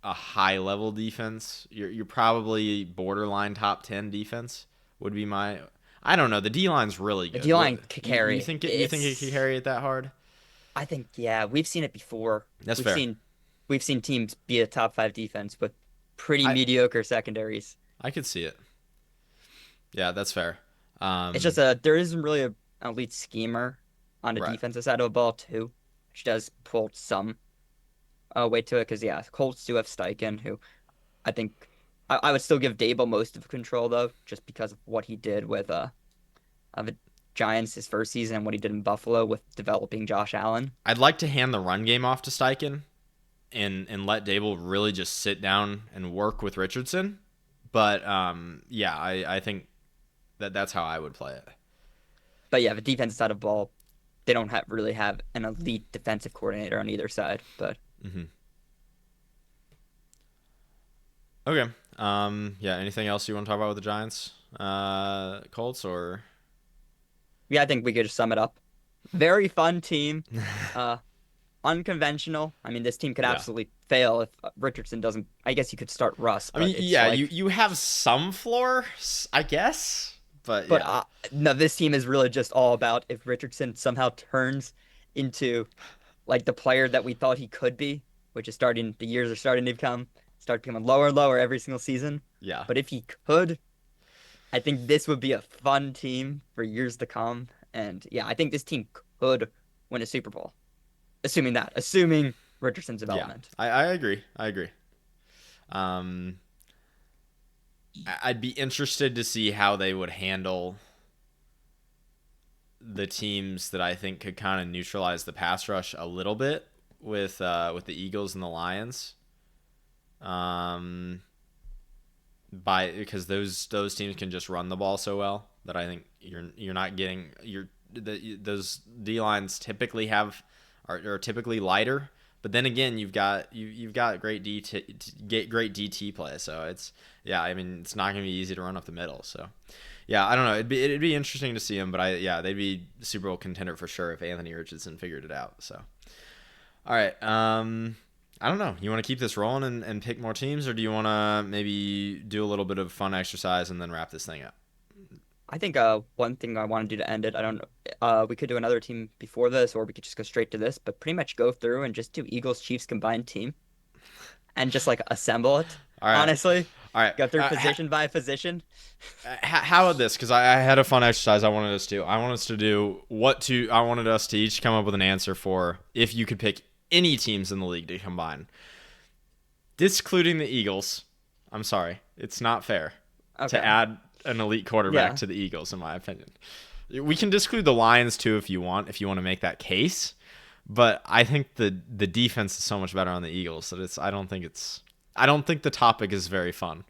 a high level defense. You're probably borderline top 10 defense would be my. I don't know. The D line's really The good. D line What could you carry. think it could It's carry it that hard? I think yeah, we've seen it before. That's We've fair. seen we've seen teams be a top 5 defense with pretty I mediocre secondaries. I could see it. Yeah, that's fair. It's just there isn't really an elite schemer on the Right. defensive side of the ball too, which does pull some weight to it. Because yeah, Colts do have Steichen, who I think I would still give Dable most of the control though, just because of what he did with of it. Giants his first season and what he did in Buffalo with developing Josh Allen. I'd like to hand the run game off to Steichen and let Dable really just sit down and work with Richardson. But yeah, I think that's how I would play it. But yeah, the defensive side of the ball, they don't really have an elite defensive coordinator on either side. But Mm-hmm. Okay. Yeah. Anything else you want to talk about with the Giants, Colts, or? yeah, I think we could just sum it up. Very fun team. Uh, Unconventional. I mean, this team could Yeah. absolutely fail if Richardson doesn't. I guess you could start Russ, I but mean, it's yeah. You like, you have some floor, I guess, but but yeah, no, this team is really just all about if Richardson somehow turns into like the player that we thought he could be, which is starting. The years are starting to start becoming lower and lower every single season. yeah, But if he could, I think this would be a fun team for years to come. And yeah, I think this team could win a Super Bowl, assuming Richardson's yeah. development. I agree. I agree. Um, I'd be interested to see how they would handle the teams that I think could kind of neutralize the pass rush a little bit with the Eagles and the Lions. Um, because those teams can just run the ball so well that I think you're not getting those D lines typically are typically lighter. But then again, you've got great get great DT play, so it's yeah. I mean, it's not gonna be easy to run up the middle. So yeah, I don't know. It'd be interesting to see them, but they'd be Super Bowl contender for sure if Anthony Richardson figured it out. So all right, I don't know. You want to keep this rolling and pick more teams, or do you want to maybe do a little bit of fun exercise and then wrap this thing up? I think one thing I want to do to end it, I don't know, we could do another team before this, or we could just go straight to this, but pretty much go through and just do Eagles Chiefs combined team and just like assemble it. All right, Honestly, all right. go through position by position. How about this? Because I had a fun exercise I wanted us to do. I wanted us to each come up with an answer for if you could pick any teams in the league to combine, discluding the Eagles. I'm sorry, it's not fair to Okay. add an elite quarterback Yeah. to the Eagles, in my opinion. We can disclude the Lions too if you want to make that case. But I think the defense is so much better on the Eagles that I don't think the topic is very fun.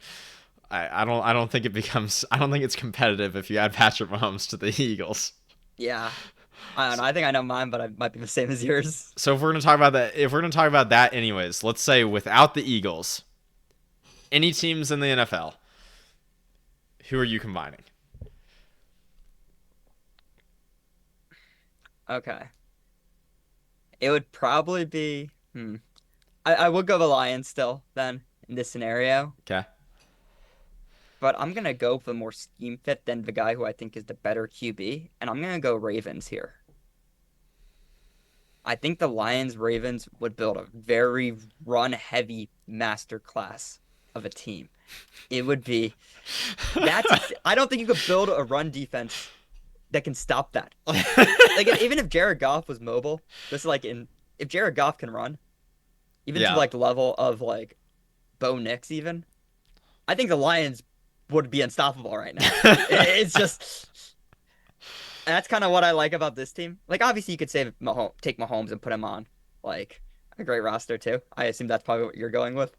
I don't think it's competitive if you add Patrick Mahomes to the Eagles. Yeah. I don't know. I think I know mine, but I might be the same as yours. So if we're gonna talk about that anyways, let's say without the Eagles, any teams in the NFL, who are you combining? Okay. It would probably be I would go the Lions still then in this scenario, Okay. but I'm gonna go for more scheme fit than the guy who I think is the better QB, and I'm gonna go Ravens here. I think the Lions Ravens would build a very run heavy masterclass of a team. It would be I don't think you could build a run defense that can stop that. Like even if Jared Goff was mobile, this is like in if Jared Goff can run, even to Yeah. like the level of like Bo Nix even, I think the Lions would be unstoppable right now. It's just that's kind of what I like about this team. Like obviously you could take Mahomes and put him on like a great roster too. I assume that's probably what you're going with.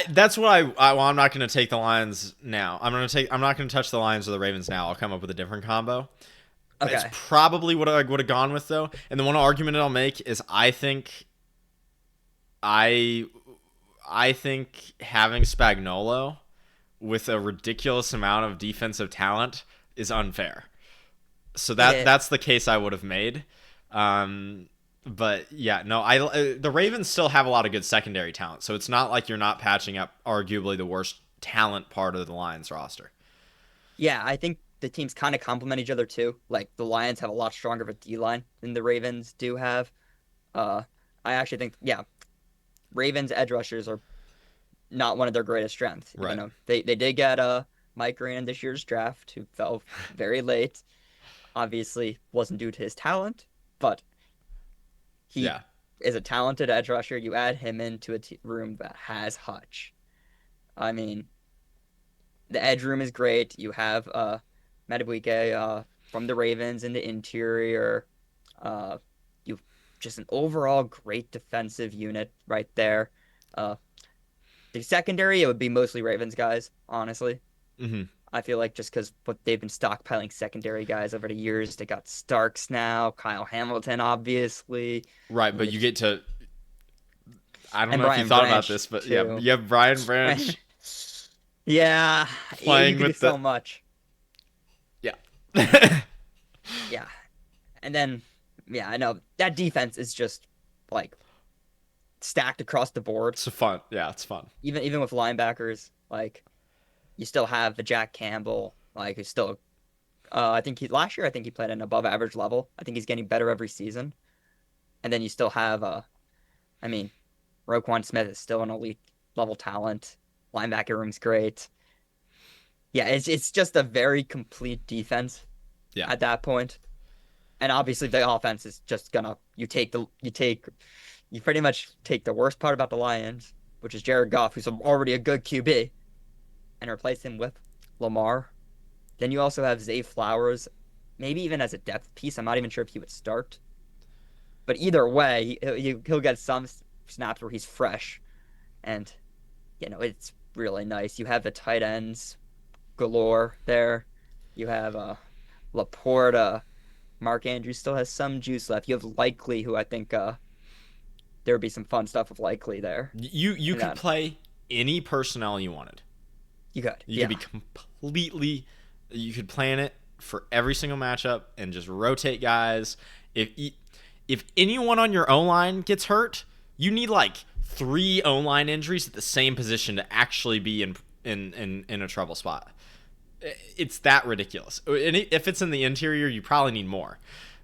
That's what well, I'm not going to take the Lions now. I'm not going to touch the Lions or the Ravens now. I'll come up with a different combo. It's Okay. probably what I would have gone with though. And the one argument I'll make is I I think having Spagnuolo with a ridiculous amount of defensive talent is unfair. So It that's the case I would have made. But yeah, no, the Ravens still have a lot of good secondary talent. So it's not like you're not patching up arguably the worst talent part of the Lions roster. Yeah, I think the teams kind of complement each other too. Like the Lions have a lot stronger of a D line than the Ravens do have. Uh, I actually think, yeah, Ravens edge rushers are not one of their greatest strengths. You Right. know, they did get Mike Green in this year's draft, who fell very late. Obviously, wasn't due to his talent, but he Yeah. is a talented edge rusher. You add him into a room that has Hutch. I mean, the edge room is great. You have Madubuike from the Ravens in the interior. Uh, you've just an overall great defensive unit right there. Uh, the secondary, it would be mostly Ravens guys, honestly. Hmm. I feel like just because what they've been stockpiling secondary guys over the years. They got Starks now, Kyle Hamilton, obviously, Right, and but you get to. I don't and know if you Brian thought about Branch this, but yeah, too. you have Brian Branch Yeah, you playing could do with the. so much. Yeah. Yeah, and then yeah, I know that defense is just like stacked across the board. It's fun. Yeah, it's fun. Even with linebackers, like you still have the Jack Campbell, like who's still. I think he last year. I think he played at an above average level. I think he's getting better every season. And then you still have, I mean, Roquan Smith is still an elite level talent. Linebacker room's great. Yeah, it's just a very complete defense Yeah. at that point. And obviously the offense is just gonna you pretty much take the worst part about the Lions, which is Jared Goff, who's already a good QB, and replace him with Lamar. Then you also have Zay Flowers, maybe even as a depth piece. I'm not even sure if he would start. But either way, he'll get some snaps where he's fresh. And, it's really nice. You have the tight ends galore there. You have Laporta. Mark Andrews still has some juice left. You have Likely, who I think there would be some fun stuff with Likely there. You And could play any personnel you wanted. You could. You could be completely. You could plan it for every single matchup and just rotate guys. If anyone on your O-line gets hurt, you need like 3 O-line injuries at the same position to actually be in a trouble spot. It's that ridiculous. And if it's in the interior, you probably need more.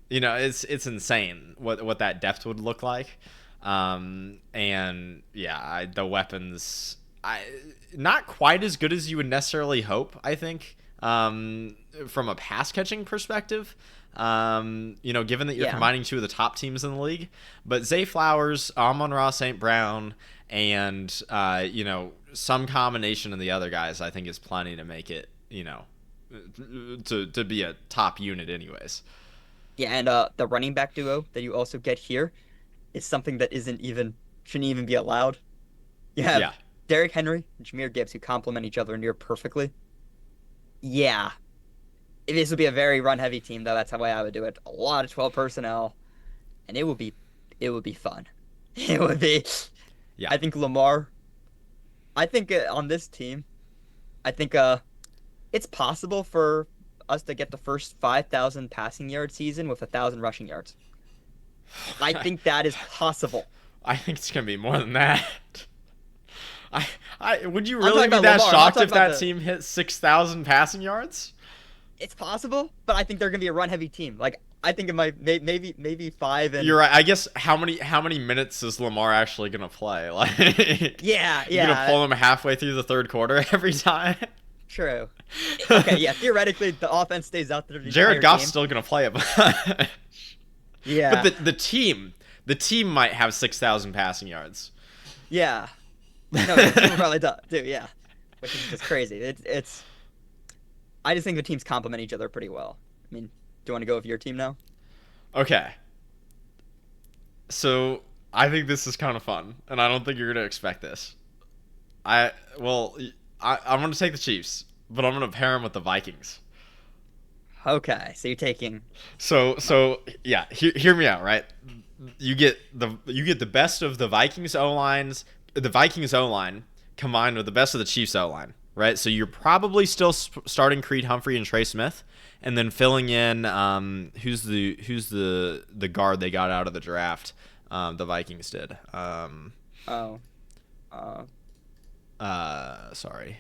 It's insane what that depth would look like. And yeah, the weapons, not quite as good as you would necessarily hope, I think, from a pass catching perspective. Given that you're combining 2 of the top teams in the league, but Zay Flowers, Amon-Ra St. Brown, and some combination of the other guys, I think is plenty to make it, to be a top unit anyways. Yeah, and the running back duo that you also get here is something that shouldn't even be allowed. You have Derrick Henry and Jahmyr Gibbs who complement each other near perfectly. Yeah. This would be a very run-heavy team, though. That's how I would do it. A lot of 12 personnel, and it would be fun. It would be. Yeah. I think Lamar. I think on this team, I think it's possible for us to get the first 5,000 passing yard season with 1,000 rushing yards. I think that is possible. I think it's gonna be more than that. Would you really be that Lamar. shocked if that team hit 6,000 passing yards? It's possible, but I think they're gonna be a run-heavy team. Like I think it might maybe 5. And you're right. I guess how many minutes is Lamar actually gonna play? Like yeah, you're gonna pull him halfway through the third quarter every time. True. Okay, yeah. Theoretically, the offense stays out there. Jared Goff's still gonna play a bunch. Yeah. But the team might have 6,000 passing yards. Yeah. No, the team probably does too. Yeah. Which is just crazy. It's. I just think the teams complement each other pretty well. I mean, do you want to go with your team now? Okay. So I think this is kind of fun, and I don't think you're gonna expect this. I'm gonna take the Chiefs, but I'm gonna pair them with the Vikings. Okay, so you're taking. So yeah, hear me out, right? You get the best of the Vikings O-line combined with the best of the Chiefs O-line, right? So you're probably still starting Creed Humphrey and Trey Smith, and then filling in who's the guard they got out of the draft. The Vikings did. Sorry,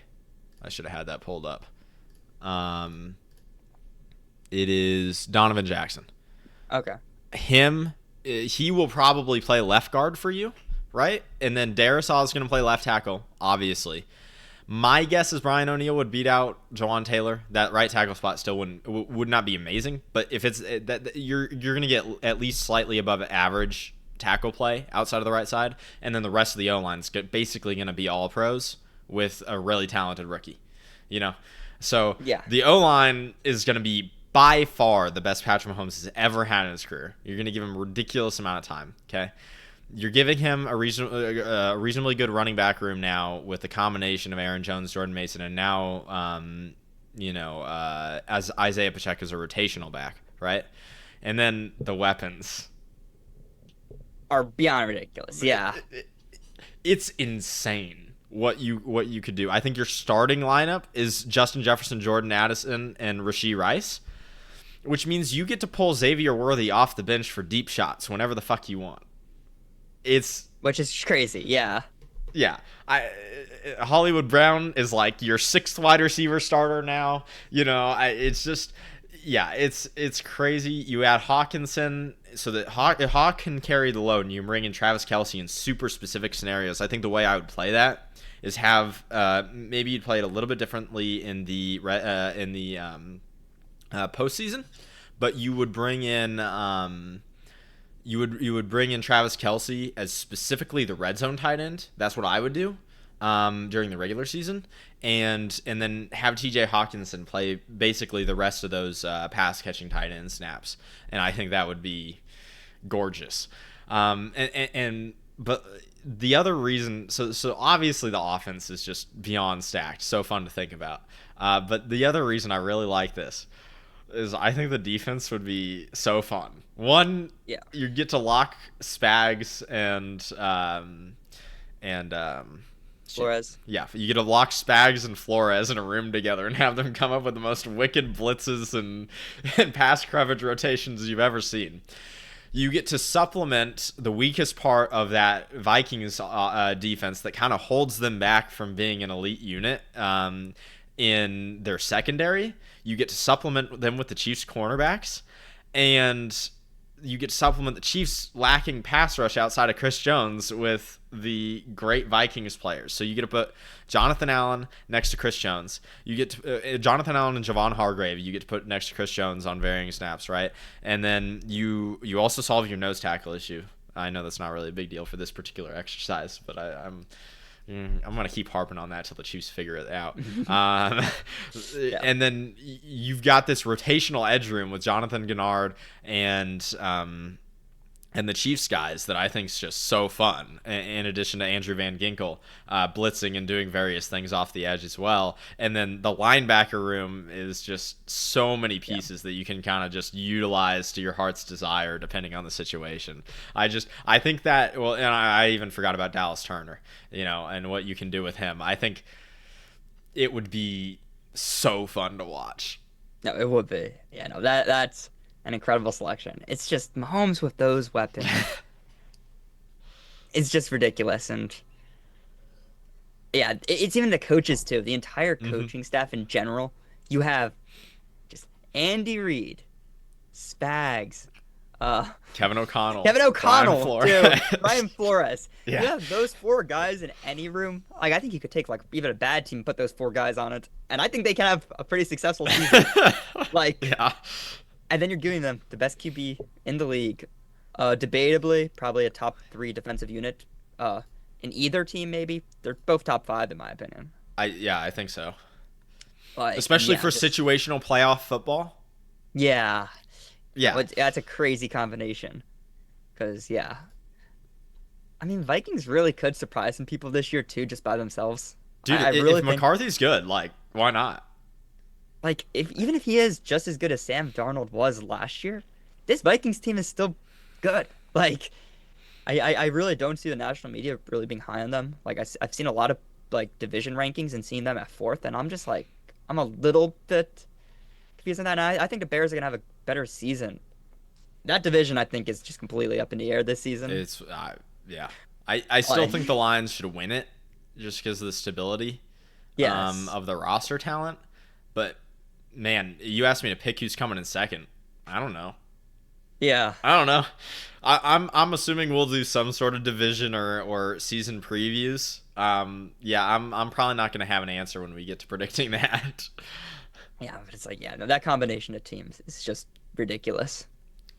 I should have had that pulled up. It is Donovan Jackson. Okay. He will probably play left guard for you, right? And then Darisaw is going to play left tackle, obviously. My guess is Brian O'Neill would beat out Jawan Taylor. That right tackle spot still would not be amazing, but if it's that you're going to get at least slightly above average tackle play outside of the right side, and then the rest of the O-line is basically going to be all pros with a really talented rookie. So yeah. the O-line is going to be by far the best Patrick Mahomes has ever had in his career. You're going to give him a ridiculous amount of time, okay? You're giving him a reasonably good running back room now with the combination of Aaron Jones, Jordan Mason, and now, as Isaiah Pacheco is a rotational back, right? And then the weapons are beyond ridiculous. Yeah. It's insane what you could do. I think your starting lineup is Justin Jefferson, Jordan Addison, and Rashee Rice, which means you get to pull Xavier Worthy off the bench for deep shots whenever the fuck you want. Which is crazy, yeah. Yeah. Hollywood Brown is like your 6th wide receiver starter now. It's just, yeah, it's crazy. You add Hawkinson so that Hawk can carry the load, and you bring in Travis Kelce in super specific scenarios. I think the way I would play that is have maybe you'd play it a little bit differently in the postseason, but you would bring in you would bring in Travis Kelce as specifically the red zone tight end. That's what I would do during the regular season, and then have T.J. Hawkinson play basically the rest of those pass catching tight end snaps, and I think that would be gorgeous. But the other reason, so obviously the offense is just beyond stacked, so fun to think about. But the other reason I really like this is I think the defense would be so fun. One, yeah, you get to lock Spags and Flores. Yeah, you get to lock Spags and Flores in a room together and have them come up with the most wicked blitzes and pass coverage rotations you've ever seen. You get to supplement the weakest part of that Vikings defense that kind of holds them back from being an elite unit in their secondary. You get to supplement them with the Chiefs cornerbacks, and you get to supplement the Chiefs lacking pass rush outside of Chris Jones with the great Vikings players. So you get to put Jonathan Allen next to Chris Jones. You get to, Jonathan Allen and Javon Hargrave, you get to put next to Chris Jones on varying snaps, right? And then you also solve your nose tackle issue. I know that's not really a big deal for this particular exercise, but I'm going to keep harping on that till the Chiefs figure it out. Yeah. And then you've got this rotational edge room with Jonathan Gennard and the Chiefs guys that I think is just so fun, in addition to Andrew Van Ginkel blitzing and doing various things off the edge as well. And then the linebacker room is just so many pieces that you can kind of just utilize to your heart's desire depending on the situation. I think that, well, and I even forgot about Dallas Turner, and what you can do with him. I think it would be so fun to watch. No, it would be. Yeah, no, that's an incredible selection. It's just Mahomes with those weapons. It's just ridiculous. And yeah, it's even the coaches too. The entire coaching staff in general. You have just Andy Reid, Spags, Kevin O'Connell, Brian Flores. Yeah. You have those 4 guys in any room. Like, I think you could take even a bad team and put those 4 guys on it, and I think they can have a pretty successful season. Yeah. And then you're giving them the best QB in the league, debatably probably a top 3 defensive unit in either team. Maybe they're both top 5 in my opinion. I think so. Especially for situational playoff football. Yeah. Yeah. That's a crazy combination. Because I mean, Vikings really could surprise some people this year too, just by themselves. Dude, if McCarthy's good, why not? Even if he is just as good as Sam Darnold was last year, this Vikings team is still good. I really don't see the national media really being high on them. I've seen a lot of division rankings and seeing them at 4th, and I'm just I'm a little bit confused on that. And I think the Bears are gonna have a better season. That division, I think, is just completely up in the air this season. It's yeah. I still think the Lions should win it just because of the stability of the roster talent, but. Man, you asked me to pick who's coming in second. I don't know. Yeah. I don't know. I'm assuming we'll do some sort of division or season previews. I'm probably not going to have an answer when we get to predicting that. Yeah, but it's that combination of teams is just ridiculous.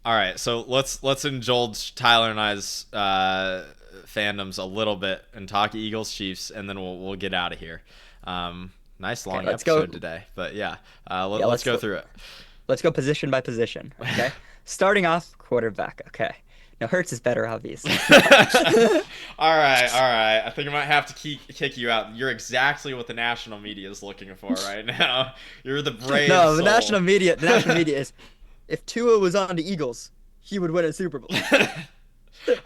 All right, so let's indulge Tyler and I's fandoms a little bit and talk Eagles Chiefs, and then we'll get out of here. Nice long episode today, but let's go through it. Let's go position by position. Okay. Starting off, quarterback. Okay. Now Hurts is better, obviously. All right, all right. I think I might have to kick you out. You're exactly what the national media is looking for right now. You're the brave No, soul. the national media is if Tua was on the Eagles, he would win a Super Bowl.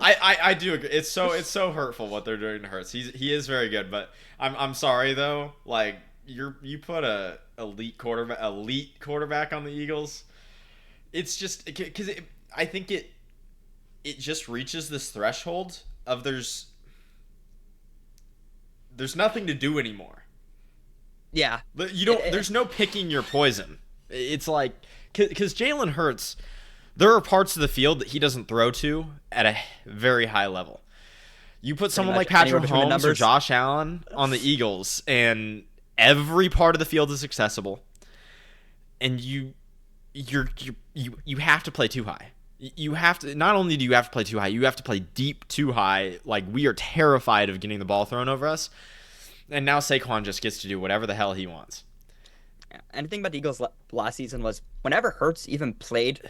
I do agree. It's so hurtful what they're doing to Hurts. He is very good, but I'm sorry though. Like you put a elite quarterback on the Eagles. It's just because I think it just reaches this threshold of there's nothing to do anymore. Yeah. You don't. There's no picking your poison. It's like because Jalen Hurts, there are parts of the field that he doesn't throw to at a very high level. You put someone like Patrick Mahomes or Josh Allen on the Eagles, and every part of the field is accessible, and you have to play too high. You have to. Not only do you have to play too high, you have to play deep too high. Like we are terrified of getting the ball thrown over us, and now Saquon just gets to do whatever the hell he wants. Yeah. And the thing about the Eagles last season was whenever Hurts even played,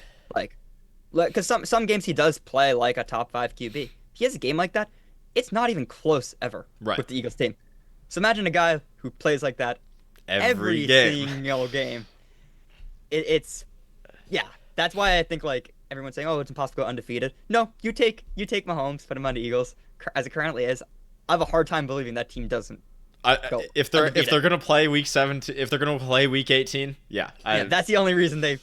because some games he does play like a top 5 QB. He has a game like that, it's not even close ever with the Eagles team. So imagine a guy who plays like that every single game. It's that's why I think like everyone's saying, oh, it's impossible to go undefeated. No, you take Mahomes, put him on the Eagles. As it currently is, I have a hard time believing that team doesn't. If they're gonna play week 17, if they're gonna play week 18, that's the only reason they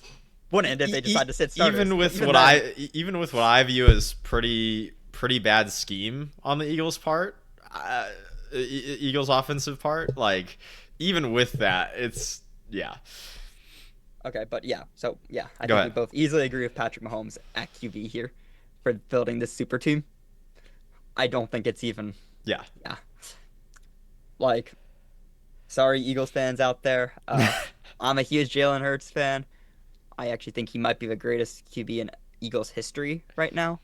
wouldn't if they decide to sit starters. Even with what I view as pretty bad scheme on the Eagles' part, Eagles' offensive part, like even with that, it's Okay, but I think we both easily agree with Patrick Mahomes at QB here for building this super team. I don't think it's even. Yeah. Like, sorry, Eagles fans out there. I'm a huge Jalen Hurts fan. I actually think he might be the greatest QB in Eagles history right now.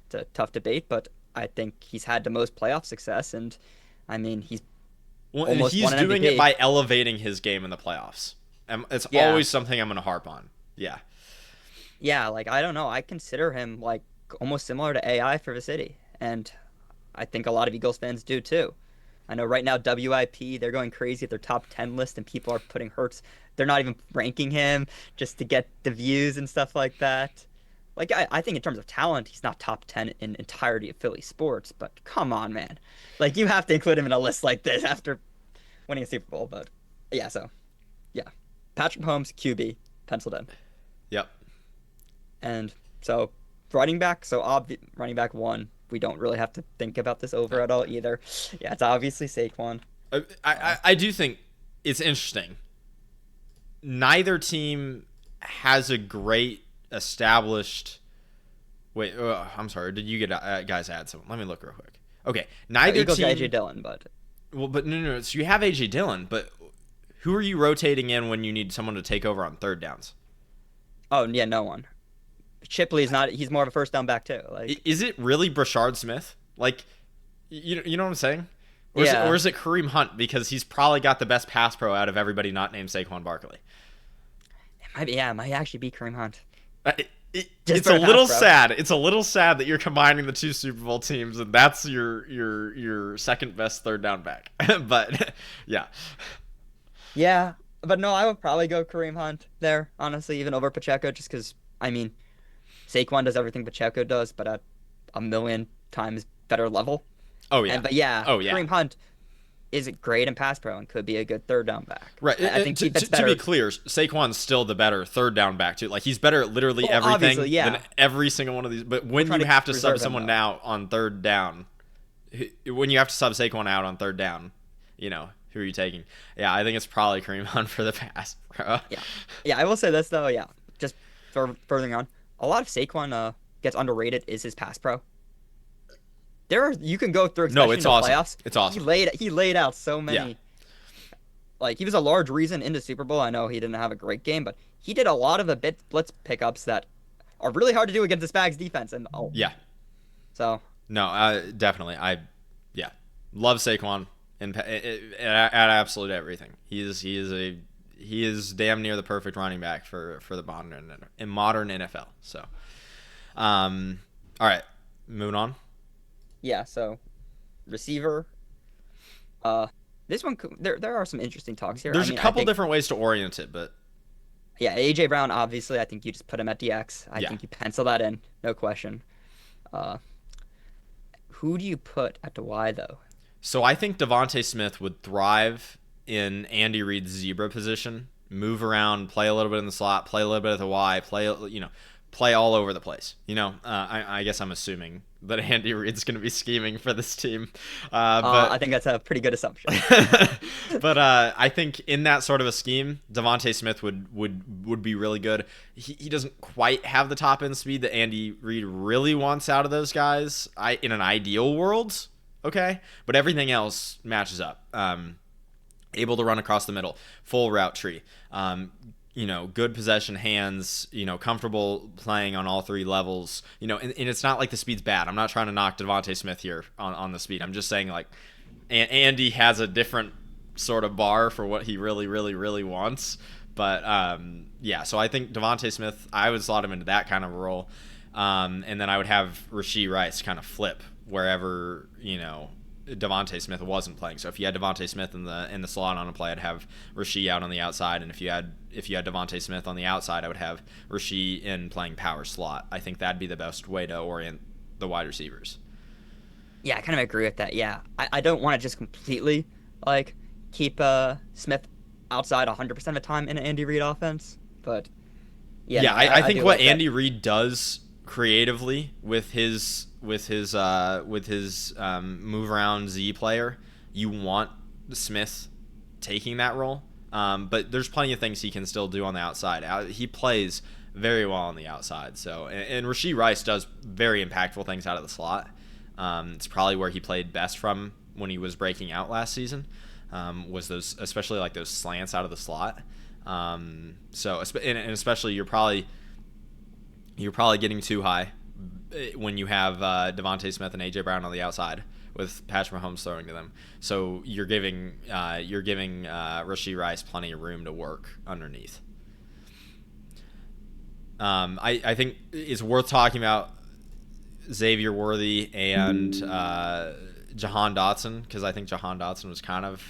It's a tough debate, but I think he's had the most playoff success, and I mean he's almost he's won an doing MVP. it by elevating his game in the playoffs. It's always something I'm going to harp on. Yeah, like I don't know. I consider him like almost similar to AI for the city, and I think a lot of Eagles fans do too. I know right now WIP, they're going crazy at their top 10 list, and people are putting Hurts. They're not even ranking him just to get the views and stuff like that. Like I think in terms of talent, he's not top 10 in entirety of Philly sports, but come on, man. Like you have to include him in a list like this after winning a Super Bowl. But yeah, Patrick Mahomes, QB, penciled in. Yep. And so running back, running back 1. We don't really have to think about this over at all either. Yeah, it's obviously Saquon. I do think it's interesting. Neither team has a great established. Wait, I'm sorry. Did you guys add someone? Let me look real quick. Okay, neither Eagles team. got AJ Dillon, but no. So you have AJ Dillon, but who are you rotating in when you need someone to take over on third downs? Oh yeah, no one. Shipley's not. He's more of a first down back too. Like, is it really Brashard Smith? Like, you know what I'm saying? Or is it Kareem Hunt because he's probably got the best pass pro out of everybody not named Saquon Barkley? It might actually be Kareem Hunt. It's a little sad. It's a little sad that you're combining the two Super Bowl teams, and that's your second best third down back. But yeah, but no, I would probably go Kareem Hunt there, honestly, even over Pacheco, just because I mean, Saquon does everything Pacheco does, but at a million times better level. Oh yeah. Kareem Hunt is great in pass pro and could be a good third down back. Right. I think to be clear, Saquon's still the better third down back too. Like he's better at literally everything than every single one of these. But when you have to sub someone out on third down, when you have to sub Saquon out on third down, who are you taking? Yeah, I think it's probably Kareem Hunt for the pass pro. Yeah. I will say this though. Yeah, just furthering on, a lot of Saquon gets underrated is his pass pro. You can go through. No, it's awesome. Playoffs. It's awesome. He laid out so many. Yeah. Like he was a large reason into Super Bowl. I know he didn't have a great game, but he did a lot of the blitz pickups that are really hard to do against the Spags defense. And so no, definitely, love Saquon and at absolute everything. He is he is damn near the perfect running back for the modern NFL. So, all right, moving on. Yeah, so receiver. Uh, this one there are some interesting talks here. I There's a mean, I couple think different ways to orient it, but yeah, AJ Brown. Obviously, I think you just put him at DX. I yeah. think you pencil that in, no question. Uh, who do you put at the Y though? So I think Devontae Smith would thrive in Andy Reid's zebra position, move around, play a little bit in the slot, play a little bit at the Y, play all over the place. I guess I'm assuming that Andy Reid's going to be scheming for this team, but I think that's a pretty good assumption. but I think in that sort of a scheme, Devontae Smith would be really good. He doesn't quite have the top end speed that Andy Reid really wants out of those guys. In an ideal world. Okay, but everything else matches up. Able to run across the middle, full route tree. Good possession hands. Comfortable playing on all three levels. And it's not like the speed's bad. I'm not trying to knock Devontae Smith here on the speed. I'm just saying like, Andy has a different sort of bar for what he really, really, really wants. But yeah, so I think Devontae Smith, I would slot him into that kind of role, and then I would have Rashee Rice kind of flip wherever Devontae Smith wasn't playing. So if you had Devontae Smith in the slot on a play, I'd have Rashee out on the outside, and if you had Devontae Smith on the outside, I would have Rashee in playing power slot. I think that'd be the best way to orient the wide receivers. Yeah, I kind of agree with that. Yeah, I don't want to just completely like keep Smith outside 100% of the time in an Andy Reid offense, but yeah, I think what like Andy Reid does creatively with his move around Z player, you want Smith taking that role. But there's plenty of things he can still do on the outside. He plays very well on the outside. So and Rashee Rice does very impactful things out of the slot. It's probably where he played best from when he was breaking out last season. Was those, especially like those slants out of the slot. So and especially you're probably getting too high when you have Devontae Smith and AJ Brown on the outside with Patrick Mahomes throwing to them. So you're giving Rashee Rice plenty of room to work underneath. I think it's worth talking about Xavier Worthy and Jahan Dotson, because I think Jahan Dotson was kind of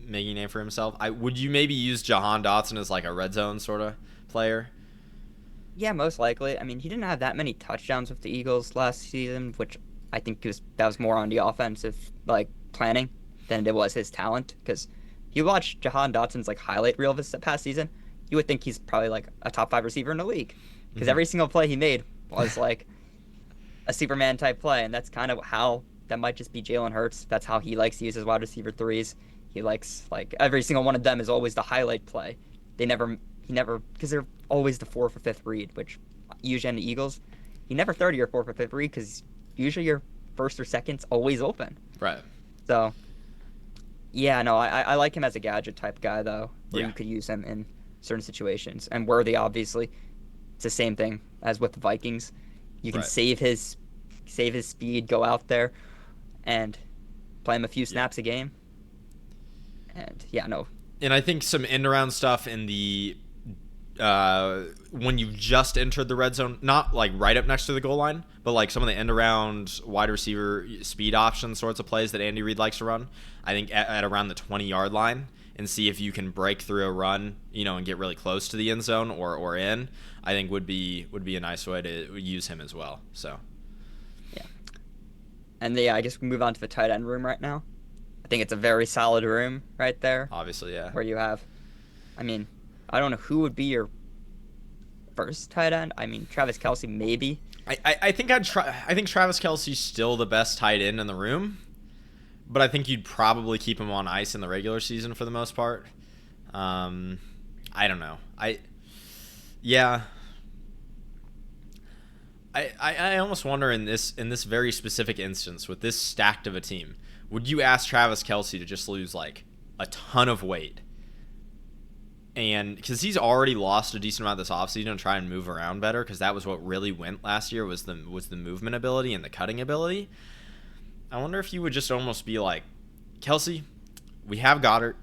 making a name for himself. Would you maybe use Jahan Dotson as like a red zone sort of player? Yeah, most likely. I mean, he didn't have that many touchdowns with the Eagles last season, which I think that was more on the offensive planning than it was his talent. Because you watch Jahan Dotson's highlight reel of this past season, you would think he's probably a top 5 receiver in the league. Because every single play he made was a Superman type play, and that's kind of how that might just be Jalen Hurts. That's how he likes to use his wide receiver threes. He likes every single one of them is always the highlight play. He never because they're always the 4th or 5th read, which usually in the Eagles, you never throw to your 4th or 5th read because usually your 1st or 2nd's always open. Right. So, yeah, no, I like him as a gadget type guy though, where Yeah. you could use him in certain situations. And Worthy, obviously, it's the same thing as with the Vikings. You can Right. save his speed, go out there, and play him a few snaps a game. And yeah, no. And I think some end around stuff in the when you've just entered the red zone, not right up next to the goal line, but some of the end around wide receiver speed option sorts of plays that Andy Reid likes to run. I think at around the 20-yard line, and see if you can break through a run, and get really close to the end zone or in. I think would be a nice way to use him as well. So yeah, and yeah, I guess we move on to the tight end room right now. I think it's a very solid room right there. Obviously, yeah. Where you have, I mean, I don't know who would be your first tight end. I mean, Travis Kelce maybe. I think I think Travis Kelce's still the best tight end in the room, but I think you'd probably keep him on ice in the regular season for the most part. I don't know. I almost wonder in this very specific instance with this stacked of a team, would you ask Travis Kelce to just lose a ton of weight? And because he's already lost a decent amount this offseason and try and move around better, because that was what really went last year was the movement ability and the cutting ability. I wonder if you would just almost be like, Kelce, we have Goddard.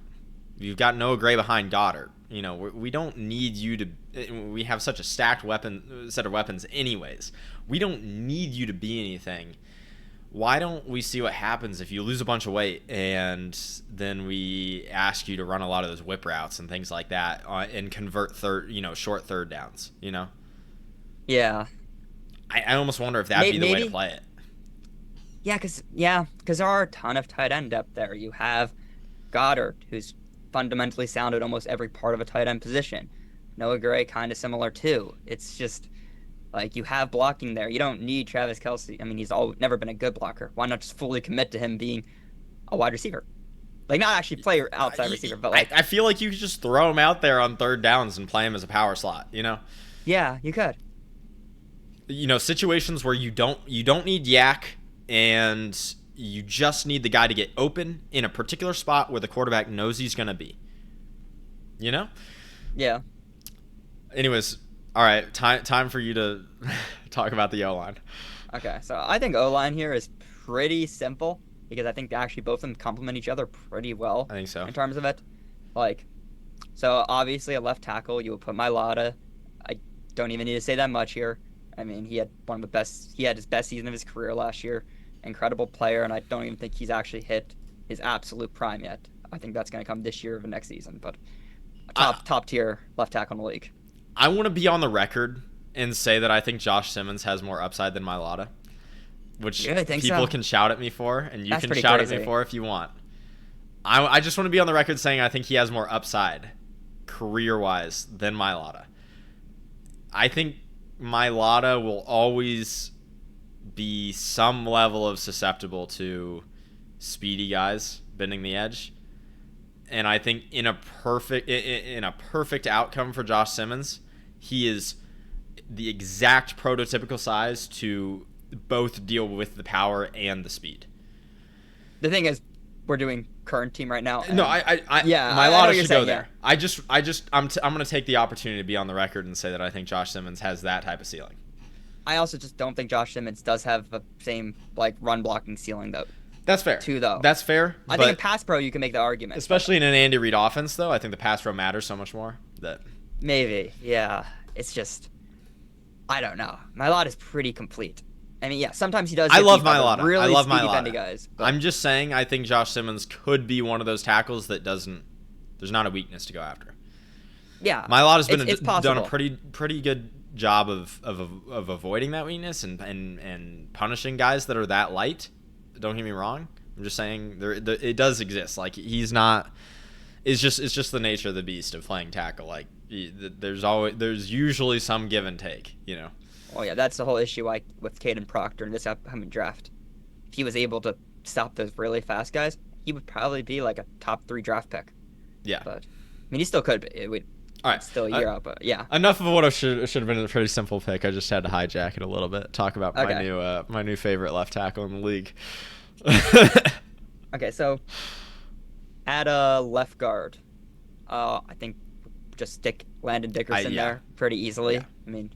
You've got Noah Gray behind Goddard. You know, we don't need you to. We have such a stacked set of weapons, anyways. We don't need you to be anything. Why don't we see what happens if you lose a bunch of weight and then we ask you to run a lot of those whip routes and things like that and convert short third downs? You know. Yeah. I almost wonder if that'd be the way to play it. Yeah, because there are a ton of tight end depth there. You have Goddard, who's fundamentally sound at almost every part of a tight end position. Noah Gray, kind of similar too. It's just like you have blocking there. You don't need Travis Kelce. I mean, he's never been a good blocker. Why not just fully commit to him being a wide receiver? Like, not actually play outside receiver, but like I feel like you could just throw him out there on third downs and play him as a power slot. You know? Yeah, you could. You know, situations where you don't need yak and you just need the guy to get open in a particular spot where the quarterback knows he's going to be. You know? Yeah. Anyways, all right, time for you to talk about the O-line. Okay, so I think O-line here is pretty simple because I think actually both of them complement each other pretty well. I think so. In terms of it. So obviously at left tackle, you would put Mailata. I don't even need to say that much here. I mean, he had his best season of his career last year. Incredible player, and I don't even think he's actually hit his absolute prime yet. I think that's going to come this year or next season, but top tier left tackle in the league. I want to be on the record and say that I think Josh Simmons has more upside than Mailata, which people can shout at me for, and you can shout at me for if you want. I just want to be on the record saying I think he has more upside career-wise than Mailata. I think Mailata will always be some level of susceptible to speedy guys bending the edge. And I think in a perfect outcome for Josh Simmons, he is the exact prototypical size to both deal with the power and the speed. The thing is, we're doing current team right now. No, Mailata should go there. I'm going to take the opportunity to be on the record and say that I think Josh Simmons has that type of ceiling. I also just don't think Josh Simmons does have the same run blocking ceiling though. That's fair. That's fair. I think in pass pro you can make the argument, especially in an Andy Reid offense. Though I think the pass pro matters so much more that maybe, yeah. It's just I don't know. Mailata is pretty complete. I mean, yeah, sometimes he does. I love Mailata. Really I love Mailata. Guys, I'm just saying, I think Josh Simmons could be one of those tackles that doesn't. There's not a weakness to go after. Yeah, Mailata's done a pretty good job of avoiding that weakness and punishing guys that are that light. Don't get me wrong. I'm just saying it does exist. Like he's not. It's just the nature of the beast of playing tackle. Like there's usually some give and take. You know. Oh yeah, that's the whole issue with Caden Proctor in this upcoming draft. If he was able to stop those really fast guys, he would probably be like a top 3 draft pick. Yeah. But I mean, he still could be. All right, still a year out, but yeah. Enough of what should have been a pretty simple pick. I just had to hijack it a little bit. Talk about my new favorite left tackle in the league. Okay, so at a left guard, I think just stick Landon Dickerson there pretty easily. Yeah. I mean,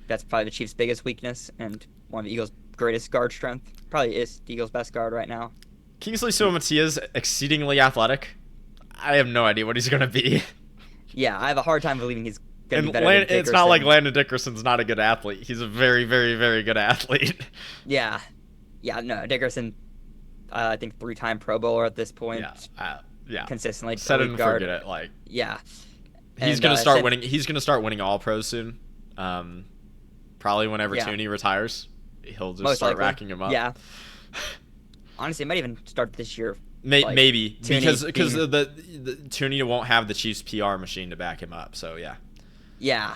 that's probably the Chiefs' biggest weakness and one of the Eagles' greatest guard strength. Probably is the Eagles' best guard right now. Kingsley Suamataia is exceedingly athletic. I have no idea what he's going to be. Yeah, I have a hard time believing he's going to be better than Dickerson. It's not like Landon Dickerson's not a good athlete. He's a very, very, very good athlete. Yeah. Yeah, no, Dickerson, I think 3-time Pro Bowler at this point. Yeah. Consistently. Set it and forget it. Yeah. He's going to start winning. He's going to start winning all pros soon. Probably whenever Tooney retires, he'll just start racking him up. Yeah. Honestly, it might even start this year. Maybe because the Tooney won't have the Chiefs PR machine to back him up. So yeah. Yeah.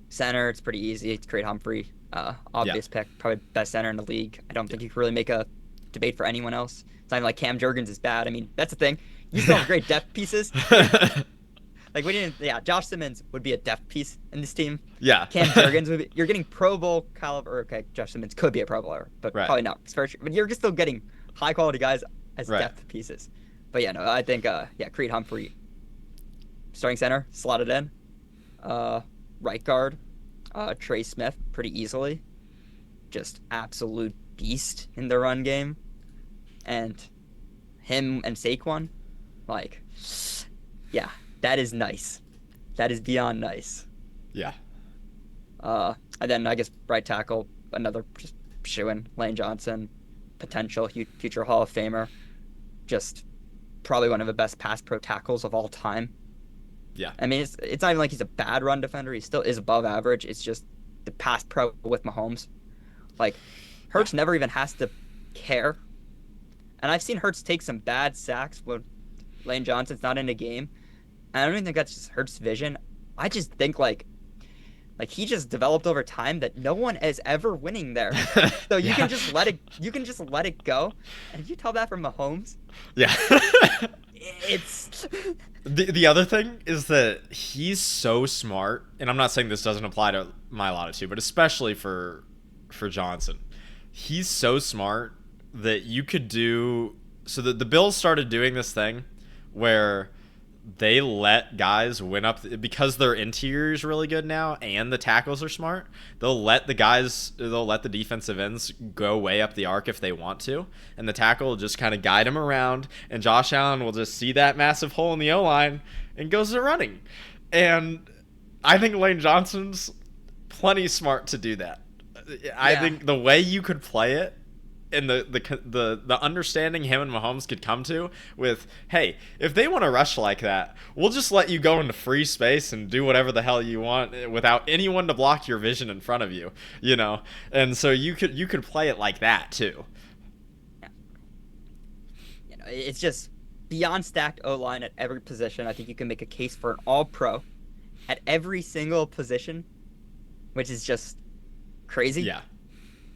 Center, it's pretty easy. It's Creed Humphrey, obvious pick, probably best center in the league. I don't think you can really make a debate for anyone else. It's not even like Cam Jurgens is bad. I mean, that's the thing. You still have great depth pieces. Josh Simmons would be a depth piece in this team. Yeah. Cam Jurgens would be. You're getting Pro Bowl caliber. Okay, Josh Simmons could be a Pro Bowler, but probably not. But you're just still getting high quality guys as depth pieces. But yeah, no, I think Creed Humphrey, starting center, slotted in. Right guard, Trey Smith, pretty easily. Just absolute beast in the run game. And him and Saquon, Yeah, that is nice. That is beyond nice. Yeah. And then I guess right tackle, another just shoo-in, Lane Johnson, potential future Hall of Famer. Just probably one of the best pass pro tackles of all time. Yeah. I mean, it's not even like he's a bad run defender. He still is above average. It's just the pass pro with Mahomes. Like, Hurts never even has to care. And I've seen Hurts take some bad sacks when Lane Johnson's not in a game. And I don't even think that's just Hurts' vision. I just think like he just developed over time that no one is ever winning there. So you can just let it go. And if you tell that from Mahomes, Yeah. it's The other thing is that he's so smart, and I'm not saying this doesn't apply to Mailata too, but especially for Johnson. He's so smart that you could do so that the Bills started doing this thing where they let guys win up because their interior is really good now and the tackles are smart. They'll let the defensive ends go way up the arc if they want to, and the tackle will just kind of guide them around, and Josh Allen will just see that massive hole in the O-line and goes to running. And I think Lane Johnson's plenty smart to do that. I think the way you could play it, and the understanding him and Mahomes could come to with, hey, if they want to rush like that, we'll just let you go into free space and do whatever the hell you want without anyone to block your vision in front of you, you know? And so you could play it like that too. Yeah. You know, it's just beyond stacked O-line at every position. I think you can make a case for an all-pro at every single position, which is just crazy. Yeah.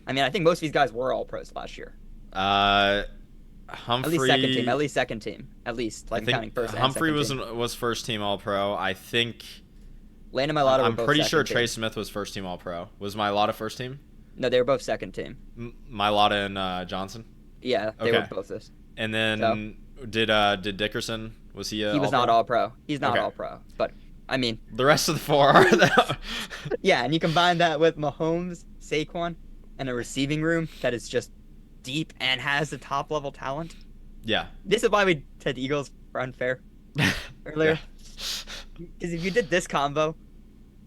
I mean, I think most of these guys were all pros last year. Humphrey, At least second team. Like counting first. Humphrey and second team. was first team All Pro. I think. Landon Mailata. I'm pretty sure team. Trey Smith was first team All Pro. Was Mailata first team? No, they were both second team. Mailata and Johnson. Yeah, they were both this. And then did Dickerson? Was he? He was not All Pro. He's not All Pro. But I mean, the rest of the four are. Yeah, and you combine that with Mahomes, Saquon, and a receiving room that is just deep and has the top level talent. Yeah. This is why we said the Eagles were unfair earlier. Because if you did this combo,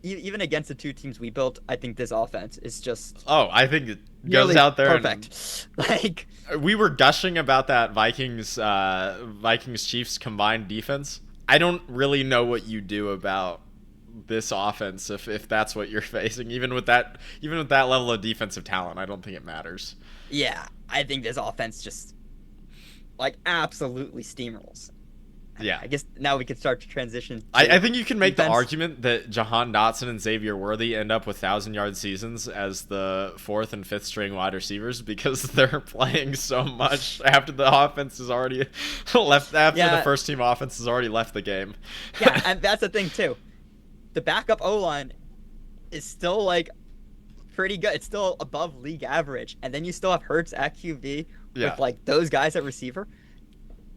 even against the two teams we built, I think this offense is just. Oh, I think it goes out there. Perfect. Like we were gushing about that Vikings Chiefs combined defense. I don't really know what you do about this offense if that's what you're facing. Even with that level of defensive talent, I don't think it matters. Yeah, I think this offense just like absolutely steamrolls. Yeah. I guess now we could start to transition. I think you can make defense. the argument that Jahan Dotson and Xavier Worthy end up with 1,000-yard seasons as the fourth and fifth string wide receivers because they're playing so much after the offense is already left. The first team offense has already left the game. Yeah, and that's the thing too. The backup O-line is still like pretty good. It's still above league average, and then you still have Hurts at QB with like those guys at receiver.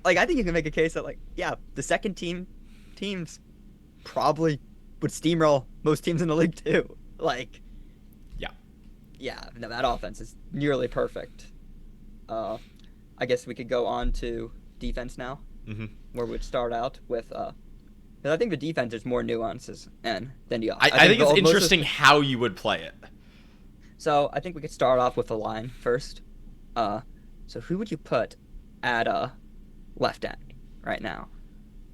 Like, I think you can make a case that, like, yeah, the second teams probably would steamroll most teams in the league, too. Like, no, that offense is nearly perfect. I guess we could go on to defense now, where we'd start out with, because I think the defense is more nuances than the offense. I think it's interesting how you would play it. So, I think we could start off with the line first. So, who would you put at left end right now?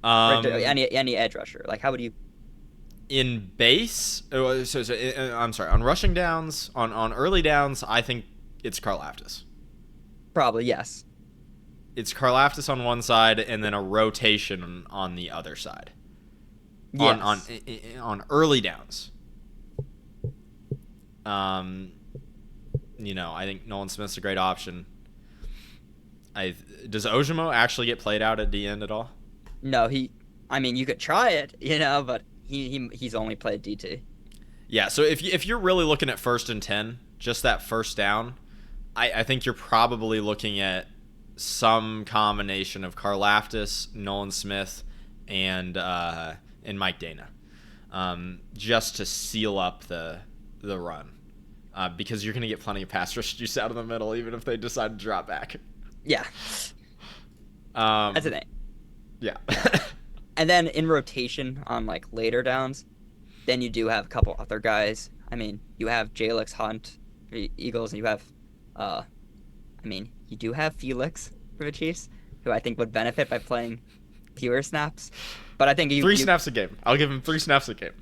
Any edge rusher. Like, how would you? In base, I'm sorry. On rushing downs, on early downs, I think it's Karlaftis. Probably yes. It's Karlaftis on one side, and then a rotation on the other side. Yes. On early downs. I think Nolan Smith's a great option. Does Ojimo actually get played out at the end at all? No, you could try it, but he's only played DT. Yeah, so if you're really looking at 1st and 10, just that first down, I think you're probably looking at some combination of Karlaftis, Nolan Smith, and Mike Dana, just to seal up the run, because you're going to get plenty of pass rush juice out of the middle, even if they decide to drop back. Yeah. That's the thing. Yeah. And then in rotation on like later downs, then you do have a couple other guys. I mean, you have Jalix Hunt for the Eagles, and you have, you do have Felix for the Chiefs, who I think would benefit by playing fewer snaps. But I think three snaps a game. I'll give him 3 snaps a game.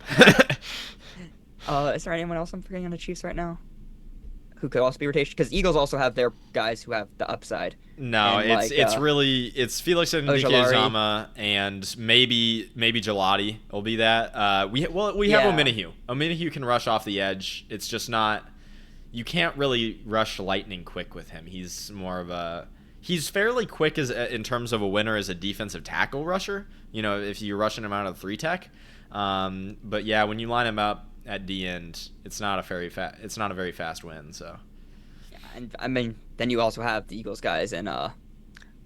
Is there anyone else I'm forgetting on the Chiefs right now who could also be rotation? Because Eagles also have their guys who have the upside. No, and it's Felix and Uzama and maybe Gelati will be that. We have Omenihu. Omenihu can rush off the edge. It's just not. You can't really rush lightning quick with him. He's more of a. He's fairly quick in terms of a winner as a defensive tackle rusher. You know, if you're rushing him out of 3 tech. But yeah, when you line him up at the end, it's not a very fast win. So. Yeah, and I mean, then you also have the Eagles guys and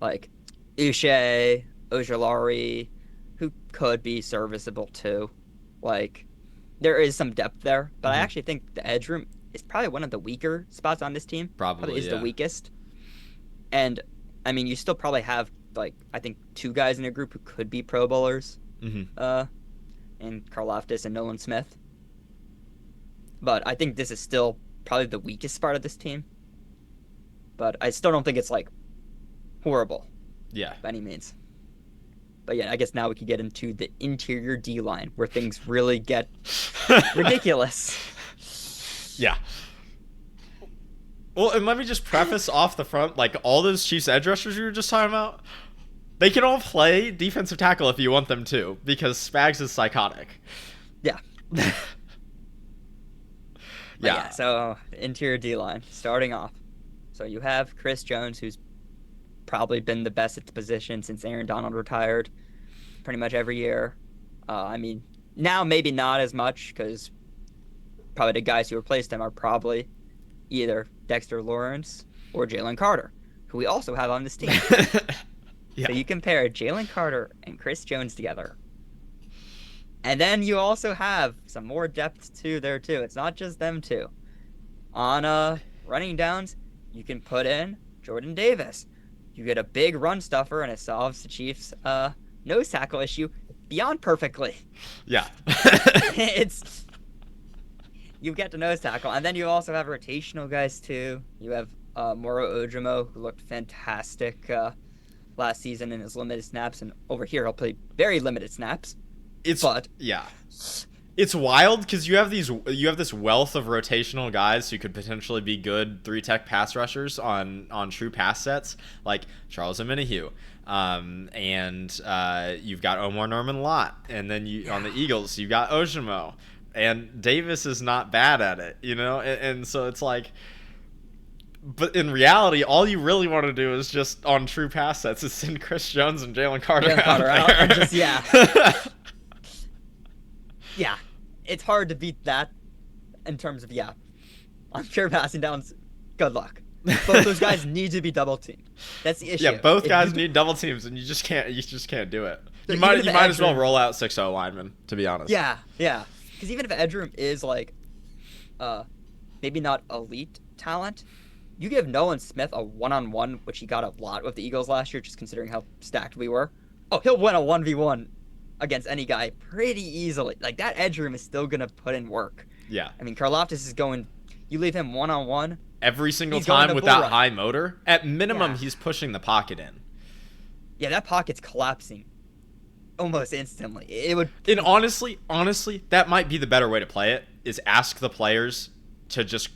like Uche, Ojulari, who could be serviceable too. Like, there is some depth there, but I actually think the edge room is probably one of the weaker spots on this team. Probably is the weakest. And I mean, you still probably have like I think 2 guys in your group who could be Pro Bowlers, and Karlaftis and Nolan Smith. But I think this is still probably the weakest part of this team. But I still don't think it's like horrible. Yeah. By any means. But yeah, I guess now we could get into the interior D line where things really get ridiculous. Yeah. Well, and let me just preface off the front, like all those Chiefs edge rushers you were just talking about, they can all play defensive tackle if you want them to, because Spags is psychotic. Yeah. Yeah. So interior D line starting off. So you have Chris Jones, who's probably been the best at the position since Aaron Donald retired, pretty much every year. I mean, now maybe not as much because probably the guys who replaced him are probably either Dexter Lawrence or Jalen Carter, who we also have on this team. Yeah. So you compare Jalen Carter and Chris Jones together. And then you also have some more depth there too. It's not just them two. On running downs, you can put in Jordan Davis. You get a big run stuffer, and it solves the Chiefs' nose tackle issue beyond perfectly. Yeah. You get the nose tackle, and then you also have rotational guys too. You have Moro Ojomo, who looked fantastic last season in his limited snaps, and over here he'll play very limited snaps. It's wild because you have this wealth of rotational guys who could potentially be good 3-tech pass rushers on true pass sets, like Charles Omenihu, and you've got Omar Norman Lott, and then on the Eagles you've got Ojomo, and Davis is not bad at it, you know, and so it's like. But in reality, all you really want to do is just on true pass sets is send Chris Jones and Jalen Carter out and just yeah, it's hard to beat that in terms of on pure passing downs. Good luck. Both those guys need to be double teamed. That's the issue. Yeah, both guys need double teams, and you just can't do it. You might as well roll out 6-0 linemen, to be honest. Yeah. Because even if edge room is like, maybe not elite talent, you give Nolan Smith a 1-on-1, which he got a lot with the Eagles last year, just considering how stacked we were. Oh, he'll win a 1v1 against any guy pretty easily. Like, that edge room is still going to put in work. Yeah. I mean, Karlaftis is going... You leave him 1-on-1... Every single time with that high motor, at minimum, he's pushing the pocket in. Yeah, that pocket's collapsing almost instantly. It would... And honestly, that might be the better way to play it, is ask the players to just...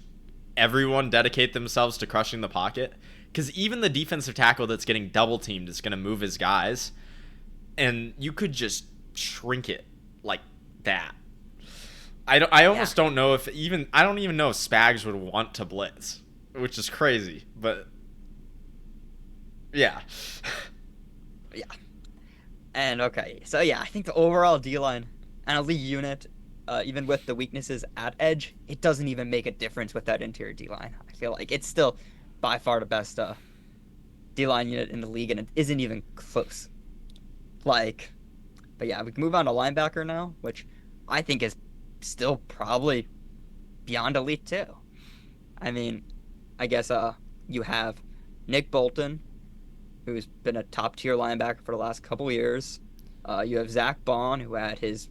Everyone dedicate themselves to crushing the pocket, because even the defensive tackle that's getting double teamed is going to move his guys, and you could just shrink it like that. I almost don't know if I don't even know if Spags would want to blitz, which is crazy, but yeah. Yeah. And okay, so I think the overall D-line and elite unit, even with the weaknesses at edge, it doesn't even make a difference with that interior D-line. I feel like it's still by far the best D-line unit in the league, and it isn't even close. But yeah, we can move on to linebacker now, which I think is still probably beyond elite too. I mean, I guess you have Nick Bolton, who's been a top-tier linebacker for the last couple years. You have Zach Bond, who had his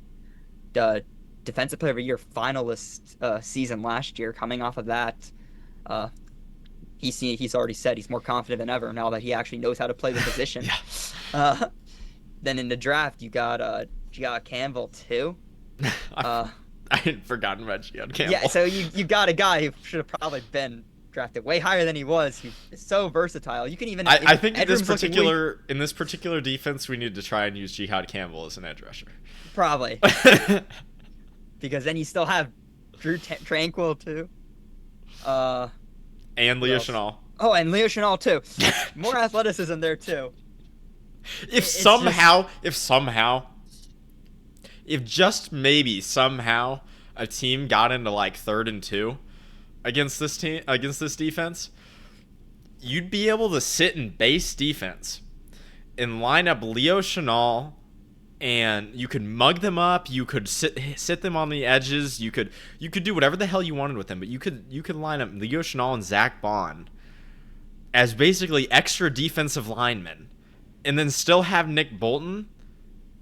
uh, Defensive Player of the Year finalist season last year. Coming off of that, uh, he's already said he's more confident than ever now that he actually knows how to play the position. Yeah. Uh, then in the draft, you got Campbell too. Uh, I had forgotten about Gion Campbell. yeah, so you got a guy who should have probably been drafted way higher than he was. He's so versatile. You can even. I think in this particular defense, we need to try and use Jihad Campbell as an edge rusher. Probably. Because then you still have Drew Tranquil too. And Leo Chenal. Oh, and Leo Chenal too. More athleticism there too. If just maybe somehow a team got into like 3rd and 2 against this defense, you'd be able to sit in base defense and line up Leo Chenal, and you could mug them up. You could sit them on the edges. You could do whatever the hell you wanted with them. But you could line up Leo Chenal and Zach Bond as basically extra defensive linemen, and then still have Nick Bolton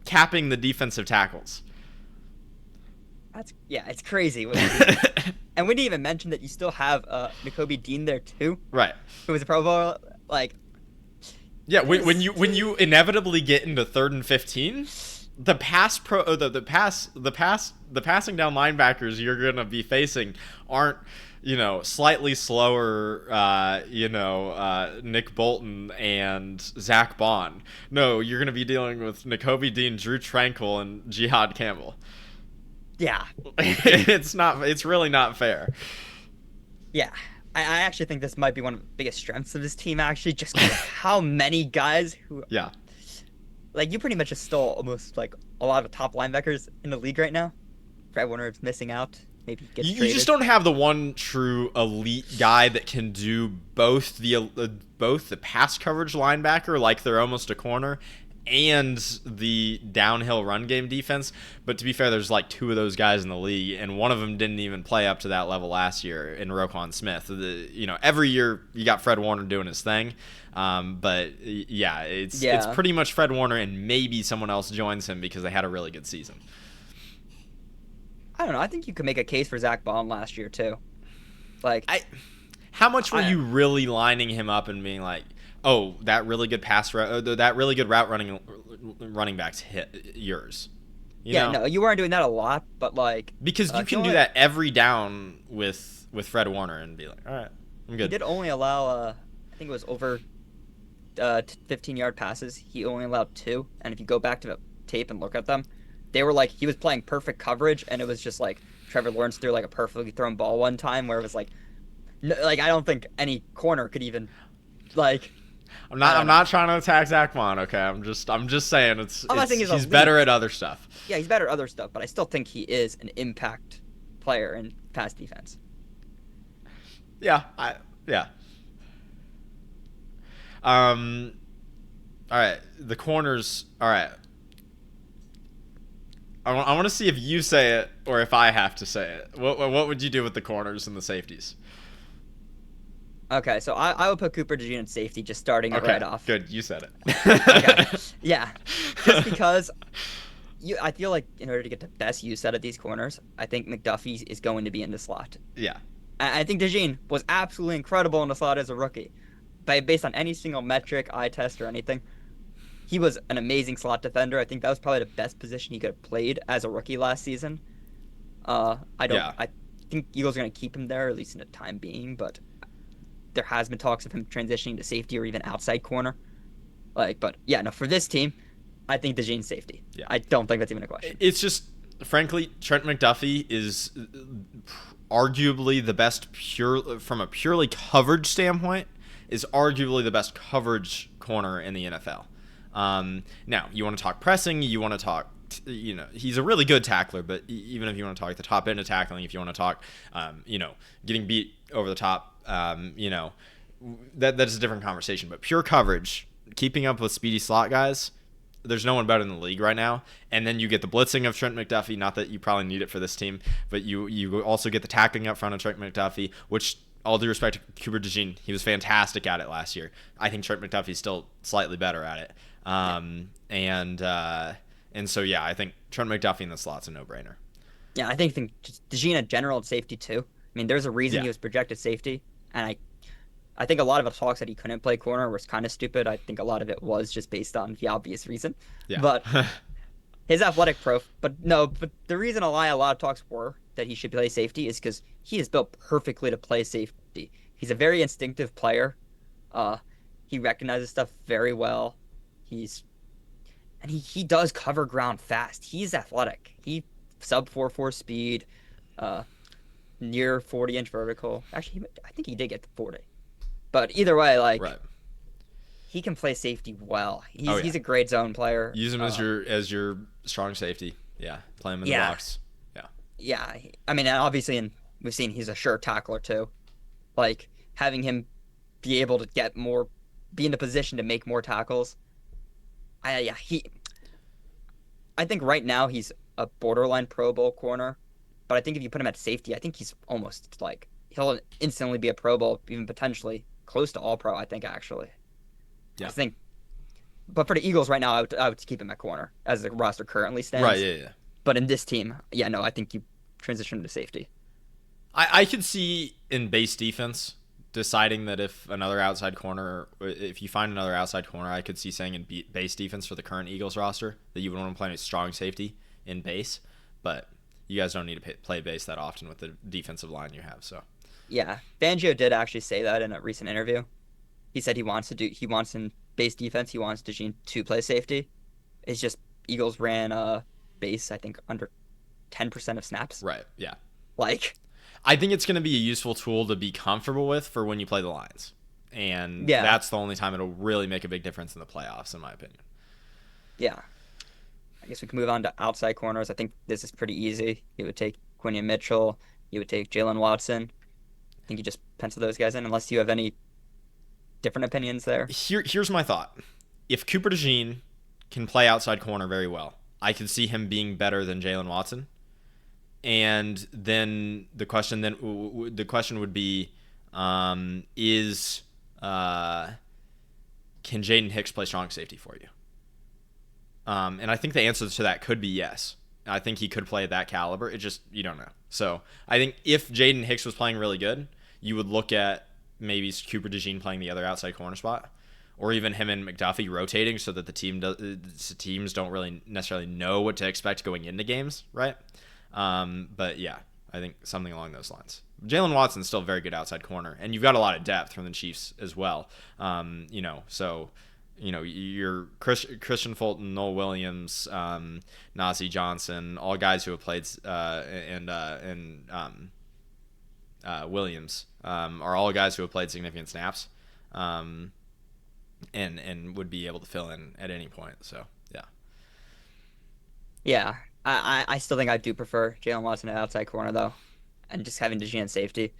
capping the defensive tackles. It's crazy. And we didn't even mention that you still have Nakobe Dean there too. Right. Who was a Pro Bowler. Like. Yeah, when you inevitably get into 3rd and 15, the passing down linebackers you're gonna be facing aren't, slightly slower, Nick Bolton and Zach Bond. No, you're gonna be dealing with Nakobe Dean, Drew Tranquil, and Jihad Campbell. Yeah. It's really not fair. Yeah. I actually think this might be one of the biggest strengths of this team, actually, just how many guys who... Yeah. Like, you pretty much just stole almost, like, a lot of top linebackers in the league right now. Fred Warner is missing out. Maybe he gets traded. You just don't have the one true elite guy that can do both the pass coverage linebacker, like they're almost a corner, and the downhill run game defense. But to be fair, there's like 2 of those guys in the league, and one of them didn't even play up to that level last year in Roquan Smith. Every year you got Fred Warner doing his thing, but it's pretty much Fred Warner, and maybe someone else joins him because they had a really good season. I don't know. I think you could make a case for Zach Bond last year too. How much were you really lining him up and being like, oh, that really good route running back's hit yours? No, you weren't doing that a lot, but because you can do that every down with Fred Warner and be like, all right, I'm good. He did only allow, I think it was over 15-yard passes. He only allowed 2, and if you go back to the tape and look at them, they were he was playing perfect coverage, and it was just Trevor Lawrence threw a perfectly thrown ball one time where it was I don't think any corner could even I'm not trying to attack Zach Bond, okay? I'm just saying he's better at other stuff. Yeah, he's better at other stuff, but I still think he is an impact player in pass defense. Yeah, All right, the corners. All right. I want to see if you say it or if I have to say it. What would you do with the corners and the safeties? Okay, so I would put Cooper DeJean in safety, just starting it right off. Good, you said it. Okay, yeah, just because I feel like in order to get the best use out of these corners, I think McDuffie is going to be in the slot. Yeah. I think DeJean was absolutely incredible in the slot as a rookie. Based on any single metric, eye test, or anything, he was an amazing slot defender. I think that was probably the best position he could have played as a rookie last season. I think Eagles are going to keep him there, at least in the time being, but there has been talks of him transitioning to safety or even outside corner. For this team, I think DeJean's safety. Yeah. I don't think that's even a question. It's just, frankly, Trent McDuffie is arguably the best from a purely coverage standpoint, is arguably the best coverage corner in the NFL. Now, you want to talk pressing, you want to talk, he's a really good tackler, but even if you want to talk the top end of tackling, if you want to talk, getting beat over the top, that's a different conversation. But pure coverage, keeping up with speedy slot guys, there's no one better in the league right now. And then you get the blitzing of Trent McDuffie, not that you probably need it for this team, but you also get the tackling up front of Trent McDuffie, which, all due respect to Cooper DeJean, he was fantastic at it last year. I think Trent McDuffie's still slightly better at it. And so, yeah, I think Trent McDuffie in the slot's a no-brainer. Yeah, I think just DeGene in general at safety too. I mean, there's a reason Yeah. he was projected safety, and I think a lot of the talks that he couldn't play corner was kind of stupid. I think a lot of it was just based on the obvious reason. Yeah. But his athletic prof, but no, but the reason why a lot of talks were that he should play safety is because he is built perfectly to play safety. He's a very instinctive player. Uh, he recognizes stuff very well. He's and he does cover ground fast. He's athletic. He sub 4.4 speed, uh, near 40-inch vertical. Actually, I think he did get to 40. But either way, like Right. he can play safety well. Oh, He's yeah. he's a great zone player. Use him as your strong safety. Yeah. Play him in the Yeah, box. Yeah. yeah. I mean, and obviously, and we've seen he's a sure tackler too. Like having him be able to be in the position to make more tackles. Yeah, I think right now he's a borderline Pro Bowl corner, but I think if you put him at safety, I think he's almost like he'll instantly be a Pro Bowl, even potentially close to All Pro. I think actually. I Yeah. think, but for the Eagles right now, I would keep him at corner as the roster currently Right. stands. Yeah. Yeah. But in this team, yeah, no, I think you transition to safety. I could see in base defense deciding that if you find another outside corner, I could see saying in base defense for the current Eagles roster that you would want to play a strong safety in base, but you guys don't need to play base that often with the defensive line you have. So Yeah, Fangio did actually say that in a recent interview. He said he wants in base defense, he wants DeJean to play safety. It's just Eagles ran base, I think, under 10% of snaps. right, yeah, Like, I think it's going to be a useful tool to be comfortable with for when you play the Lions, and yeah, that's the only time it'll really make a big difference in the playoffs, in my opinion. yeah. I guess we can move on to outside corners. I think this is pretty easy. You would take Quinion Mitchell. You would take Jalen Watson. I think you just pencil those guys in, unless you have any different opinions there. Here's my thought: if Cooper DeJean can play outside corner very well, I could see him being better than Jalen Watson. And then the question would be, is can Jaden Hicks play strong safety for you? And I think the answer to that could be yes. I think he could play at that caliber. It just, you don't know. So I think if Jaden Hicks was playing really good, you would look at maybe Cooper DeJean playing the other outside corner spot, or even him and McDuffie rotating so that the teams don't really necessarily know what to expect going into games, right? But yeah, I think something along those lines. Jalen Watson's still a very good outside corner, and you've got a lot of depth from the Chiefs as well. You're Christian Fulton, Noel Williams, Najee Johnson, all guys who have played, Williams are all guys who have played significant snaps, and would be able to fill in at any point. So yeah, Yeah, I still think I do prefer Jalen Watson at outside corner though, and just having DeJean safety.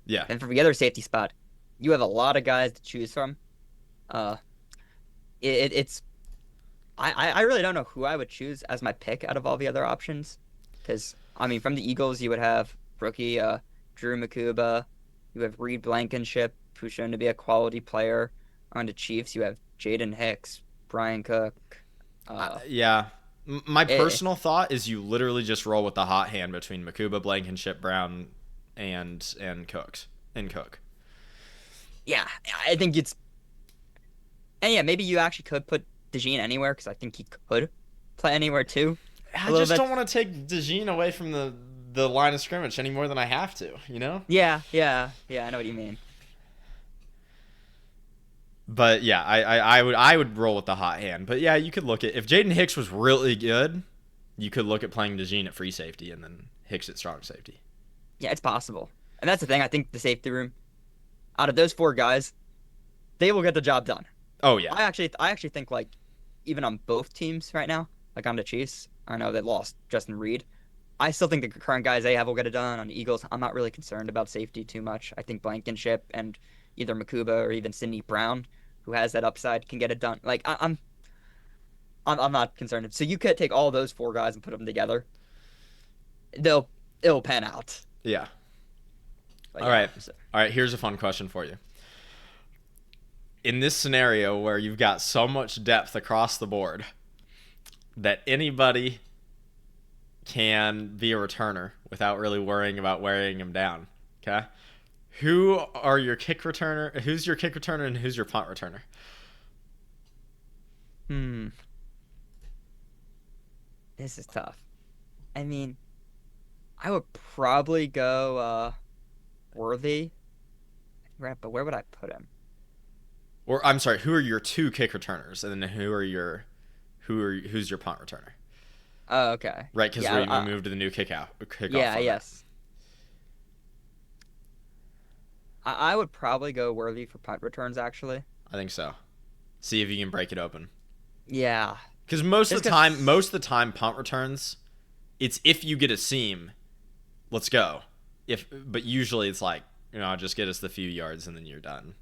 yeah, And for the other safety spot, you have a lot of guys to choose from. Uh, it's I really don't know who I would choose as my pick out of all the other options, because I mean from the Eagles you would have rookie Drew Makuba, you have Reed Blankenship, who's shown to be a quality player. On the Chiefs you have Jaden Hicks, Brian Cook. yeah. My Eh, personal thought is you literally just roll with the hot hand between Makuba, Blankenship, Brown, and Cook. yeah, I think it's and yeah maybe you actually could put DeJean anywhere because I think he could play anywhere too I a little just bit. don't want to take DeJean away from the line of scrimmage any more than I have to, you know? Yeah, I know what you mean. But yeah, I would roll with the hot hand. But yeah, you could look at if Jaden Hicks was really good, you could look at playing DeJean at free safety and then Hicks at strong safety. Yeah, it's possible. And that's the thing. I think the safety room, out of those four guys, they will get the job done. Oh yeah, I actually think like, even on both teams right now, like on the Chiefs, I know they lost Justin Reed. I still think the current guys they have will get it done. On the Eagles, I'm not really concerned about safety too much. I think Blankenship and either Makuba or even Sidney Brown, who has that upside, can get it done. Like I'm not concerned. So you could take all those four guys and put them together. It'll pan out. yeah. But All yeah, right, all right. Here's a fun question for you. In this scenario where you've got so much depth across the board, that anybody can be a returner without really worrying about wearing him down. Okay? Who are your kick returner? Who's your kick returner and who's your punt returner? Hmm. This is tough. I mean, I would probably go Worthy. Right, but where would I put him? Or I'm sorry, who are your two kick returners, and then who's your punt returner? Oh, okay. Right, because Yeah, we moved to the new kickoff yeah, format. yes. I would probably go Worthy for punt returns, actually. I think so. See if you can break it open. Yeah. Because most of Just the 'cause- time, punt returns, it's if you get a seam, let's go. But usually it's like, just get us the few yards and then you're done.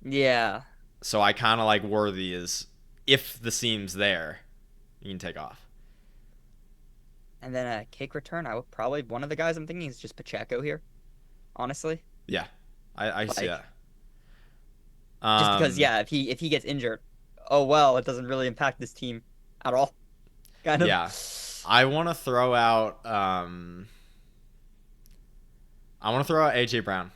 Yeah. So I kind of like Worthy is if the seam's there, you can take off. And then a kick return, I would probably one of the guys I'm thinking is just Pacheco here. Honestly. Yeah, I see Like, that. just because, yeah, if he gets injured, oh well, it doesn't really impact this team at all. Kind of. Yeah, I want to throw out. I want to throw out AJ Brown.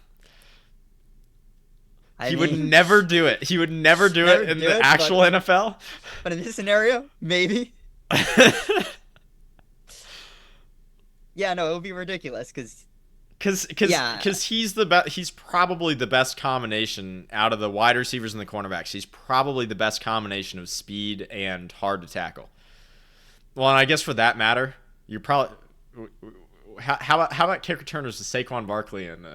He would never do it. He would never do it in the actual NFL. But in this scenario, maybe. Yeah, no, it would be ridiculous because he's probably the best combination out of the wide receivers and the cornerbacks. He's probably the best combination of speed and hard to tackle. Well, and I guess for that matter, you're probably how about kick returners to Saquon Barkley and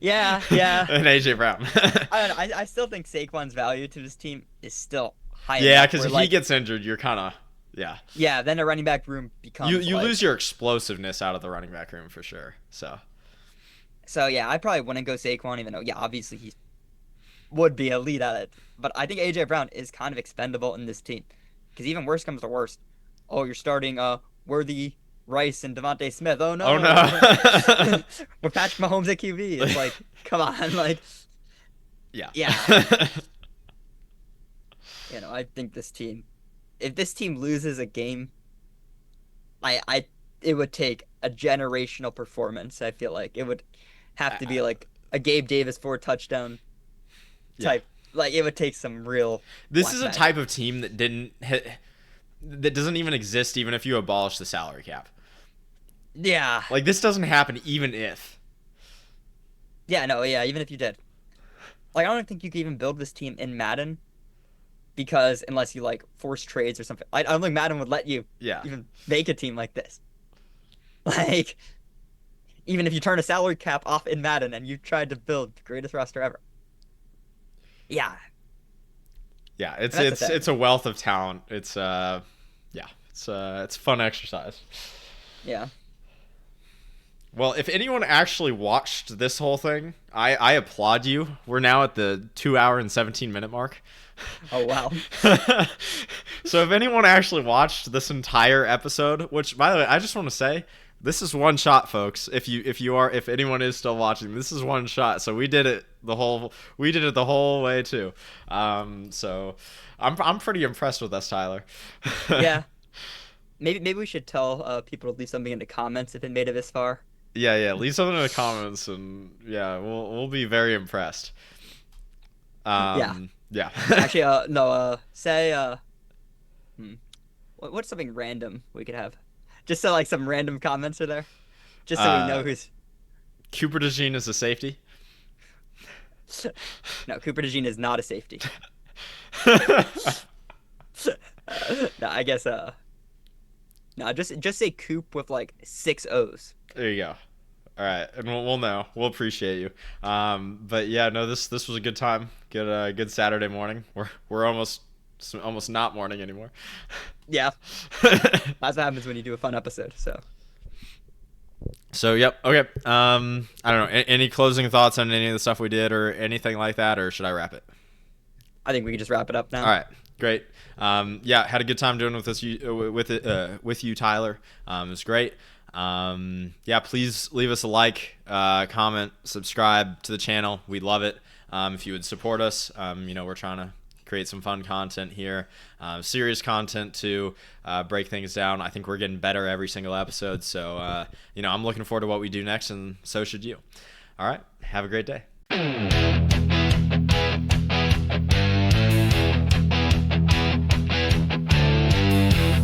yeah and AJ Brown. I don't know. I still think Saquon's value to this team is still high. Yeah, because if he gets injured, you're kind of yeah. Then the running back room becomes you lose your explosiveness out of the running back room for sure. So yeah, I probably wouldn't go Saquon, even though obviously he would be elite at it. But I think AJ Brown is kind of expendable in this team because even worse comes to worst. Oh, you're starting Worthy, Rice, and Devontae Smith. Oh no! Oh no! We're Patrick Mahomes at QB. It's like, come on, like. Yeah. I think this team, if this team loses a game, it would take a generational performance. I feel like it would have to be like a Gabe Davis 4-touchdown type. Like it would take some real. This is a type of team that that doesn't even exist, even if you abolish the salary cap. Yeah. Like this doesn't happen, even if. Yeah. No. Yeah. Even if you did. Like I don't think you could even build this team in Madden. Because unless you like force trades or something, I don't think Madden would let you even make a team like this. Like, even if you turn a salary cap off in Madden and you tried to build the greatest roster ever. Yeah. Yeah, it's a wealth of talent. It's fun exercise. Yeah. Well, if anyone actually watched this whole thing, I applaud you. We're now at the 2 hour and 17-minute mark. Oh wow. So if anyone actually watched this entire episode, which by the way, I just want to say, this is one shot, folks. If anyone is still watching, this is one shot. So we did it the whole way too. So I'm pretty impressed with us, Tyler. Yeah. Maybe we should tell people to leave something in the comments if it made it this far. Yeah. Leave something in the comments, and we'll be very impressed. Yeah. Actually, no. Say what's something random we could have? Just so like some random comments are there, just so we know who's. Cooper DeJean is a safety. No, Cooper DeJean is not a safety. No, I guess no, just say Coop with like 6 O's. There you go. All right, and we'll know. We'll appreciate you. But yeah, no, this was a good time. Good Saturday morning. We're almost not morning anymore. Yeah, that's what happens when you do a fun episode. So yep. Okay. I don't know. Any closing thoughts on any of the stuff we did, or anything like that, or should I wrap it? I think we can just wrap it up now. All right. Great. Had a good time doing with you, Tyler. It was great. Please leave us a like, comment, subscribe to the channel. We'd love it. If you would support us, we're trying to create some fun content here, serious content to break things down. I think we're getting better every single episode. So, I'm looking forward to what we do next, and so should you. All right. Have a great day.